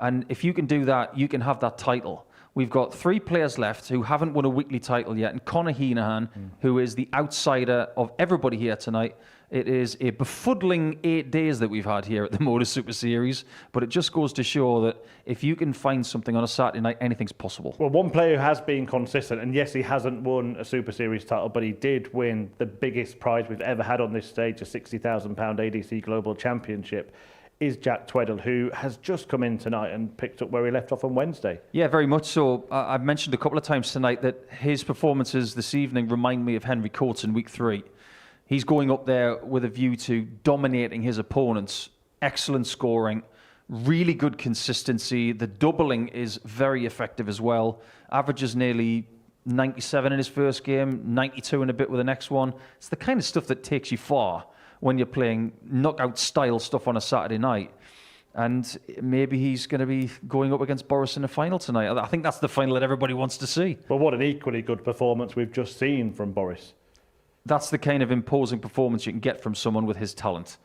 And if you can do that, you can have that title. We've got 3 players left who haven't won a weekly title yet, and Conor Heenahan, who is the outsider of everybody here tonight. It is a befuddling 8 days that we've had here at the Modus Super Series, but it just goes to show that if you can find something on a Saturday night, anything's possible. Well, one player who has been consistent, and yes, he hasn't won a Super Series title, but he did win the biggest prize we've ever had on this stage, a £60,000 ADC Global Championship, is Jack Tweddle, who has just come in tonight and picked up where he left off on Wednesday. Yeah, very much so. I've mentioned a couple of times tonight that his performances this evening remind me of Henry Coates in week 3. He's going up there with a view to dominating his opponents. Excellent scoring, really good consistency. The doubling is very effective as well. Averages nearly 97 in his first game, 92 and a bit with the next one. It's the kind of stuff that takes you far when you're playing knockout-style stuff on a Saturday night. And maybe he's going to be going up against Boris in a final tonight. I think that's the final that everybody wants to see. Well, what an equally good performance we've just seen from Boris. That's the kind of imposing performance you can get from someone with his talent.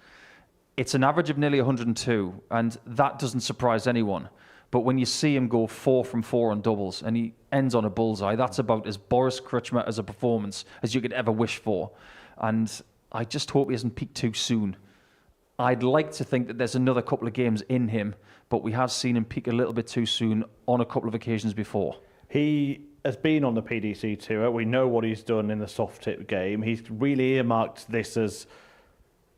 It's an average of nearly 102, and that doesn't surprise anyone. But when you see him go 4 from 4 on doubles, and he ends on a bullseye, that's about as Boris Krčma as a performance as you could ever wish for. And I just hope he hasn't peaked too soon. I'd like to think that there's another couple of games in him, but we have seen him peak a little bit too soon on a couple of occasions before. He has been on the PDC tour. We know what he's done in the soft tip game. He's really earmarked this as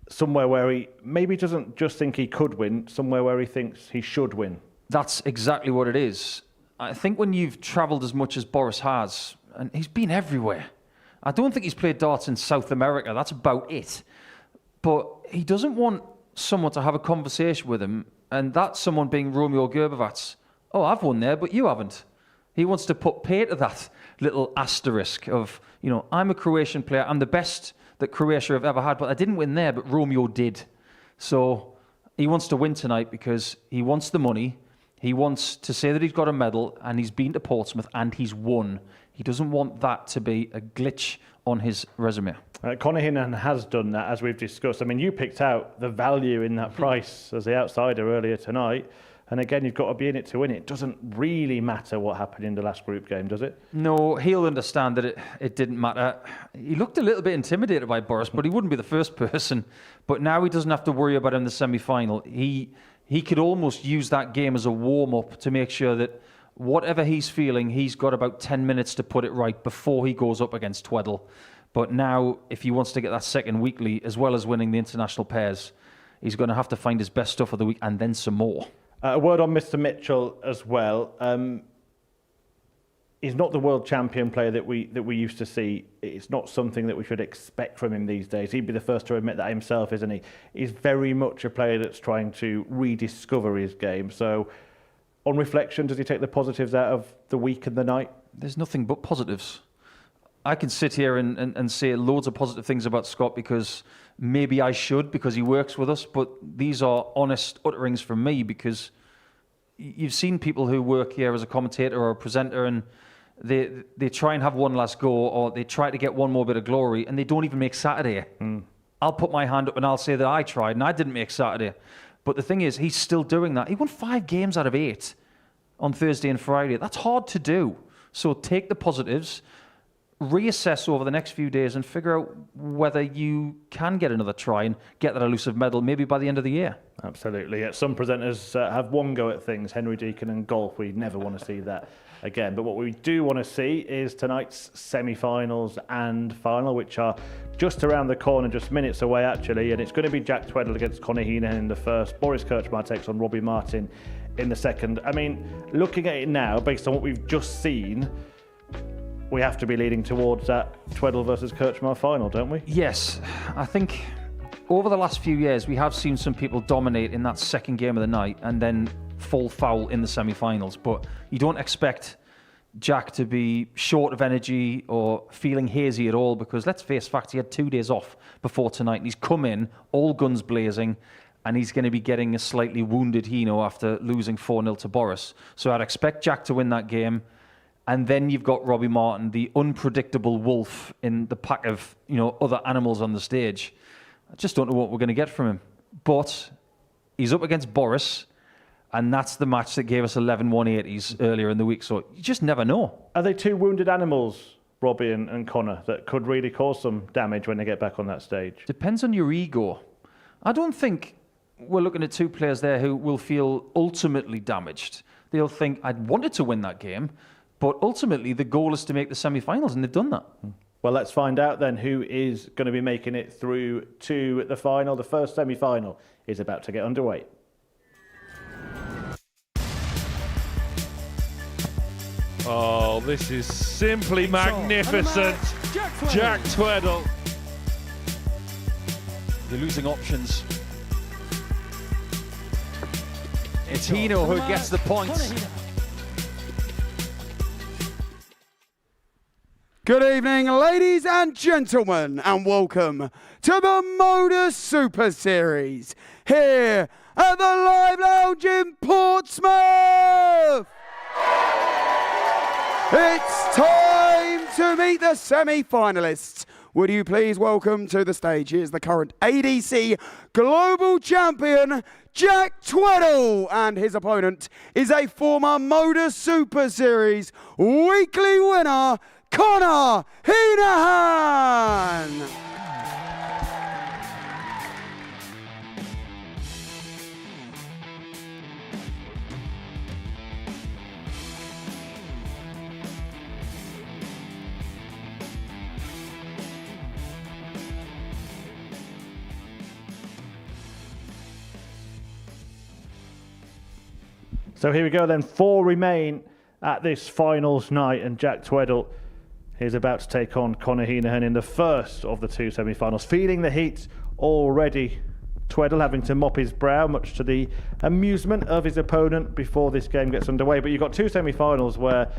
somewhere where he maybe doesn't just think he could win, somewhere where he thinks he should win. That's exactly what it is. I think when you've travelled as much as Boris has, and he's been everywhere. I don't think he's played darts in South America. That's about it. But he doesn't want someone to have a conversation with him, and that's someone being Romeo Gerbevats. Oh, I've won there, but you haven't. He wants to put pay to that little asterisk of, you know, I'm a Croatian player. I'm the best that Croatia have ever had, but I didn't win there, but Romeo did. So he wants to win tonight because he wants the money. He wants to say that he's got a medal, and he's been to Portsmouth, and he's won. He doesn't want that to be a glitch on his resume. Conor Heenan has done that, as we've discussed. I mean, you picked out the value in that price as the outsider earlier tonight. And again, you've got to be in it to win it. It doesn't really matter what happened in the last group game, does it? No, he'll understand that it didn't matter. He looked a little bit intimidated by Boris, but he wouldn't be the first person. But now he doesn't have to worry about him in the semi-final. He could almost use that game as a warm-up to make sure that whatever he's feeling, he's got about 10 minutes to put it right before he goes up against Tweddle. But now, if he wants to get that second weekly, as well as winning the international pairs, he's going to have to find his best stuff of the week and then some more. A word on Mr. Mitchell as well. He's not the world champion player that we used to see. It's not something that we should expect from him these days. He'd be the first to admit that himself, isn't he? He's very much a player that's trying to rediscover his game. So, on reflection, does he take the positives out of the week and the night? There's nothing but positives. I can sit here and say loads of positive things about Scott because maybe I should, because he works with us, but these are honest utterings from me because you've seen people who work here as a commentator or a presenter and they try and have one last go or they try to get one more bit of glory and they don't even make Saturday. I'll put my hand up and I'll say that I tried and I didn't make Saturday. But the thing is, he's still doing that. He won 5 games out of 8 on Thursday and Friday. That's hard to do. So take the positives, reassess over the next few days and figure out whether you can get another try and get that elusive medal maybe by the end of the year. Absolutely. Yeah, some presenters have one go at things. Henry Deacon and golf, we never want to see that again. But what we do want to see is tonight's semi-finals and final, which are just around the corner, just minutes away actually. And it's going to be Jack Tweddle against Conor Heenan in the first. Boris Kirchmar takes on Robbie Martin in the second. I mean, looking at it now, based on what we've just seen, we have to be leading towards that Tweddle versus Kirchmar final, don't we? Yes. I think over the last few years, we have seen some people dominate in that second game of the night and then fall foul in the semi-finals. But you don't expect Jack to be short of energy or feeling hazy at all because, let's face facts, he had 2 days off before tonight and he's come in all guns blazing and he's going to be getting a slightly wounded Hino after losing 4-0 to Boris. So I'd expect Jack to win that game. And then you've got Robbie Martin, the unpredictable wolf in the pack of, other animals on the stage. I just don't know what we're going to get from him. But he's up against Boris, and that's the match that gave us 11-180s earlier in the week. So you just never know. Are they 2 wounded animals, Robbie and Conor, that could really cause some damage when they get back on that stage? Depends on your ego. I don't think we're looking at 2 players there who will feel ultimately damaged. They'll think, I'd wanted to win that game, but ultimately, the goal is to make the semi-finals, and they've done that. Well, let's find out then who is going to be making it through to the final. The first semi-final is about to get underway. Oh, this is simply magnificent. Jack Tweddle. You're losing options. It's Hino who gets the points. Good evening, ladies and gentlemen, and welcome to the Modus Super Series here at the Live Lounge in Portsmouth. It's time to meet the semi-finalists. Would you please welcome to the stage, here's the current ADC Global Champion, Jack Tweddle, and his opponent is a former Modus Super Series weekly winner, Conor Heenan. So here we go then. 4 remain at this finals night, and Jack Tweddle is about to take on Conor Heenan in the first of the 2 semi-finals. Feeling the heat already. Tweddle having to mop his brow, much to the amusement of his opponent before this game gets underway. But you've got 2 semi-finals where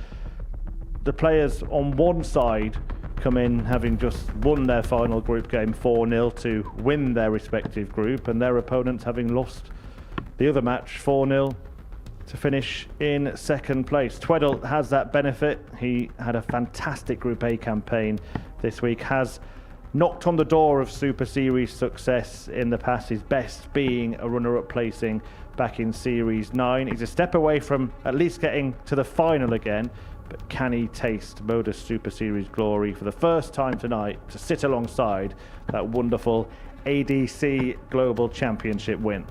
the players on one side come in having just won their final group game 4-0 to win their respective group, and their opponents having lost the other match 4-0 to finish in second place. Tweddle has that benefit. He had a fantastic Group A campaign this week, has knocked on the door of Super Series success in the past, his best being a runner-up placing back in Series 9. He's a step away from at least getting to the final again, but can he taste Modus Super Series glory for the first time tonight to sit alongside that wonderful ADC Global Championship win?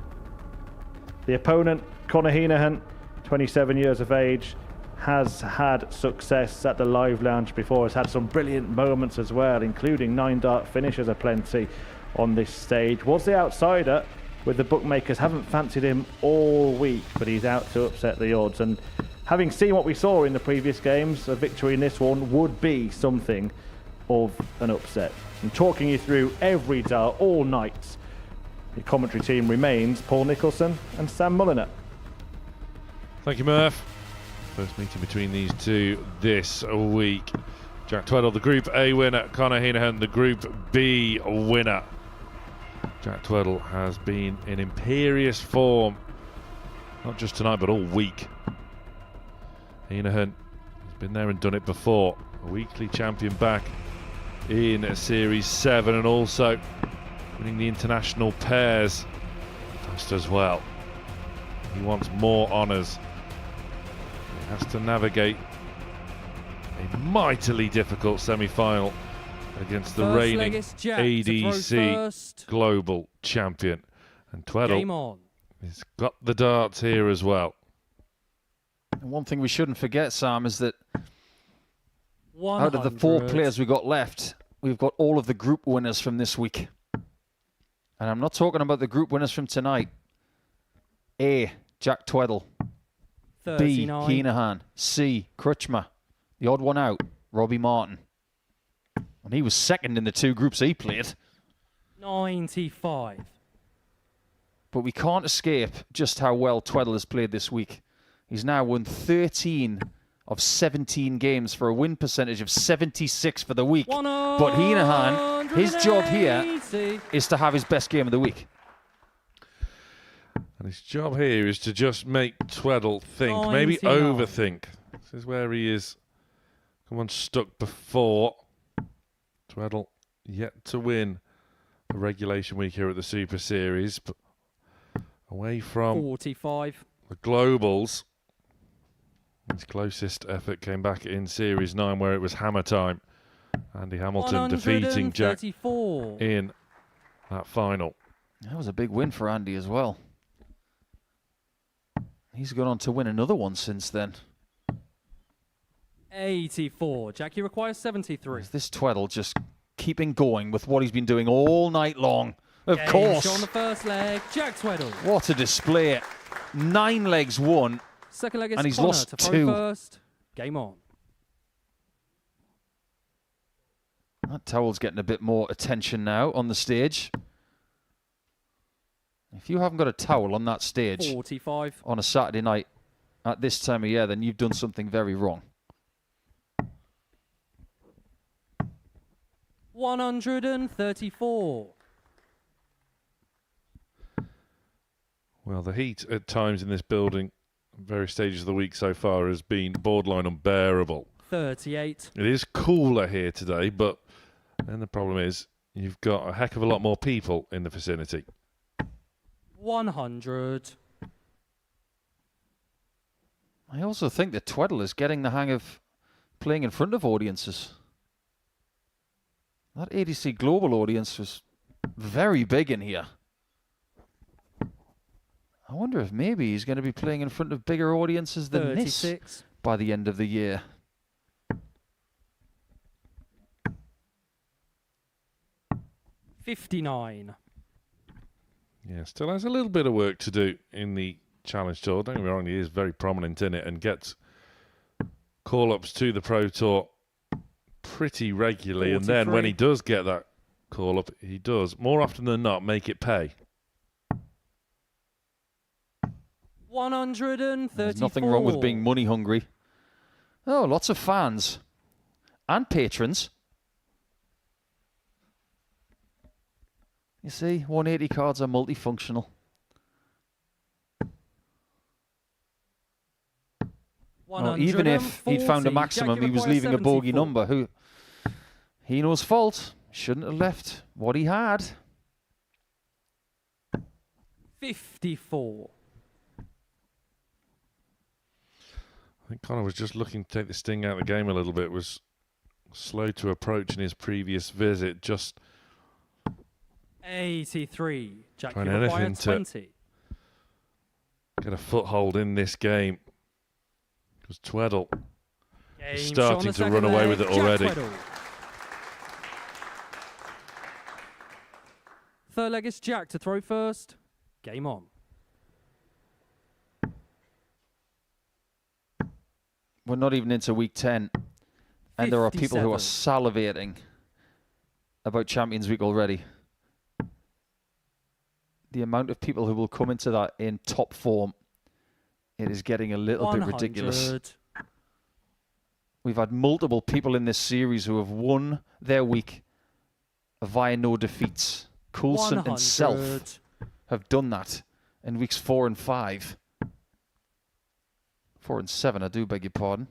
The opponent, Conor Heenahan, 27 years of age, has had success at the Live Lounge before, has had some brilliant moments as well, including 9-dart finishes aplenty on this stage. Was the outsider, with the bookmakers haven't fancied him all week, but he's out to upset the odds. And having seen what we saw in the previous games, a victory in this one would be something of an upset. And talking you through every dart all night, the commentary team remains Paul Nicholson and Sam Mulliner. Thank you, Murph. First meeting between these two this week. Jack Tweddle, the Group A winner. Conor Heenahan, the Group B winner. Jack Tweddle has been in imperious form, not just tonight, but all week. Heenahan has been there and done it before. A weekly champion back in Series 7 and also winning the international pairs just as well. He wants more honours. He has to navigate a mightily difficult semi-final against the reigning ADC Global Champion. And Tweddle has got the darts here as well. And one thing we shouldn't forget, Sam, is that out of the 4 players we got left, we've got all of the group winners from this week. And I'm not talking about the group winners from tonight. A, Jack Tweddle. 39. B, Heenahan. C, Crutchmer. The odd one out, Robbie Martin. And he was second in the 2 groups he played. 95. But we can't escape just how well Tweddle has played this week. He's now won 13 of 17 games for a win percentage of 76 for the week. But Heenahan, his job here is to have his best game of the week. And his job here is to just make Tweddle think, 99. maybe overthink. This is where he is. Come on, stuck before. Tweddle yet to win the regulation week here at the Super Series, but away from 45. the Globals. His closest effort came back in Series 9 where it was hammer time. Andy Hamilton defeating Jack in that final. That was a big win for Andy as well. He's gone on to win another one since then. 84. Jackie requires 73. Is this Tweddle just keeping going with what he's been doing all night long? Of Game course. shot on the first leg. Jack Tweddle. What a display. 9 legs won. Second leg is and he's Connor lost to throw 2. first. Game on. That towel's getting a bit more attention now on the stage. If you haven't got a towel on that stage 45. on a Saturday night at this time of year, then you've done something very wrong. 134. Well, the heat at times in this building, various stages of the week so far, has been borderline unbearable. 38. It is cooler here today, but then the problem is you've got a heck of a lot more people in the vicinity. 100. I also think that Tweddle is getting the hang of playing in front of audiences. That ADC Global audience was very big in here. I wonder if maybe he's going to be playing in front of bigger audiences than 36. this by the end of the year. $59. Yeah, still has a little bit of work to do in the Challenge Tour. Don't get me wrong, he is very prominent in it and gets call-ups to the Pro Tour pretty regularly. 43. And then when he does get that call-up, he does, more often than not, make it pay. 134. There's nothing wrong with being money hungry. Oh, lots of fans and patrons. You see, 180 cards are multifunctional. Well, even if he'd found a maximum, he was leaving a bogey number. He knows fault. Shouldn't have left what he had. 54. I think Connor was just looking to take the sting out of the game a little bit. Was slow to approach in his previous visit. Just 83. Jack, trying you require anything to 20. get a foothold in this game. Because Tweddle is Game starting shot on to the run away second with it leg, Jack already. Tweddle. Third leg is Jack to throw first. Game on. We're not even into week 10. And there are people who are salivating about Champions Week already. The amount of people who will come into that in top form, it is getting a little bit ridiculous. We've had multiple people in this series who have won their week via no defeats. Coulson and Self have done that in weeks 4 and 5. 4 and 7, I do beg your pardon.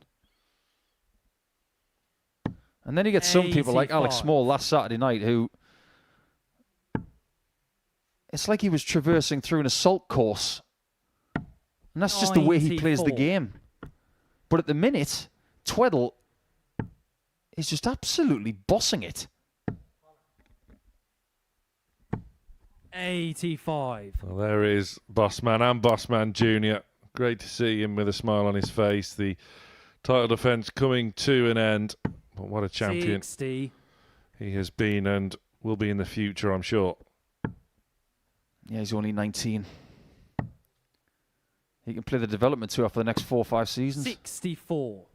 And then you get some people like Alex Small last Saturday night who... It's like he was traversing through an assault course. And that's just the way he plays the game. But at the minute, Tweddle is just absolutely bossing it. 85. Well, there is Bossman and Bossman Jr. Great to see him with a smile on his face. The title defence coming to an end. But what a champion 60. He has been and will be in the future, I'm sure. Yeah, he's only 19. He can play the development tour for the next 4 or 5 seasons. 64.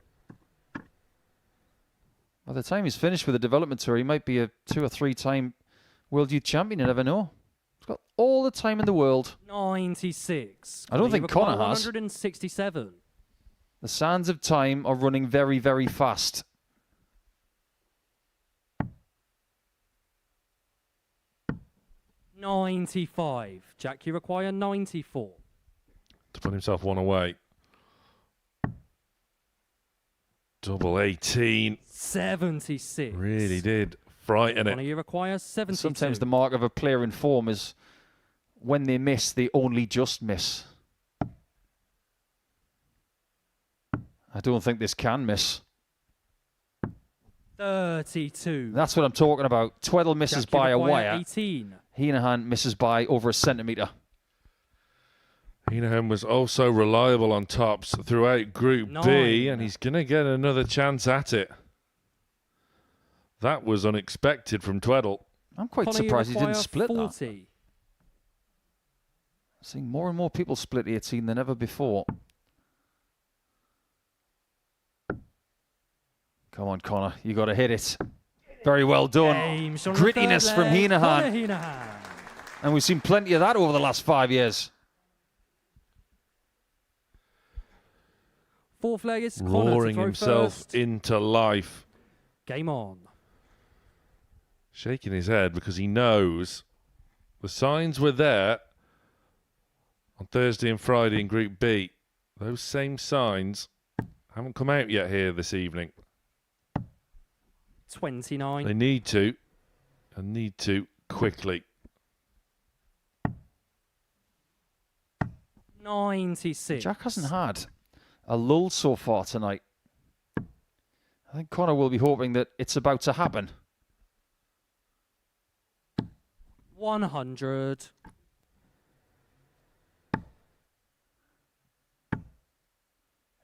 By the time he's finished with the development tour, he might be a 2 or 3 time World Youth Champion. You never know. He's got all the time in the world. 96. I don't think Connor has. 167. The sands of time are running very, very fast. $95. Jack, you require 94. To put himself one away. Double 18. 76. Really did frighten Connor, it. you require 72. Sometimes the mark of a player in form is when they miss, they only just miss. I don't think this can miss. 32. That's what I'm talking about. Tweddle misses Jack, you by a require wire. 18. Heenahan misses by over a centimetre. Heenahan was also reliable on tops throughout Group B, and he's going to get another chance at it. That was unexpected from Tweddle. I'm quite Connor, surprised he didn't require split 40. that. Seeing more and more people split 18 than ever before. Come on, Connor. You got to hit it. Very well done. Grittiness from Heenahan. And we've seen plenty of that over the last 5 years. Fourth leg is Connor Roaring to throw himself first. into life. Game on. Shaking his head because he knows the signs were there on Thursday and Friday in Group B. Those same signs haven't come out yet here this evening. 29. They need to, and need to quickly. 96. Jack hasn't had a lull so far tonight. I think Connor will be hoping that it's about to happen. 100.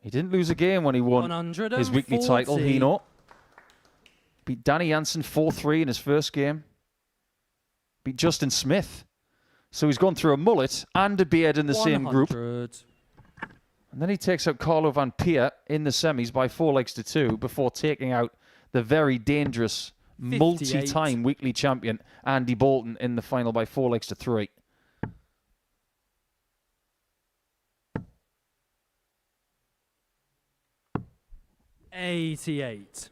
He didn't lose a game when he won his weekly title. 140. Hino beat Danny Jansen 4-3 in his first game. Beat Justin Smith. So he's gone through a mullet and a beard in the same group. 100. And then he takes out Carlo Van Pier in the semis by 4-2 before taking out the very dangerous 58. multi-time weekly champion Andy Bolton in the final by 4-3. $88.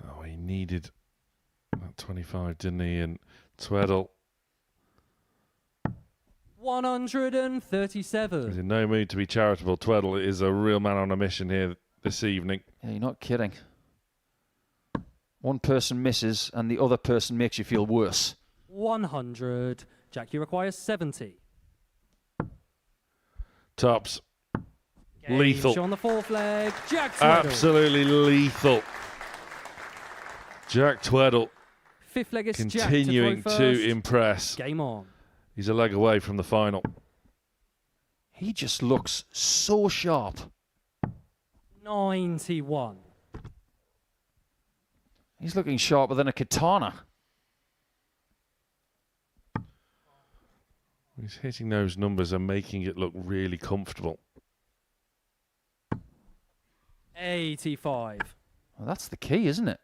Oh, he needed that 25, didn't he? And Tweddle 137. He's in no mood to be charitable. Tweddle is a real man on a mission here this evening. Yeah, you're not kidding. One person misses and the other person makes you feel worse. 100. Jack, you require 70. Tops. Game Lethal. on the fourth leg. Jack Tweddle. Absolutely lethal. Jack Tweddle. Fifth leg is continuing Jack to impress. Game on. He's a leg away from the final. He just looks so sharp. 91. He's looking sharper than a katana. He's hitting those numbers and making it look really comfortable. 85. Well, that's the key, isn't it?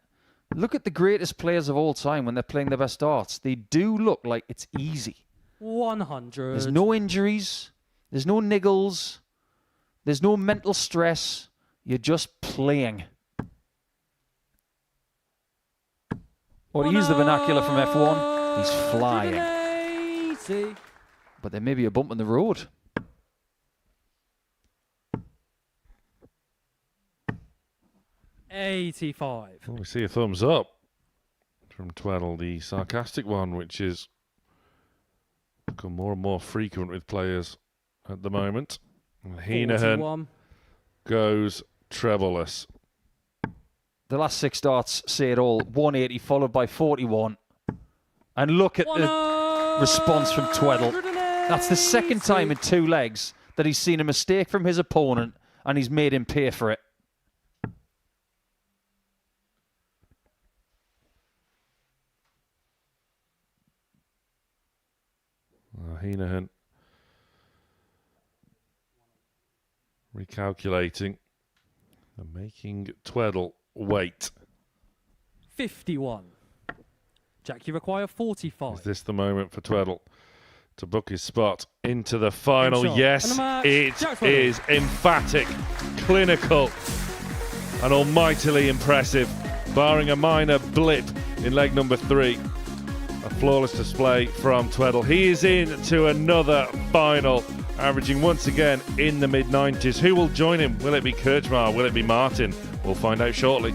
Look at the greatest players of all time when they're playing their best darts. They do look like it's easy. 100. There's no injuries. There's no niggles. There's no mental stress. You're just playing. Or to use the vernacular from F1, he's flying. 80. But there may be a bump in the road. $85. Well, we see a thumbs up from Tweddle, the sarcastic one, which is become more and more frequent with players at the moment. And Heenahan goes trebleless. The last 6 darts say it all. 180 followed by 41. And look at the response from Tweddle. That's the second time in 2 legs that he's seen a mistake from his opponent and he's made him pay for it. Heenahan recalculating and making Tweddle wait. 51. Jack, you require 45. Is this the moment for Tweddle to book his spot into the final? Shot. Yes, it Jack is emphatic, clinical, and almightily impressive, barring a minor blip in leg number 3. A flawless display from Tweddle. He is in to another final, averaging once again in the mid-90s. Who will join him? Will it be Kirchmar? Will it be Martin? We'll find out shortly.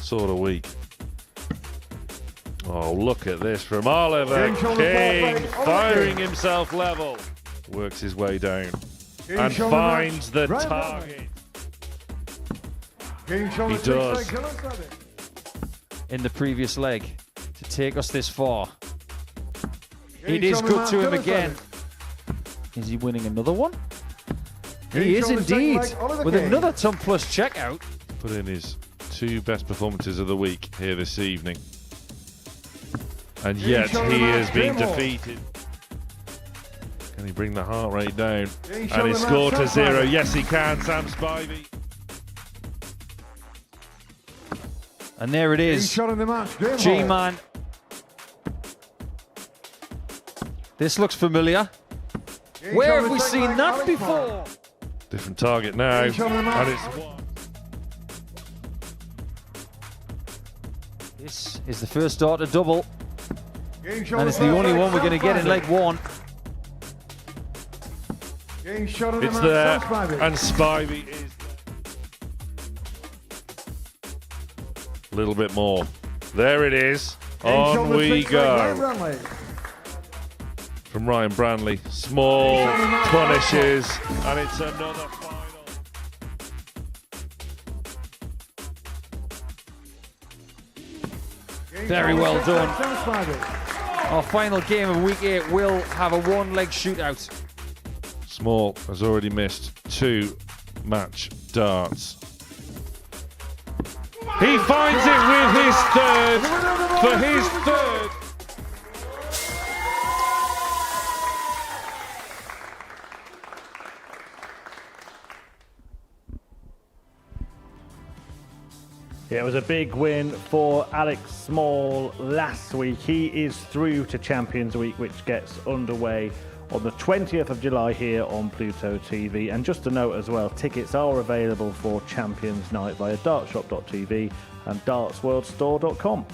sort of week. Oh, look at this from Oliver King, firing himself level. Works his way down and finds the target. He does. In the previous leg to take us this far. It is good to him again. Is he winning another one? He is indeed, with another ton plus checkout. Put in his 2 best performances of the week here this evening. And yet he has been defeated. Can he bring the heart rate down? And his score to 0. Yes, he can, Sam Spivey. And there it is. G-Man. This looks familiar. Where have we seen that before? Different target now. And it's 1. This is the first start to double. And it's the only one we're going to get in leg 1. It's there, and Spivey is a little bit more. There it is. On we go. From Ryan Branley. Small punishes, and it's another final. Very well done. Our final game of week 8 will have a 1-leg shootout. Small has already missed 2 match darts. He finds it with his third for his third. Yeah, it was a big win for Alex Small last week. He is through to Champions Week, which gets underway on the 20th of July here on Pluto TV. And just a note as well, tickets are available for Champions Night via dartshop.tv and dartsworldstore.com.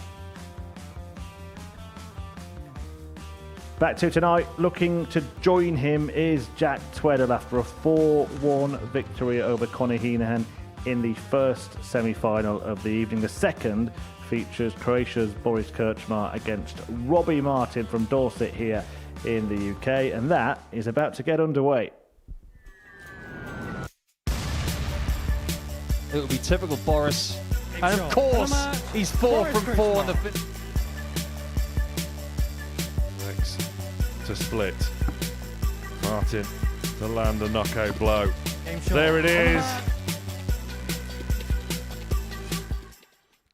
Back to tonight, looking to join him is Jack Tweddle after a 4-1 victory over Conor Heenan in the first semi-final of the evening. The second features Croatia's Boris Krčmar against Robbie Martin from Dorset here in the UK, and that is about to get underway. It will be typical Boris. And of course, he's 4 from 4 on the Next to split. Martin to land a knockout blow. There it is.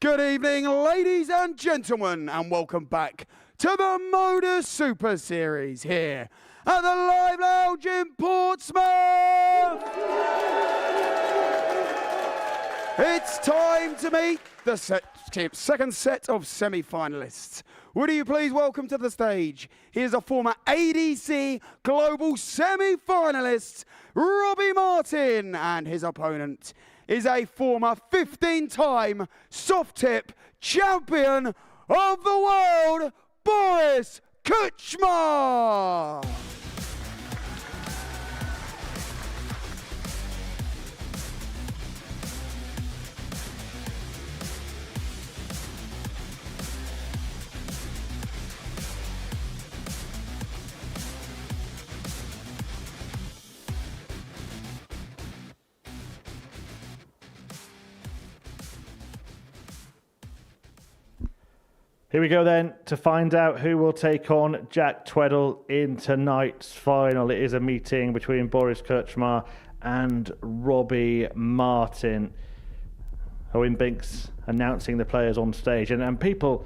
Good evening, ladies and gentlemen, and welcome back to the Modus Super Series here at the Live Lounge in Portsmouth. It's time to meet the second set of semi-finalists. Would you please welcome to the stage, here's a former ADC Global semi-finalist, Robbie Martin, and his opponent is a former 15-time soft tip champion of the world, Boris Krčmar. Here we go then to find out who will take on Jack Tweddle in tonight's final. It is a meeting between Boris Krčmar and Robbie Martin. Owen Binks announcing the players on stage. And people,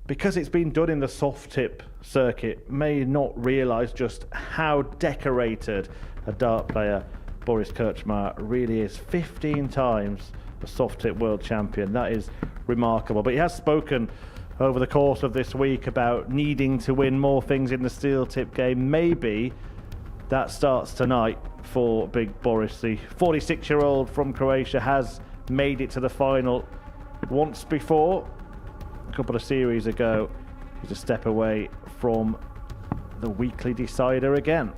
because it's been done in the soft tip circuit, may not realise just how decorated a dart player Boris Krčmar really is. 15 times a soft tip world champion. That is remarkable. But he has spoken over the course of this week about needing to win more things in the steel tip game. Maybe that starts tonight for Big Boris. The 46-year-old from Croatia has made it to the final once before. A couple of series ago, he's a step away from the weekly decider again.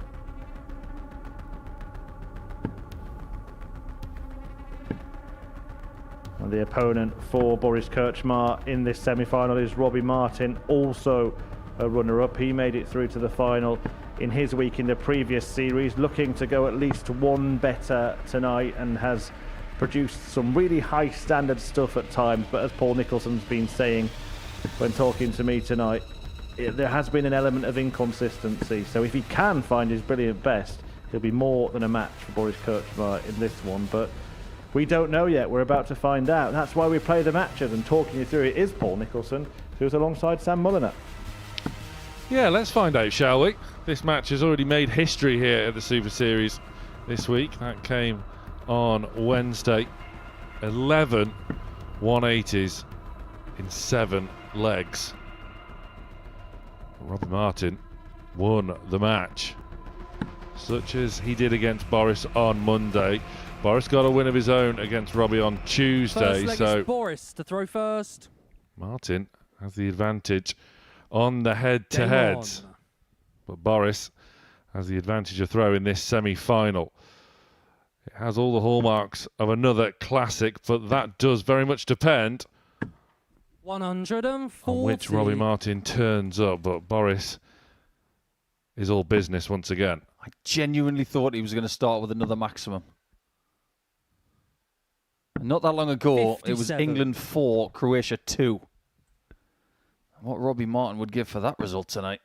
And the opponent for Boris Kirchmar in this semi-final is Robbie Martin, also a runner-up. He made it through to the final in his week in the previous series, looking to go at least one better tonight, and has produced some really high standard stuff at times. But as Paul Nicholson's been saying when talking to me tonight, there has been an element of inconsistency. So if he can find his brilliant best, he'll be more than a match for Boris Kirchmar in this one. But we don't know yet. We're about to find out. That's why we play the matches, and talking you through it is Paul Nicholson, who's alongside Sam Mulliner. Yeah, let's find out, shall we? This match has already made history here at the Super Series this week. That came on Wednesday. 11 180s in 7 legs. Robbie Martin won the match, such as he did against Boris on Monday. Boris got a win of his own against Robbie on Tuesday. First leg So is Boris to throw first. Martin has the advantage on the head-to-head, but Boris has the advantage of throw in this semi-final. It has all the hallmarks of another classic, but that does very much depend 140. on which Robbie Martin turns up. But Boris is all business once again. I genuinely thought he was going to start with another maximum. Not that long ago, 57. it was England 4, Croatia 2. What Robbie Martin would give for that result tonight.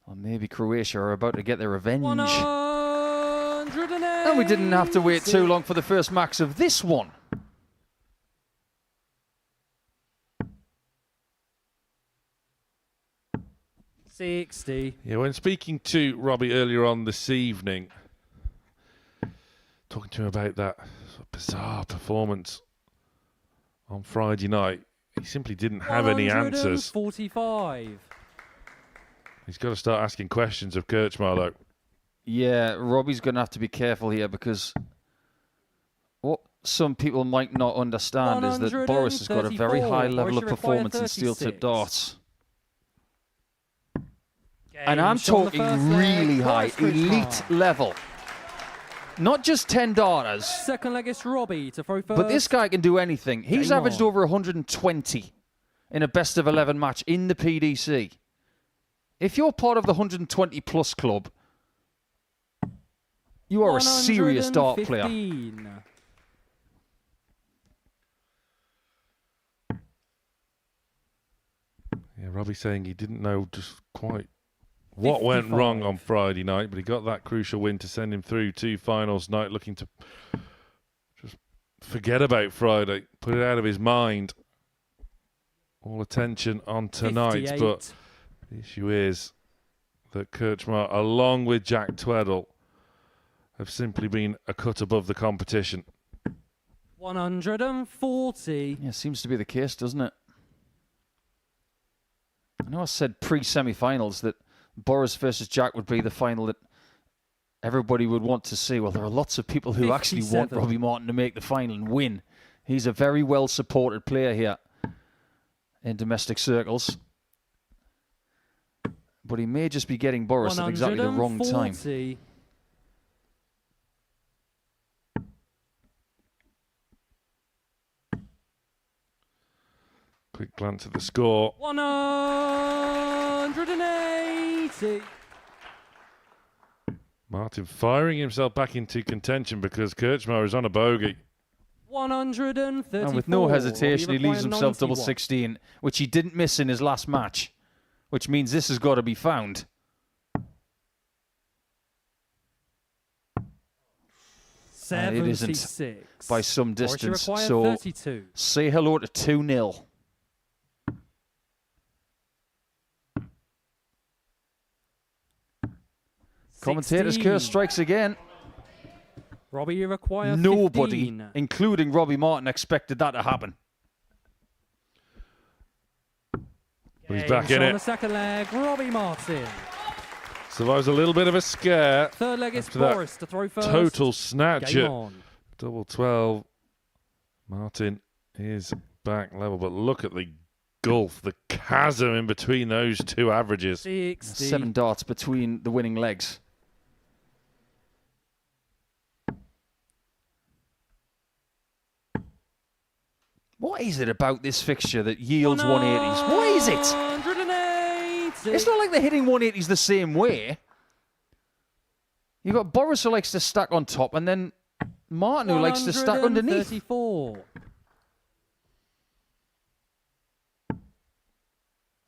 Or maybe Croatia are about to get their revenge. 180. And we didn't have to wait too long for the first max of this one. $60. Yeah, when speaking to Robbie earlier on this evening, talking to him about that sort of bizarre performance on Friday night, he simply didn't have any answers. 145. He's got to start asking questions of Kirchmar, though. Yeah, Robbie's going to have to be careful here, because what some people might not understand is that Boris has got a very high level of performance in steel-tip darts. And I'm talking really high, elite level. Not just 10 darters. Second leg is Robbie to throw first. But this guy can do anything. He's averaged over 120 in a best of 11 match in the PDC. If you're part of the 120 plus club, you are a serious dart player. Yeah, Robbie saying he didn't know just quite what went wrong on Friday night, but he got that crucial win to send him through to finals night, looking to just forget about Friday, put it out of his mind. All attention on tonight, 58. but the issue is that Kirchmar, along with Jack Tweddle, have simply been a cut above the competition. 140. Yeah, seems to be the case, doesn't it? I know I said pre-semi-finals that Boris versus Jack would be the final that everybody would want to see. Well, there are lots of people who actually want Robbie Martin to make the final and win. He's a very well-supported player here in domestic circles. But he may just be getting Boris at exactly the wrong time. Quick glance at the score. 180. Martin firing himself back into contention because Kirchmar is on a bogey. 134. And with no hesitation, he leaves require himself 91. double 16, which he didn't miss in his last match, which means this has got to be found. It isn't by some distance. So 32. say hello to 2-0. Commentator's curse strikes again. Robbie, you require Nobody, 15. including Robbie Martin, expected that to happen. But he's back in on it. the second leg, Robbie Martin. Survives a little bit of a scare. Third leg is after that Boris to throw first. Total snatch Game at on. double 12. Martin is back level, but look at the gulf, the chasm in between those two averages. 60. 7 darts between the winning legs. What is it about this fixture that yields 180s? What is it? 108. It's not like they're hitting 180s the same way. You've got Boris who likes to stack on top, and then Martin who likes to stack underneath. 134.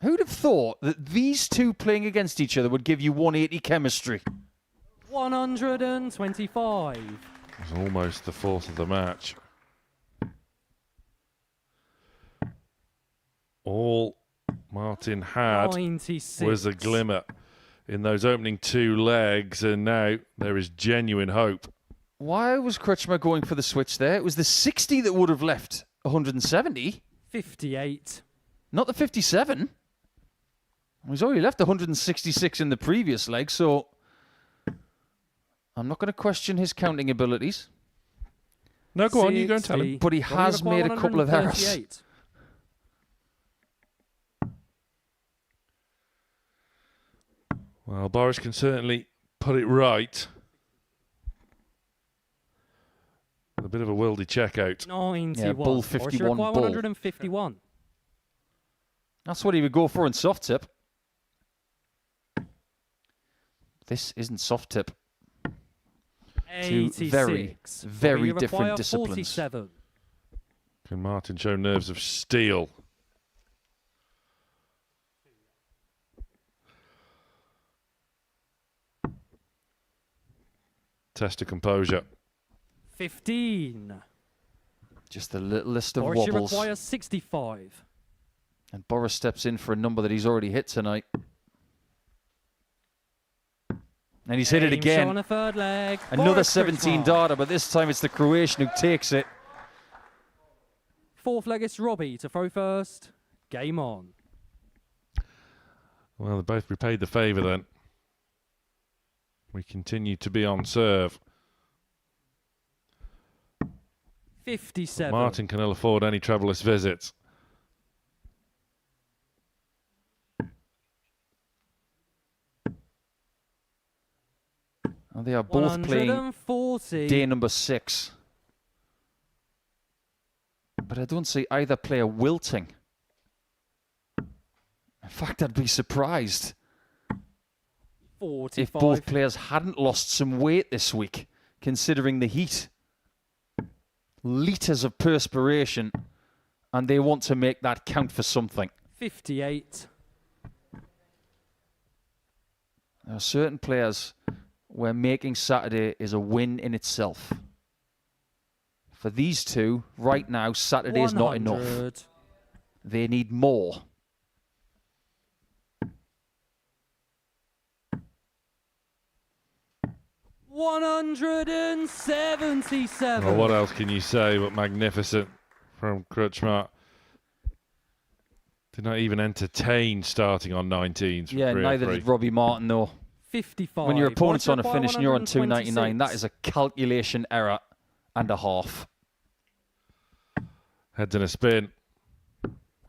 Who'd have thought that these two playing against each other would give you 180 chemistry? 125. It was almost the fourth of the match. All Martin had 96. was a glimmer in those opening two legs, and now there is genuine hope. Why was Kretschmer going for the switch there? It was the 60 that would have left 170. 58. Not the 57. He's already left 166 in the previous leg, so I'm not going to question his counting abilities. No, go on, you go and tell him. But he has made a couple of errors. Well, Boris can certainly put it right. A bit of a wildy checkout. 91. Yeah, bull 51 bull. 151. That's what he would go for in soft tip. This isn't soft tip. Two 86. very, very different disciplines. 47. Can Martin show nerves of steel? Test of composure. 15. Just the littlest of Boris wobbles. requires 65. And Boris steps in for a number that he's already hit tonight. And he's hit it again. On a third leg. Another Boris 17 Kretschmer. darter, but this time it's the Croatian who takes it. Fourth leg is Robbie to throw first. Game on. Well, they both repaid the favour then. We continue to be on serve. 57. Martin can ill afford any troubleless visits. And they are both playing 140. day number 6. But I don't see either player wilting. In fact, I'd be surprised 45. if both players hadn't lost some weight this week, considering the heat. Litres of perspiration, and they want to make that count for something. 58. There are certain players where making Saturday is a win in itself. For these two, right now, Saturday is not enough. 100. They need more. $177. Well, what else can you say but magnificent from Kretschmer? Did not even entertain starting on 19s. For Yeah, neither did Robbie Martin, though. 55. When your opponent's on a Boris finish and you're on 126. 299, that is a calculation error and a half. Heads in a spin.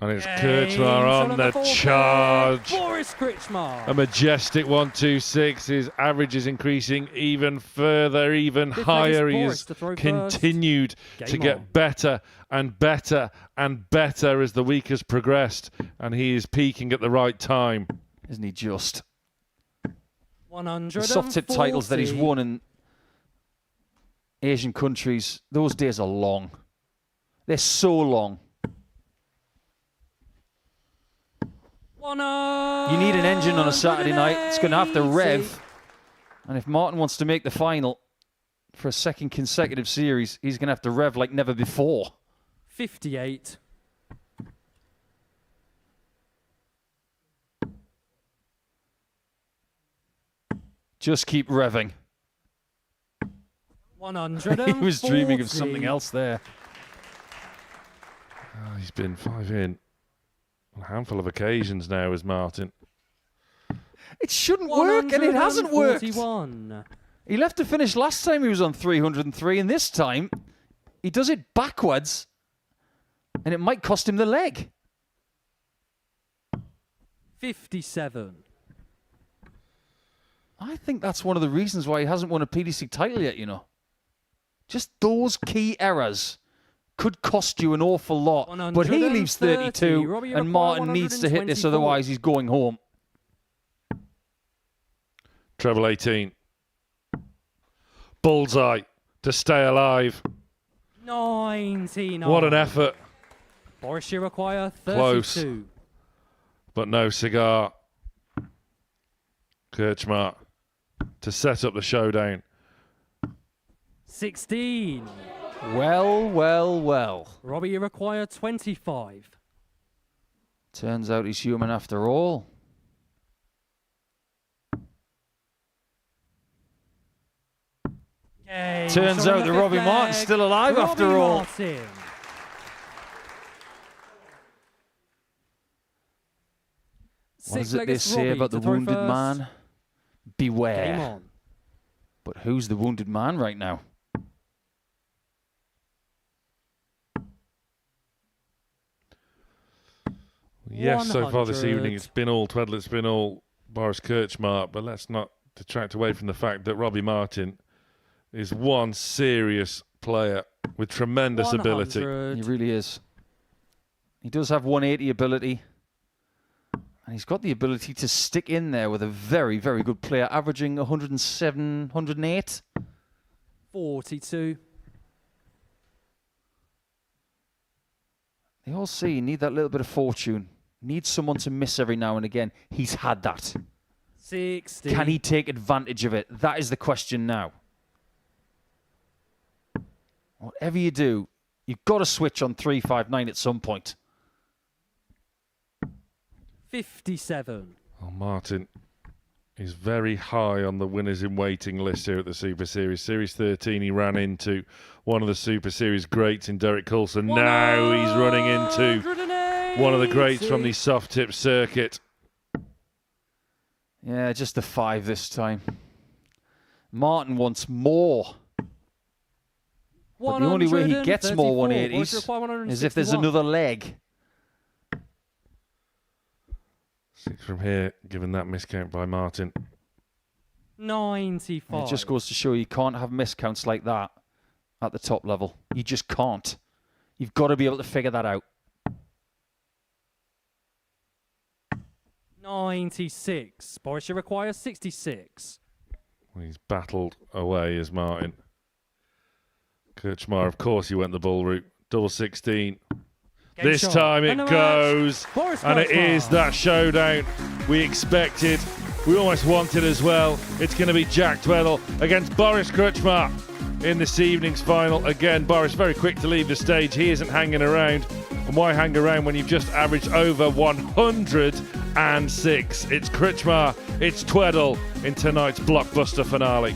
And it's James Kretschmer on the fourth charge. leg. Boris Kretschmer. A majestic 126. His average is increasing even further, even This leg is higher. He Boris has to throw continued first. to Game get on. better and better and better as the week has progressed. And he is peaking at the right time. Isn't he just? 140. The soft tip titles that he's won in Asian countries, those days are long. They're so long. You need an engine on a Saturday night. It's going to have to rev. And if Martin wants to make the final for a second consecutive series, he's going to have to rev like never before. 58. Just keep revving. 140. He was dreaming of something else there. Oh, he's been 5 in on a handful of occasions now as Martin. It shouldn't work, and it hasn't worked. 141. He left to finish last time he was on 303, and this time he does it backwards, and it might cost him the leg. 57. I think that's one of the reasons why he hasn't won a PDC title yet, you know. Just those key errors could cost you an awful lot. But he leaves 32, Robbie, you and require Martin needs to hit this, 124. otherwise he's going home. Treble 18. Bullseye to stay alive. 99. What an effort. Boris, you require 32. Close. But no cigar. Kirchmar to set up the showdown. 16. Well, well, well. Robbie, you require 25. Turns out he's human after all. Okay, Turns out that Robbie Martin's still alive after all. Martin. What is it they say about the wounded man? Beware. Game on. But who's the wounded man right now? Yes, so far this evening it's been all Tweddle, it's been all Boris Kirchmar, but let's not detract away from the fact that Robbie Martin is one serious player with tremendous ability. He really is. He does have 180 ability. And he's got the ability to stick in there with a very, very good player, averaging 107, 108. 42. They all say you need that little bit of fortune. Need someone to miss every now and again. He's had that. 60. Can he take advantage of it? That is the question now. Whatever you do, you've got to switch on 359 at some point. 57. Oh, Martin is very high on the winners in waiting list here at the Super Series. Series 13, he ran into one of the Super Series greats in Derek Coulson. Now he's running into one of the greats from the soft tip circuit. Yeah, just a 5 this time. Martin wants more. But the only way he gets more 180s is if there's another leg. 6 from here, given that miscount by Martin. 95. It just goes to show you can't have miscounts like that at the top level. You just can't. You've got to be able to figure that out. 96. Boris, you require 66. Well, he's battled away as Martin. Kirchmar, of course, he went the bull route. Double 16. This shot. time And it the goes, Boris and it Kirchmar. is that showdown we expected. We almost wanted as well. It's going to be Jack Tweddle against Boris Kirchmar in this evening's final. Again, Boris very quick to leave the stage. He isn't hanging around. And why hang around when you've just averaged over 106? It's Kirchmar, it's Tweddle in tonight's blockbuster finale.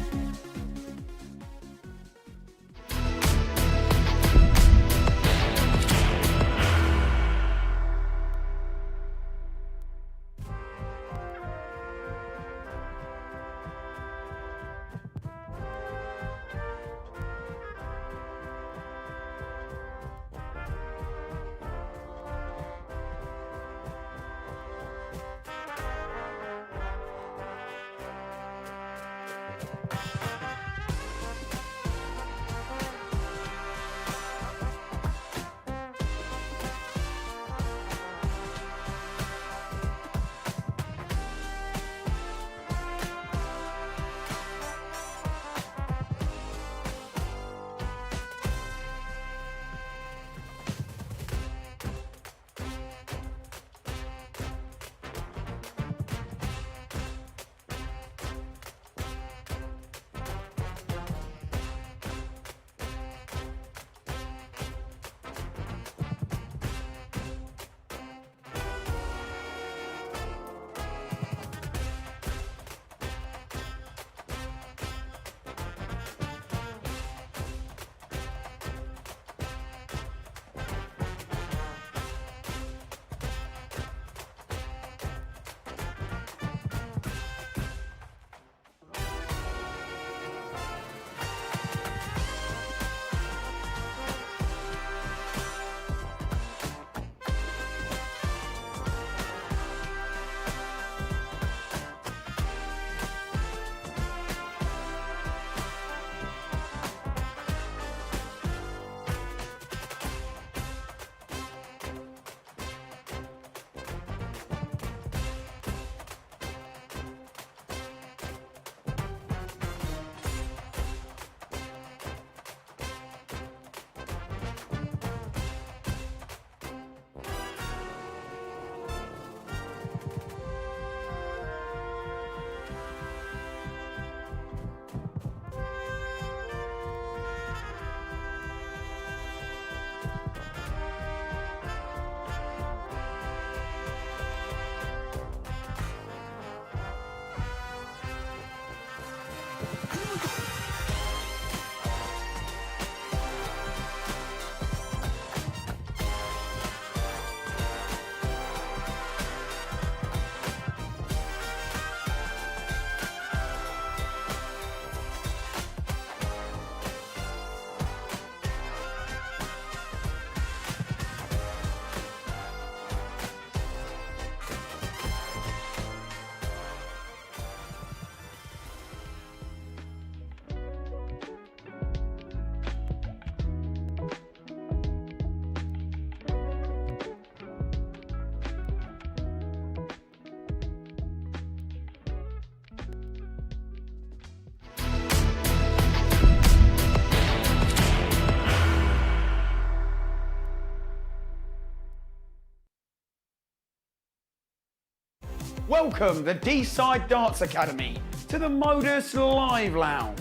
welcome the D-Side Darts Academy to the Modus Live Lounge.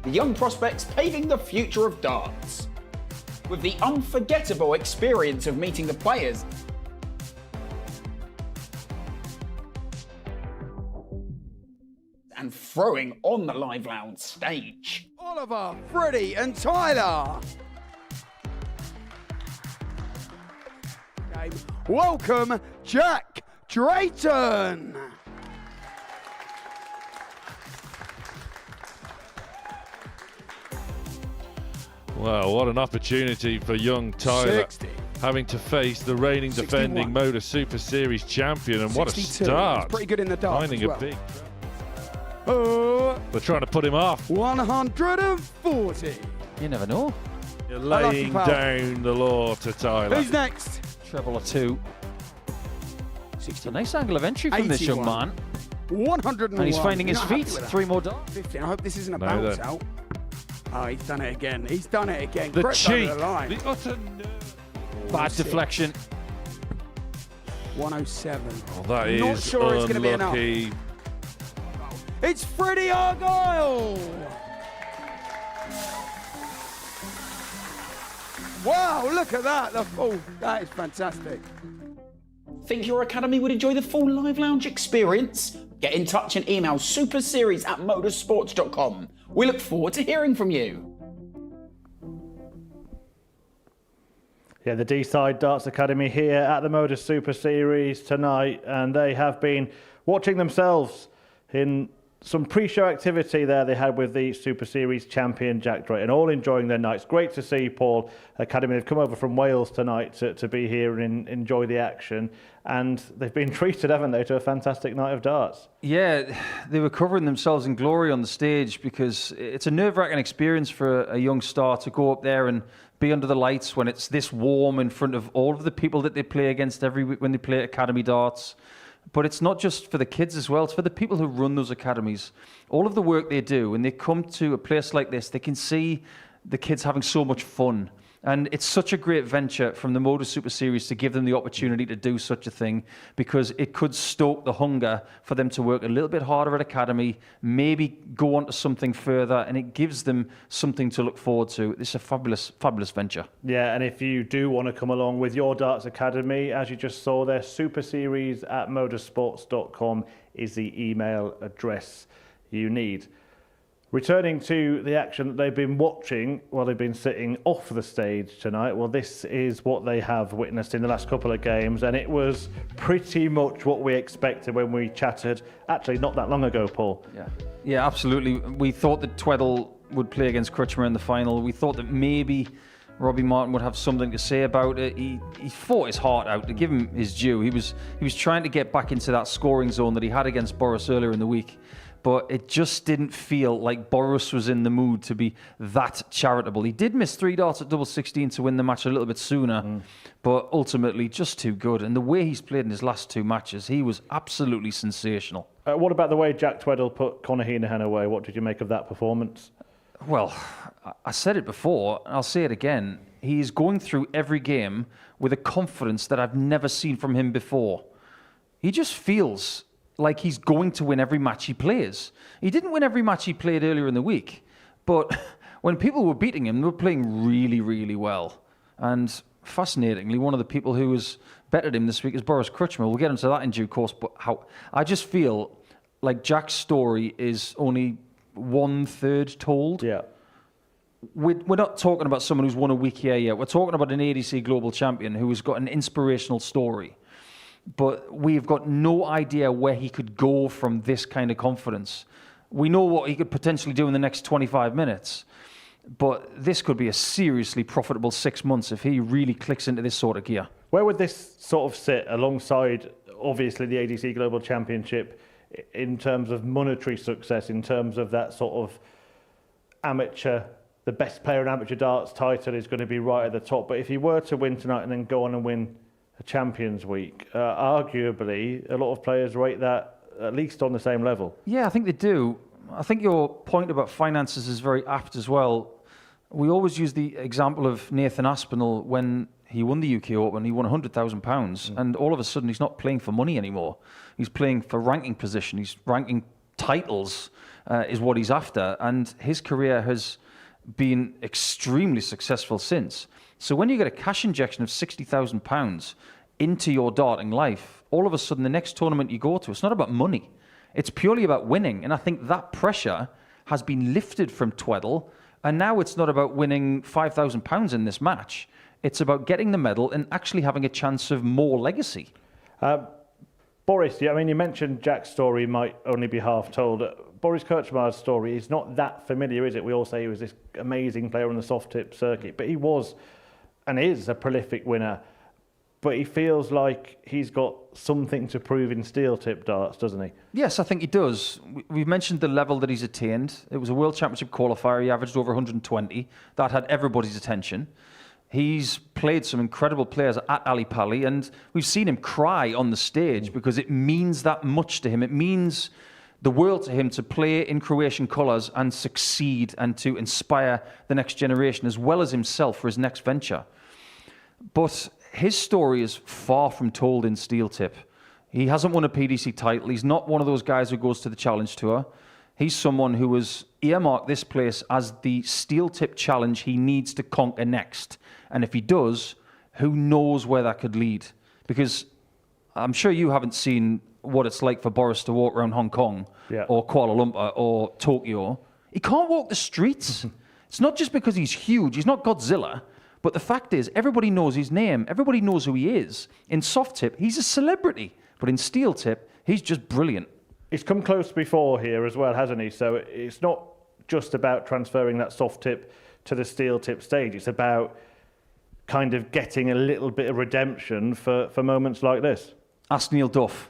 The young prospects paving the future of darts. With the unforgettable experience of meeting the players and throwing on the Live Lounge stage. Oliver, Freddie and Tyler. Welcome, Jack Drayton. Wow, what an opportunity for young Tyler. 60. Having to face the reigning 61. defending Modus Super Series champion, and what a 62. start. He's pretty good in the darts Finding as well. a big... Oh, They're trying to put him off. 140. You never know. You're laying down the law to Tyler. Who's next? Treble or two. It's a nice angle of entry from this young 81. man. 101. And he's finding his You're not happy feet. with that? 3 more darts. 50. I hope this isn't a No, bounce then. out. Oh, he's done it again. He's done it again. The Crept cheat. over the line. The utter... Bad deflection. 107. Oh, that is Not sure it's going to be enough. unlucky. It's Freddie Argyle. Wow, look at that. The full. That is fantastic. Think your academy would enjoy the full Live Lounge experience? Get in touch and email superseries@motorsports.com. We look forward to hearing from you. Yeah, the D-Side Darts Academy here at the Modus Super Series tonight, and they have been watching themselves in some pre-show activity there they had with the Super Series champion Jack Drayton, all enjoying their nights. Great to see, Paul. Academy have come over from Wales tonight to be here and enjoy the action, and they've been treated, haven't they, to a fantastic night of darts. Yeah, they were covering themselves in glory on the stage because it's a nerve-wracking experience for a young star to go up there and be under the lights when it's this warm in front of all of the people that they play against every week when they play Academy darts. But it's not just for the kids as well, it's for the people who run those academies. All of the work they do, when they come to a place like this, they can see the kids having so much fun. And it's such a great venture from the Modus Super Series to give them the opportunity to do such a thing, because it could stoke the hunger for them to work a little bit harder at academy, maybe go on to something further, and it gives them something to look forward to. It's a fabulous, fabulous venture. Yeah, and if you do want to come along with your darts academy, as you just saw there, superseries@motorsports.com is the email address you need. Returning to the action that they've been watching while they've been sitting off the stage tonight, well, this is what they have witnessed in the last couple of games, and it was pretty much what we expected when we chatted, actually not that long ago, Paul. Yeah, absolutely. We thought that Tweddle would play against Crutchmer in the final. We thought that maybe Robbie Martin would have something to say about it. He fought his heart out, to give him his due. He was trying to get back into that scoring zone that he had against Boris earlier in the week. But it just didn't feel like Boris was in the mood to be that charitable. He did miss 3 darts at double 16 to win the match a little bit sooner, but ultimately just too good. And the way he's played in his last 2 matches, he was absolutely sensational. What about the way Jack Tweddle put Conor Heenahan away? What did you make of that performance? Well, I said it before, and I'll say it again. He's going through every game with a confidence that I've never seen from him before. He just feels like he's going to win every match he plays. He didn't win every match he played earlier in the week, but when people were beating him, they were playing really, really well. And fascinatingly, one of the people who has bettered him this week is Boris Crutchmer. We'll get into that in due course, but I just feel like Jack's story is only 1/3 told. Yeah. We're not talking about someone who's won a week here yet. We're talking about an ADC global champion who has got an inspirational story. But we've got no idea where he could go from this kind of confidence. We know what he could potentially do in the next 25 minutes, but this could be a seriously profitable 6 months if he really clicks into this sort of gear. Where would this sort of sit alongside, obviously, the ADC Global Championship in terms of monetary success, in terms of that sort of amateur, the best player in amateur darts title is going to be right at the top. But if he were to win tonight and then go on and win a Champions Week, arguably, a lot of players rate that at least on the same level. Yeah, I think they do. I think your point about finances is very apt as well. We always use the example of Nathan Aspinall when He won the UK Open. He won £100,000, and all of a sudden he's not playing for money anymore. He's playing for ranking position. He's ranking titles is what he's after, and his career has been extremely successful since. So when you get a cash injection of £60,000 into your darting life, all of a sudden the next tournament you go to, it's not about money. It's purely about winning. And I think that pressure has been lifted from Tweddle. And now it's not about winning £5,000 in this match. It's about getting the medal and actually having a chance of more legacy. Boris, I mean, you mentioned Jack's story might only be half told. Boris Krčmar's story is not that familiar, is it? We all say he was this amazing player on the soft tip circuit, but he was and is a prolific winner. But he feels like he's got something to prove in steel tip darts, doesn't he? Yes, I think he does. We've mentioned the level that he's attained. It was a World Championship qualifier. He averaged over 120. That had everybody's attention. He's played some incredible players at Ali Pali, and we've seen him cry on the stage because it means that much to him. It means the world to him to play in Croatian colours and succeed and to inspire the next generation as well as himself for his next venture. But his story is far from told in steel tip. He hasn't won a PDC title. He's not one of those guys who goes to the Challenge Tour. He's someone who has earmarked this place as the steel tip challenge he needs to conquer next. And if he does, who knows where that could lead? Because I'm sure you haven't seen what it's like for Boris to walk around Hong Kong or Kuala Lumpur or Tokyo. He can't walk the streets. It's not just because he's huge. He's not Godzilla. But the fact is, everybody knows his name. Everybody knows who he is. In soft tip, he's a celebrity. But in steel tip, he's just brilliant. He's come close before here as well, hasn't he? So it's not just about transferring that soft tip to the steel tip stage. It's about kind of getting a little bit of redemption for moments like this. Ask Neil Duff.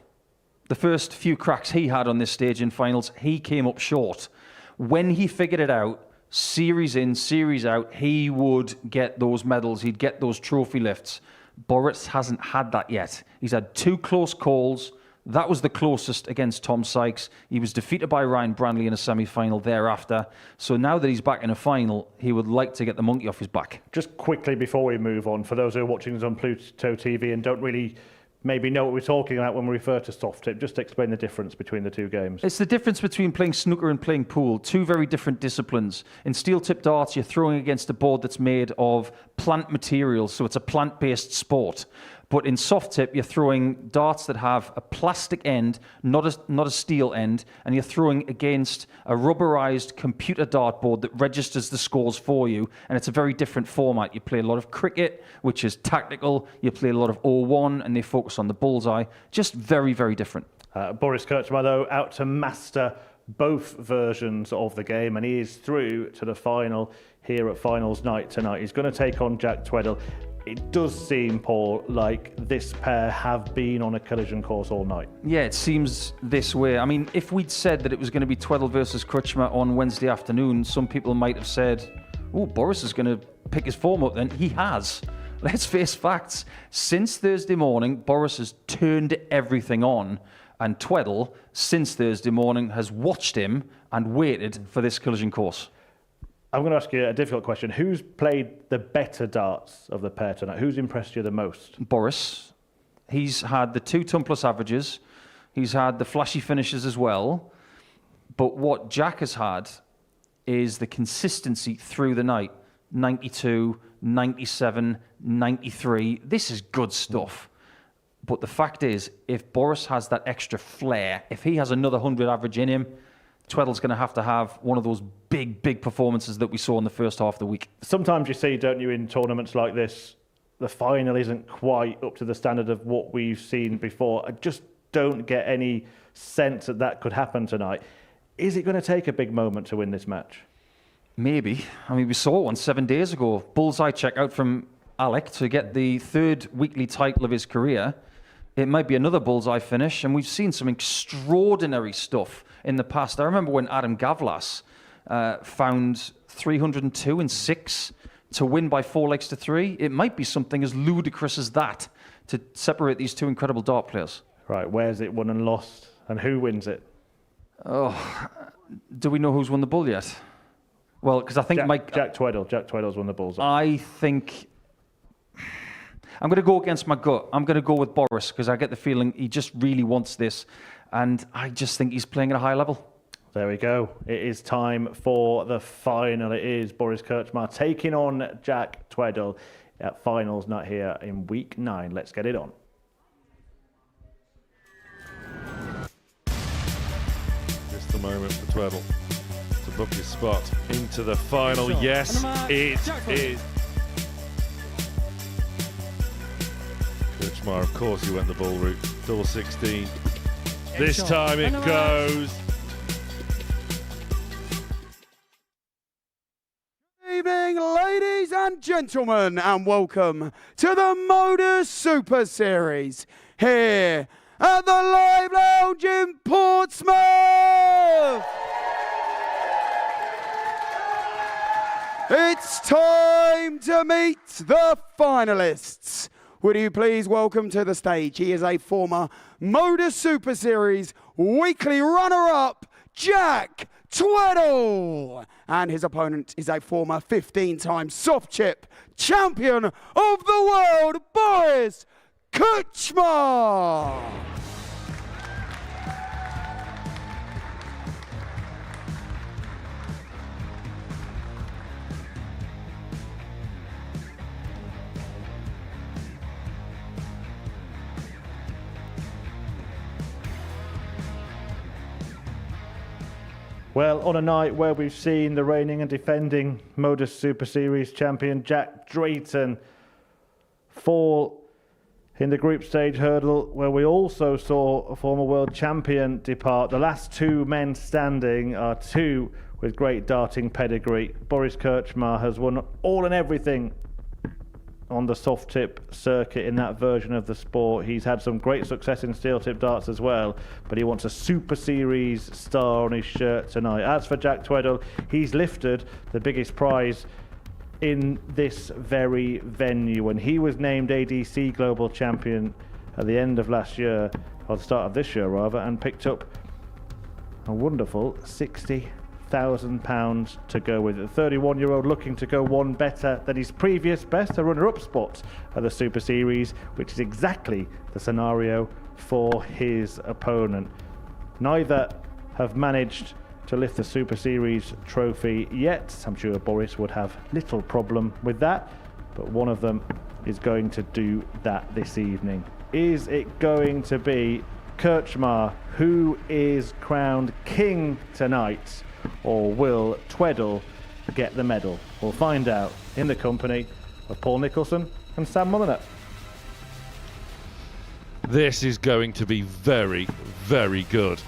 The first few cracks he had on this stage in finals, he came up short. When he figured it out, series in, series out, he would get those medals, he'd get those trophy lifts. Boris hasn't had that yet. He's had 2 close calls. That was the closest against Tom Sykes. He was defeated by Ryan Brandley in a semi-final thereafter. So now that he's back in a final, he would like to get the monkey off his back. Just quickly before we move on, for those who are watching this on Pluto TV and don't really maybe know what we're talking about when we refer to soft tip, just explain the difference between the two games. It's the difference between playing snooker and playing pool, 2 very different disciplines. In steel tip darts, you're throwing against a board that's made of plant materials, so it's a plant-based sport. But in soft tip, you're throwing darts that have a plastic end, not a steel end, and you're throwing against a rubberized computer dartboard that registers the scores for you, and it's a very different format. You play a lot of cricket, which is tactical. You play a lot of 0-1, and they focus on the bullseye. Just very, very different. Boris Krčmar, though, out to master both versions of the game, and he is through to the final here at finals night tonight. He's going to take on Jack Tweddle. It does seem, Paul, like this pair have been on a collision course all night. Yeah, it seems this way. I mean, if we'd said that it was going to be Tweddle versus Krčmar on Wednesday afternoon, some people might have said, oh, Boris is going to pick his form up then. He has. Let's face facts. Since Thursday morning, Boris has turned everything on, and Tweddle, since Thursday morning, has watched him and waited for this collision course. I'm going to ask you a difficult question. Who's played the better darts of the pair tonight? Who's impressed you the most? Boris. He's had the 2 ton plus averages. He's had the flashy finishes as well. But what Jack has had is the consistency through the night. 92, 97, 93. This is good stuff. But the fact is, if Boris has that extra flair, if he has another 100 average in him, Tweddle's going to have one of those big performances that we saw in the first half of the week. Sometimes you see, don't you, in tournaments like this, the final isn't quite up to the standard of what we've seen before. I just don't get any sense that that could happen tonight. Is it going to take a big moment to win this match? Maybe. I mean, we saw one 7 days ago. Bullseye check out from Alec to get the 3rd weekly title of his career. It might be another bullseye finish, and we've seen some extraordinary stuff in the past. I remember when Adam Gavlas found 302 and 6 to win by 4 legs to 3. It might be something as ludicrous as that to separate these 2 incredible dart players. Right, where's it won and lost, and who wins it? Oh, do we know who's won the bull yet? Well, because I think Jack Tweddle. Jack Tweddle's won the bullseye. I think I'm going to go against my gut. I'm going to go with Boris because I get the feeling he just really wants this. And I just think he's playing at a high level. There we go. It is time for the final. It is Boris Krčmar taking on Jack Tweddle at finals night here in week 9. Let's get it on. Just the moment for Tweddle to book his spot into the final. Yes, it is. Krčmar, of course, he went the ball route. Double 16. This time it goes. Good evening, ladies and gentlemen, and welcome to the Modus Super Series here at the Live Lounge in Portsmouth. It's time to meet the finalists. Would you please welcome to the stage, he is a former Modus Super Series weekly runner-up, Jack Tweddle. And his opponent is a former 15-time soft chip champion of the world, Boris Krčmar. Well, on a night where we've seen the reigning and defending Modus Super Series champion Jack Drayton fall in the group stage hurdle, where we also saw a former world champion depart. The last two men standing are two with great darting pedigree. Boris Krčmar has won all and everything on the soft tip circuit in that version of the sport. He's had some great success in steel tip darts as well, but he wants a Super Series star on his shirt tonight. As for Jack Tweddle, he's lifted the biggest prize in this very venue, and he was named ADC Global Champion at the end of last year, or the start of this year rather, and picked up a wonderful £60,000 to go with it. The 31-year-old looking to go one better than his previous best, a runner-up spot at the Super Series, which is exactly the scenario for his opponent. Neither have managed to lift the Super Series trophy yet. I'm sure Boris would have little problem with that, but one of them is going to do that this evening. Is it going to be Krčmar, who is crowned king tonight, or will Tweddle get the medal? We'll find out in the company of Paul Nicholson and Sam Mulliner. This is going to be very, very good.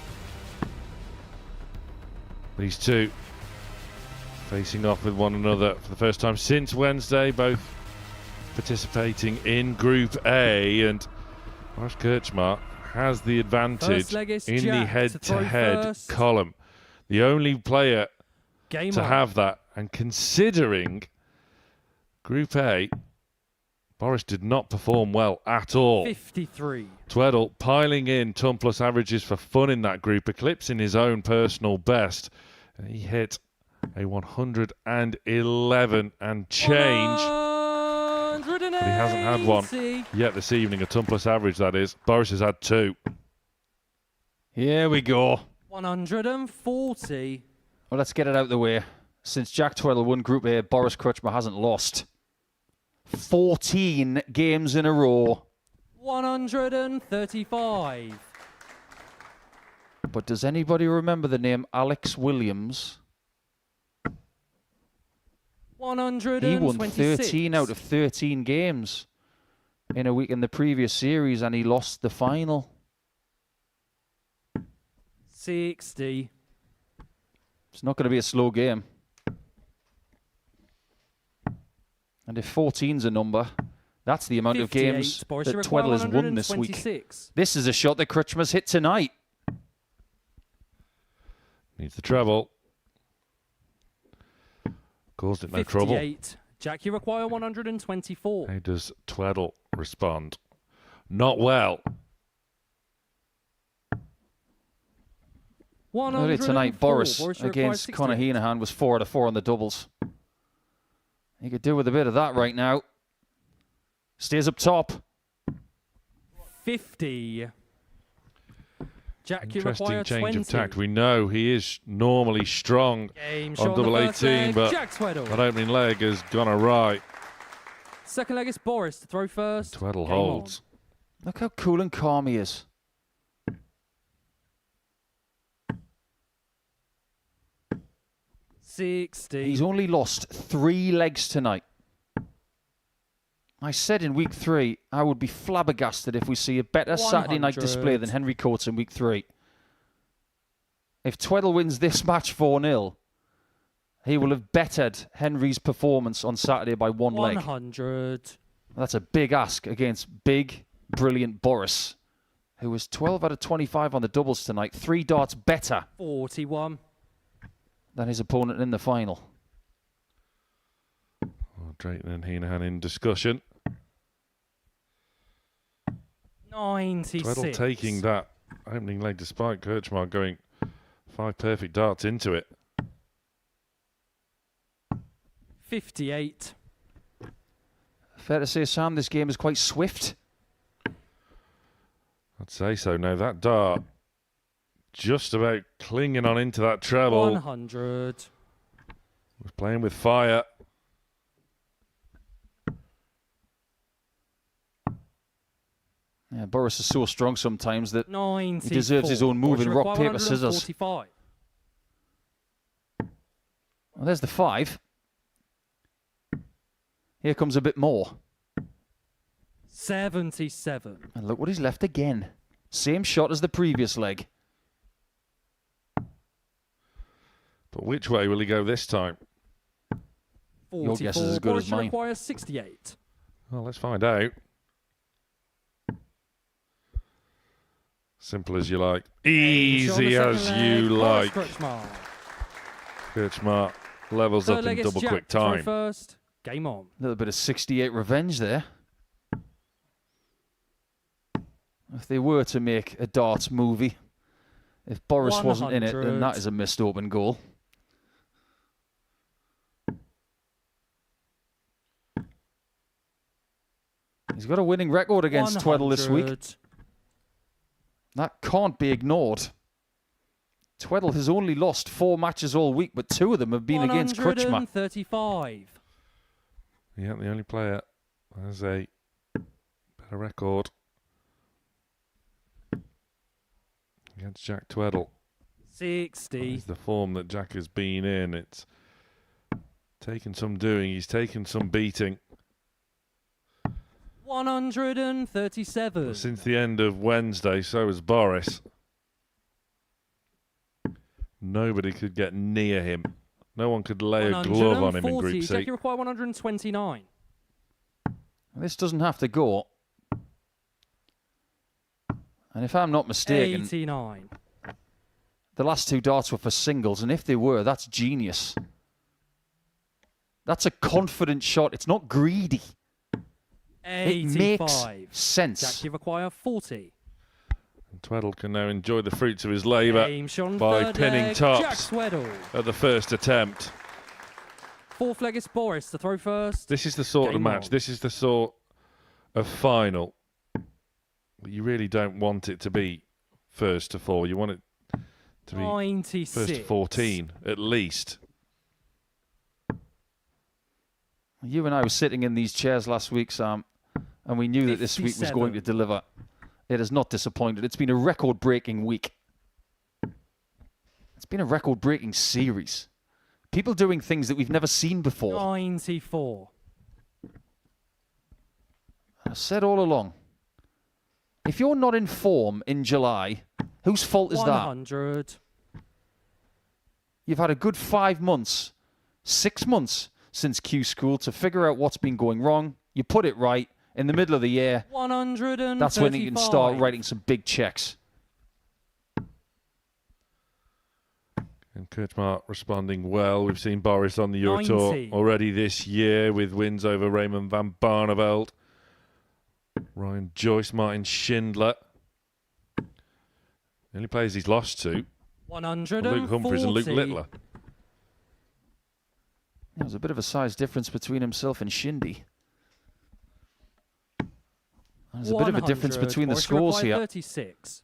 These two facing off with one another for the first time since Wednesday, both participating in Group A, and Boris Krčmar has the advantage in the head-to-head column. The only player to have that, and considering Group A, Boris did not perform well at all. 53. Tweddle piling in ton plus averages for fun in that group, eclipsing his own personal best. And he hit a 111 and change. But he hasn't had one yet this evening, a ton plus average, that is. Boris has had two. Here we go. 140. Well, let's get it out of the way. Since Jack Tweddle won Group A, Boris Krčmar hasn't lost 14 games in a row. 135. But does anybody remember the name Alex Williams? 126. He won 13 out of 13 games in a week in the previous series, and he lost the final. 60. It's not going to be a slow game. And if 14's a number, that's the amount of games that Tweddle has won this week. This is a shot that Krčmar's hit tonight. Needs the treble. Caused it no trouble. 58. Jack, you require 124. How does Tweddle respond? Not well. Earlier tonight, Boris against Conor Heenahan was 4 out of 4 on the doubles. He could do with a bit of that right now. Stays up top. 50. Jack, you Interesting require change 20. of tact. We know he is normally strong Game on shot on the double first 18, leg, but Jack Tweddle. that opening leg has gone awry. Second leg is Boris to throw first. Tweddle Game holds. Look how cool and calm he is. On. 60. He's only lost 3 legs tonight. I said in week 3, I would be flabbergasted if we see a better Saturday night display than Henry Coates in week 3. If Tweddle wins this match 4-0, he will have bettered Henry's performance on Saturday by 1 leg. 100. That's a big ask against big, brilliant Boris, who was 12 out of 25 on the doubles tonight, 3 darts better 41. than his opponent in the final. Drayton and Heenahan in discussion. 96. Tweddle taking that opening leg despite Kirchmar going 5 perfect darts into it. 58. Fair to say, Sam, this game is quite swift. I'd say so. Now that dart just about clinging on into that treble. 100. Was playing with fire. Yeah, Boris is so strong sometimes that 94. he deserves his own move in rock, paper, scissors. 45. Well, there's the 5. Here comes a bit more. 77. And look what he's left again. Same shot as the previous leg. But which way will he go this time? 44. Your guess is as good as mine. Requires 68. Well, let's find out. Simple as you like. Easy as you like. Kirchmar levels up in double quick time. First. Game on. A little bit of 68 revenge there. If they were to make a darts movie, if Boris wasn't in it, then that is a missed open goal. He's got a winning record against Tweddle this week. That can't be ignored. Tweddle has only lost 4 matches all week, but 2 of them have been against Kirchmar. 135. Yeah, the only player has a better record against Jack Tweddle. 60. It's the form that Jack has been in. It's taken some doing. He's taken some beating. 137. But since the end of Wednesday, so has Boris. Nobody could get near him. No one could lay a glove on him in Group C. Jack, you require 129. This doesn't have to go. And if I'm not mistaken, 89. the last 2 darts were for singles, and if they were, that's genius. That's a confident shot. It's not greedy. 85. It makes sense. Jack, you require 40. And Tweddle can now enjoy the fruits of his labour by third pinning leg, tops Jack Tweddle. at the first attempt. Fourth leg is Boris to throw first. This is the sort of match, this is the sort of final that you really don't want it to be first to 4. You want it to be 96. first to 14 at least. You and I were sitting in these chairs last week, Sam, and we knew that this week was going to deliver. It has not disappointed. It's been a record-breaking week. It's been a record-breaking series. People doing things that we've never seen before. 94. I've said all along, if you're not in form in July, whose fault is 100. that? You've had a good 5 months, 6 months since Q School to figure out what's been going wrong. You put it right in the middle of the year. 135. That's when you can start writing some big checks. And Kirchmar responding well. We've seen Boris on the Euro 90. Tour already this year with wins over Raymond van Barneveld, Ryan Joyce, Martin Schindler. The only players he's lost to 140. Luke Humphries and Luke Littler. There's a bit of a size difference between himself and Shindy. There's a bit of a difference between the scores here. 36.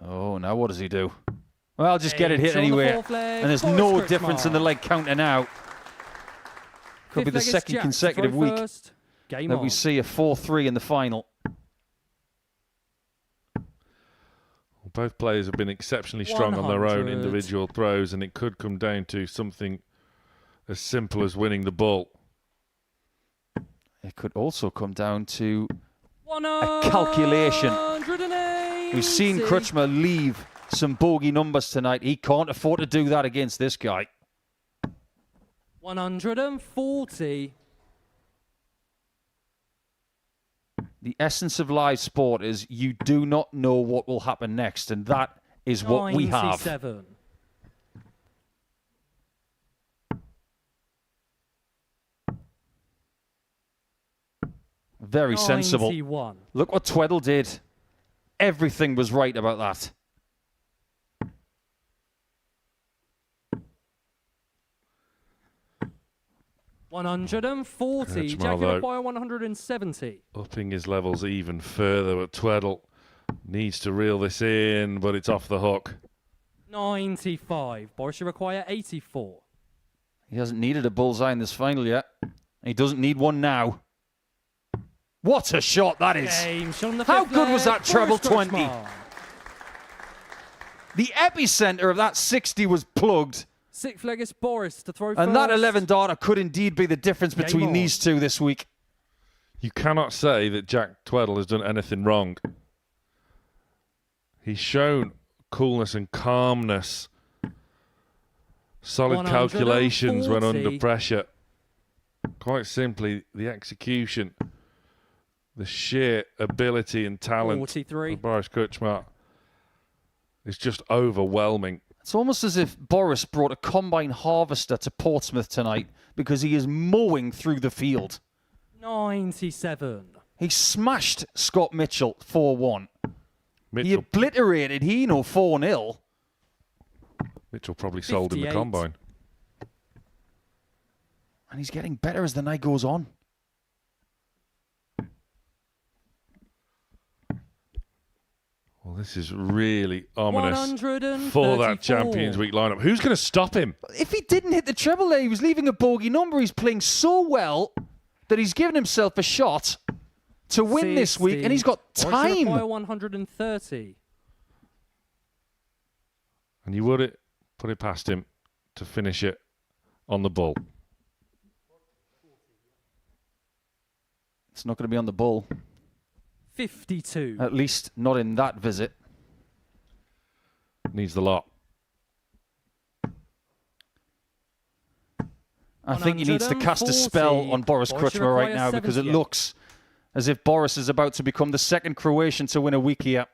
Oh, now what does he do? Well, just get it hit anyway. And there's no difference in the leg counter now. Could be the second consecutive week that we see a 4-3 in the final. Both players have been exceptionally strong on their own individual throws, and it could come down to something as simple as winning the ball. It could also come down to a calculation. We've seen Krčma leave some bogey numbers tonight. He can't afford to do that against this guy. 140. The essence of live sport is you do not know what will happen next, and that is what we have. 97. Very sensible. 91. Look what Tweddle did. Everything was right about that. $140. Jack will require 170. Upping his levels even further, but Tweddle needs to reel this in, but it's off the hook. 95. Boris, you require 84. He hasn't needed a bullseye in this final yet. He doesn't need one now. What a shot that is. How good was that treble 20? The epicenter of that 60 was plugged. Sixth leg is Boris to throw and first. that 11 darter could indeed be the difference between these two this week. You cannot say that Jack Tweddle has done anything wrong. He's shown coolness and calmness. Solid calculations when under pressure. Quite simply, the execution, the sheer ability and talent 43. of Boris Krčma is just overwhelming. It's almost as if Boris brought a combine harvester to Portsmouth tonight because he is mowing through the field. 97. He smashed Scott Mitchell 4-1. He obliterated Hino 4-0. Mitchell probably sold in the combine. And he's getting better as the night goes on. Well, this is really ominous for that Champions Week lineup. Who's going to stop him? If he didn't hit the treble there, he was leaving a bogey number. He's playing so well that he's given himself a shot to win this week, and he's got time. 130. And you would put it past him to finish it on the bull. It's not going to be on the bull. 52. At least not in that visit. Needs the lot. I think he needs to cast a spell on Boris Krčma right now because it looks as if Boris is about to become the second Croatian to win a week here.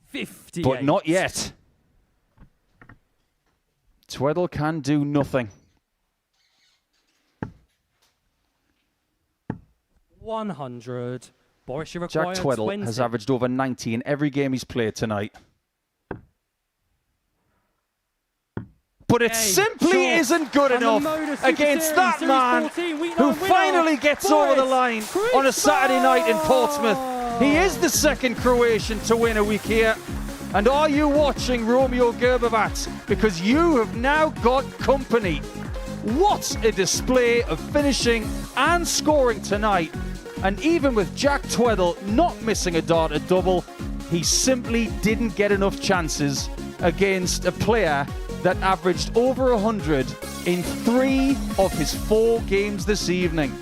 58. But not yet. Tweddle can do nothing. 100. Boris, you require Jack Tweddle 20. has averaged over 90 in every game he's played tonight. But it simply isn't good enough against that man who finally gets over the line on a Saturday night in Portsmouth. He is the second Croatian to win a week here. And are you watching Romeo Gerbovac? Because you have now got company. What a display of finishing and scoring tonight. And even with Jack Tweddle not missing a darter double, he simply didn't get enough chances against a player that averaged over 100 in 3 of his 4 games this evening.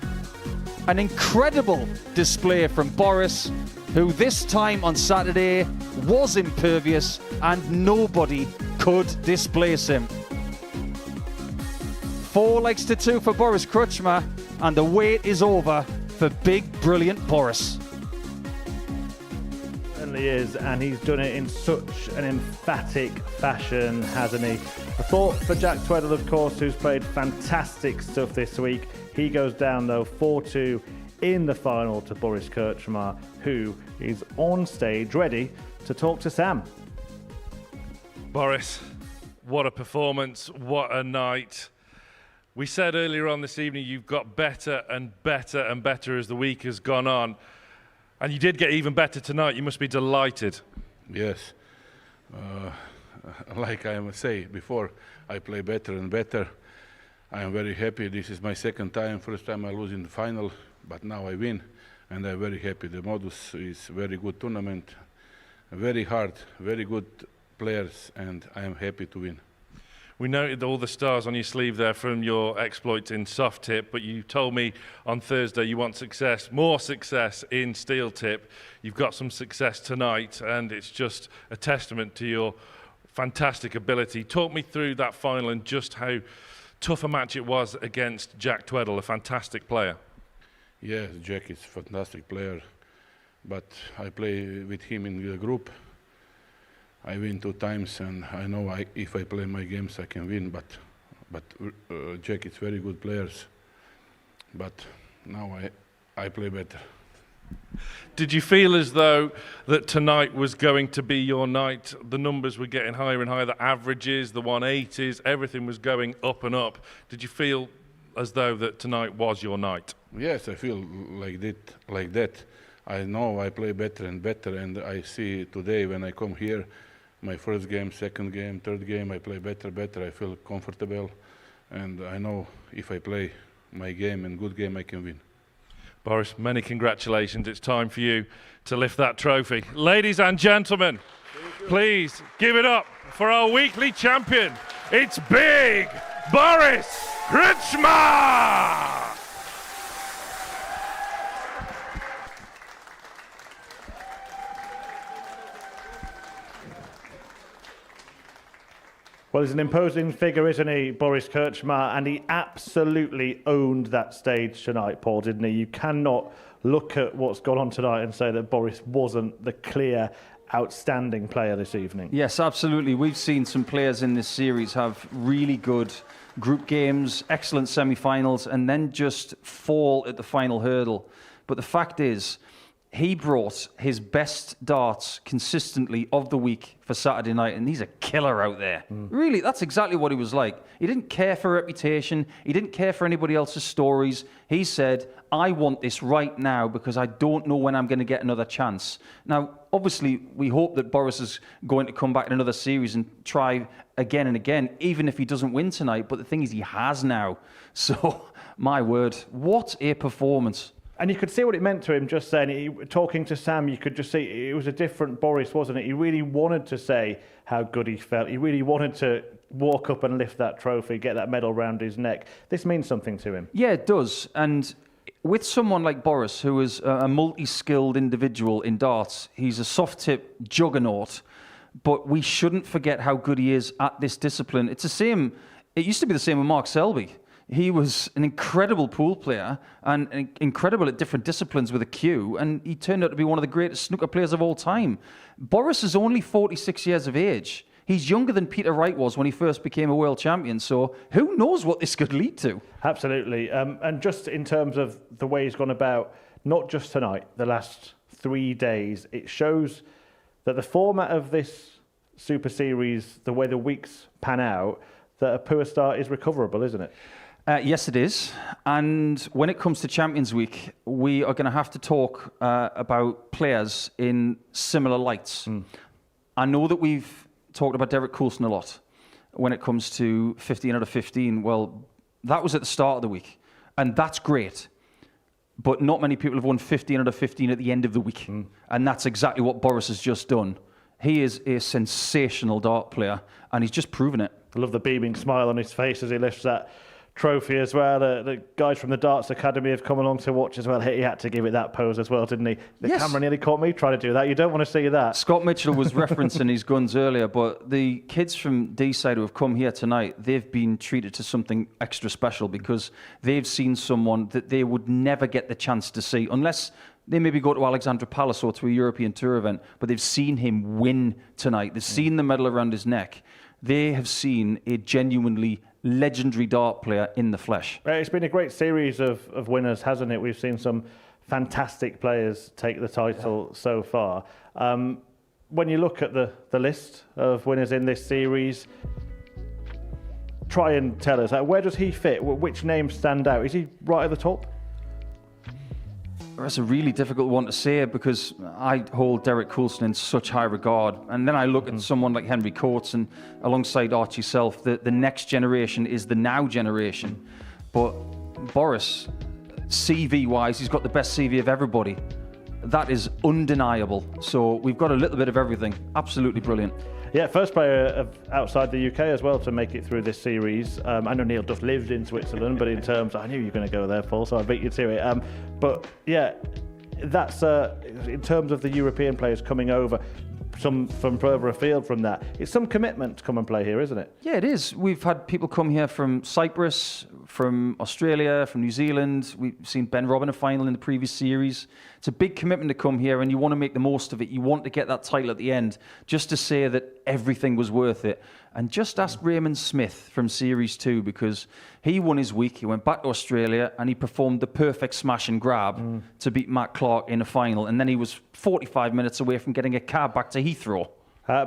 An incredible display from Boris, who this time on Saturday was impervious and nobody could displace him. 4 legs to 2 for Boris Krčma, and the wait is over for big, brilliant Boris. Certainly is, and he's done it in such an emphatic fashion, hasn't he? A thought for Jack Tweddle, of course, who's played fantastic stuff this week. He goes down, though, 4-2 in the final to Boris Krčma, who is on stage ready to talk to Sam. Boris, What a performance, what a night. We said earlier on this evening you've got better and better and better as the week has gone on. And you did get even better tonight. You must be delighted. Yes. Like I say before, I play better and better. I am very happy. This is my second time. First time I lose in the final, but now I win. And I'm very happy. The Modus is a very good tournament. Very hard, very good players, and I am happy to win. We noted all the stars on your sleeve there from your exploits in soft tip, but you told me on Thursday you want success, more success in steel tip. You've got some success tonight, and it's just a testament to your fantastic ability. Talk me through that final and just how tough a match it was against Jack Tweddle, a fantastic player. Yes, Jack is a fantastic player, but I play with him in the group. I win 2 times, and I know if I play my games, I can win. But Jack is very good players. But now I play better. Did you feel as though that tonight was going to be your night? The numbers were getting higher and higher. The averages, the 180s, everything was going up and up. Did you feel as though that tonight was your night? Yes, I feel like that. I know I play better and better, and I see today when I come here. My first game, second game, third game, I play better. I feel comfortable, and I know if I play my game and good game, I can win. Boris, many congratulations. It's time for you to lift that trophy. Ladies and gentlemen, please give it up for our weekly champion. It's big Boris Kretschmer! Well, he's an imposing figure, isn't he, Boris Kretschmer? And he absolutely owned that stage tonight, Paul, didn't he? You cannot look at what's gone on tonight and say that Boris wasn't the clear, outstanding player this evening. Yes, absolutely. We've seen some players in this series have really good group games, excellent semi-finals, and then just fall at the final hurdle. But the fact is, he brought his best darts consistently of the week for Saturday night, and he's a killer out there. Really, that's exactly what he was like. He didn't care for reputation. He didn't care for anybody else's stories. He said, I want this right now because I don't know when I'm going to get another chance. Now, obviously, we hope that Boris is going to come back in another series and try again and again, even if he doesn't win tonight. But the thing is, he has now. So, my word, what a performance. And you could see what it meant to him just then. Talking to Sam, you could just see it was a different Boris, wasn't it? He really wanted to say how good he felt. He really wanted to walk up and lift that trophy, get that medal round his neck. This means something to him. Yeah, it does. And with someone like Boris, who is a multi-skilled individual in darts, he's a soft-tip juggernaut, but we shouldn't forget how good he is at this discipline. It's the same. It used to be the same with Mark Selby. He was an incredible pool player and incredible at different disciplines with a cue, and he turned out to be one of the greatest snooker players of all time. Boris is only 46 years of age. He's younger than Peter Wright was when he first became a world champion, so who knows what this could lead to? Absolutely. And just in terms of the way he's gone about, not just tonight, the last 3 days, it shows that the format of this Super Series, the way the weeks pan out, that a poor start is recoverable, isn't it? Yes, it is. And when it comes to Champions Week, we are going to have to talk about players in similar lights. I know that we've talked about Derek Coulson a lot when it comes to 15 out of 15. Well, that was at the start of the week, and that's great. But not many people have won 15 out of 15 at the end of the week. And that's exactly what Boris has just done. He is a sensational dart player, and he's just proven it. I love the beaming smile on his face as he lifts that trophy as well. The guys from the Darts Academy have come along to watch as well. He had to give it that pose as well, didn't he? The camera nearly caught me trying to do that. You don't want to see that. Scott Mitchell was referencing his guns earlier, but the kids from D-side who have come here tonight, they've been treated to something extra special because they've seen someone that they would never get the chance to see unless they maybe go to Alexandra Palace or to a European Tour event, but they've seen him win tonight. They've seen the medal around his neck. They have seen a genuinely legendary dart player in the flesh. It's been a great series of winners, hasn't it? We've seen some fantastic players take the title so far. When you look at the list of winners in this series, try and tell us, where does he fit? Which names stand out? Is he right at the top? That's a really difficult one to say because I hold Derek Coulson in such high regard. And then I look at someone like Henry Coates, and alongside Archie Self, the next generation is the now generation. But Boris, CV-wise, he's got the best CV of everybody. That is undeniable. So we've got a little bit of everything. Absolutely brilliant. Yeah, first player outside the UK as well to make it through this series. I know Neil just lived in Switzerland, but in terms, I knew you were going to go there, Paul, so I beat you to it. But yeah, that's in terms of the European players coming over, some from further afield from that. It's some commitment to come and play here, isn't it? Yeah, it is. We've had people come here from Cyprus, from Australia, from New Zealand. We've seen Ben Robin a final in the previous series. It's a big commitment to come here, and you want to make the most of it. You want to get that title at the end, just to say that everything was worth it. And just ask Raymond Smith from Series 2, because he won his week. He went back to Australia, and he performed the perfect smash and grab to beat Matt Clark in a final. And then he was 45 minutes away from getting a cab back to Heathrow.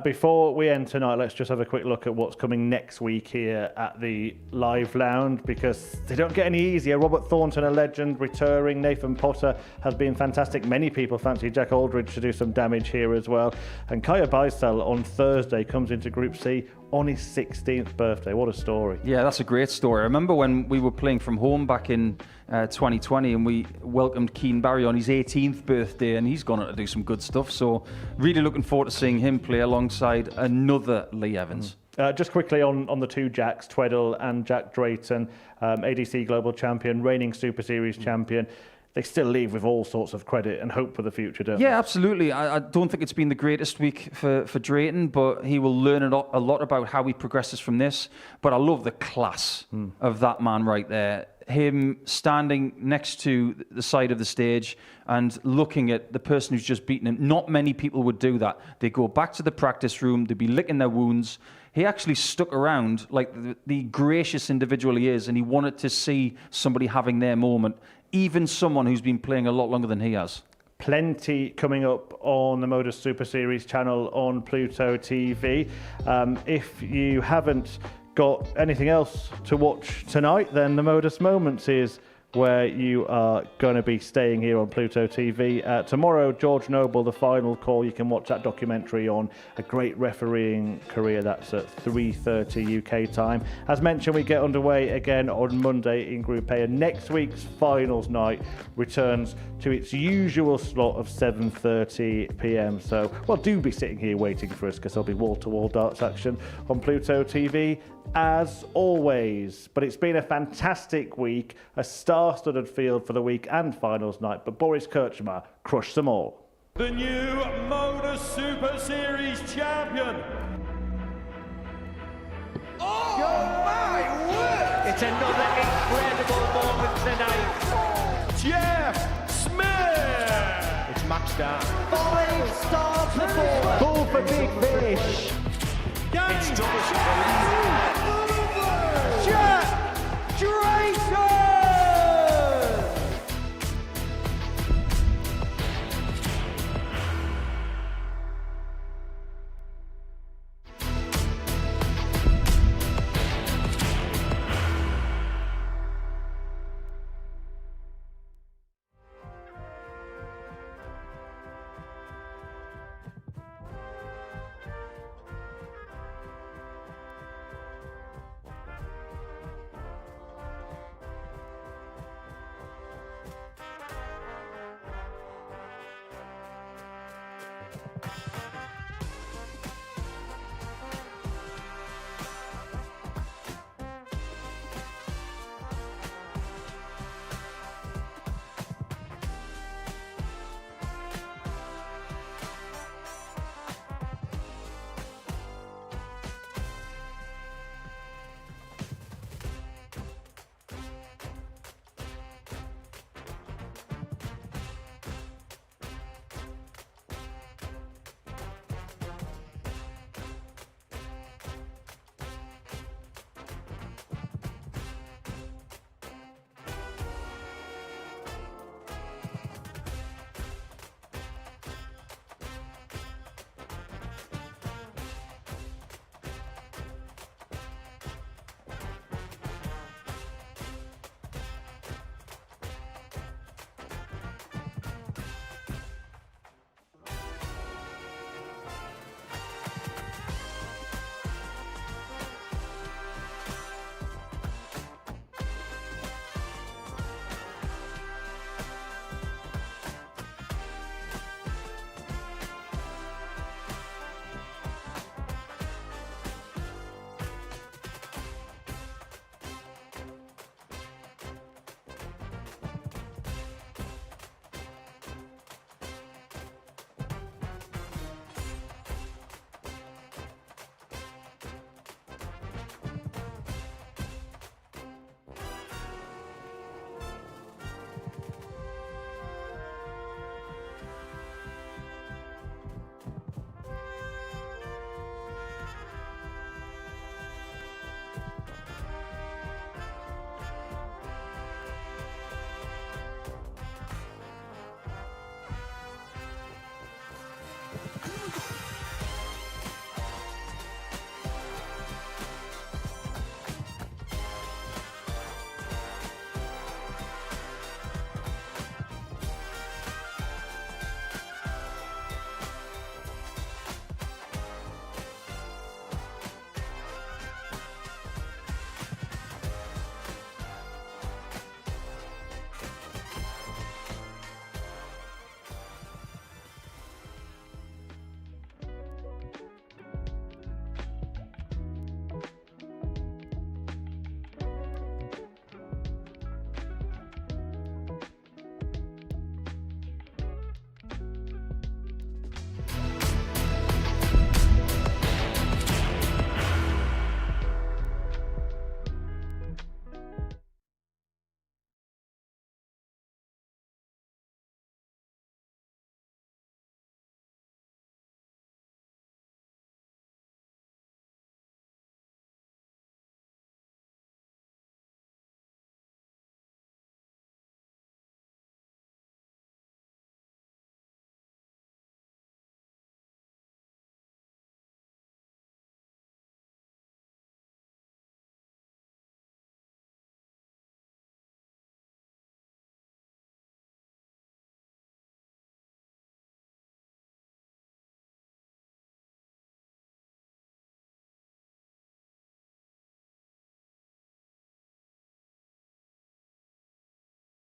Before we end tonight, let's just have a quick look at what's coming next week here at the Live Lounge, because they don't get any easier. Robert Thornton, a legend, returning. Nathan Potter has been fantastic. Many people fancy Jack Aldridge to do some damage here as well. And Kaya Baisel on Thursday comes into Group C on his 16th birthday. What a story. Yeah, that's a great story. I remember when we were playing from home back in 2020 and we welcomed Keane Barry on his 18th birthday, and he's gone on to do some good stuff. So really looking forward to seeing him play alongside another Lee Evans. Just quickly on the two Jacks, Tweddle and Jack Drayton, ADC Global Champion, reigning Super Series champion. They still leave with all sorts of credit and hope for the future, don't they? Yeah, absolutely. I don't think it's been the greatest week for Drayton, but he will learn a lot about how he progresses from this. But I love the class of that man right there. Him standing next to the side of the stage and looking at the person who's just beaten him. Not many people would do that. They go back to the practice room, they'd be licking their wounds. He actually stuck around like the gracious individual he is, and he wanted to see somebody having their moment, even someone who's been playing a lot longer than he has. Plenty coming up on the Modus Super Series channel on Pluto TV. If you haven't got anything else to watch tonight, then the Modus Moments is where you are going to be staying here on Pluto TV. Tomorrow, George Noble, The Final Call. You can watch that documentary on a great refereeing career. That's at 3:30 UK time. As mentioned, we get underway again on Monday in Group A, and next week's finals night returns to its usual slot of 7:30 PM. So, well, do be sitting here waiting for us, because there'll be wall-to-wall darts action on Pluto TV as always. But it's been a fantastic week, a star-studded field for the week and finals night, but Boris Kirchner crushed them all. The new Modus Super Series champion. Oh my word! It's another incredible moment tonight. Jeff Smith. It's matched down. 5-star performance. Ball for big fish. It's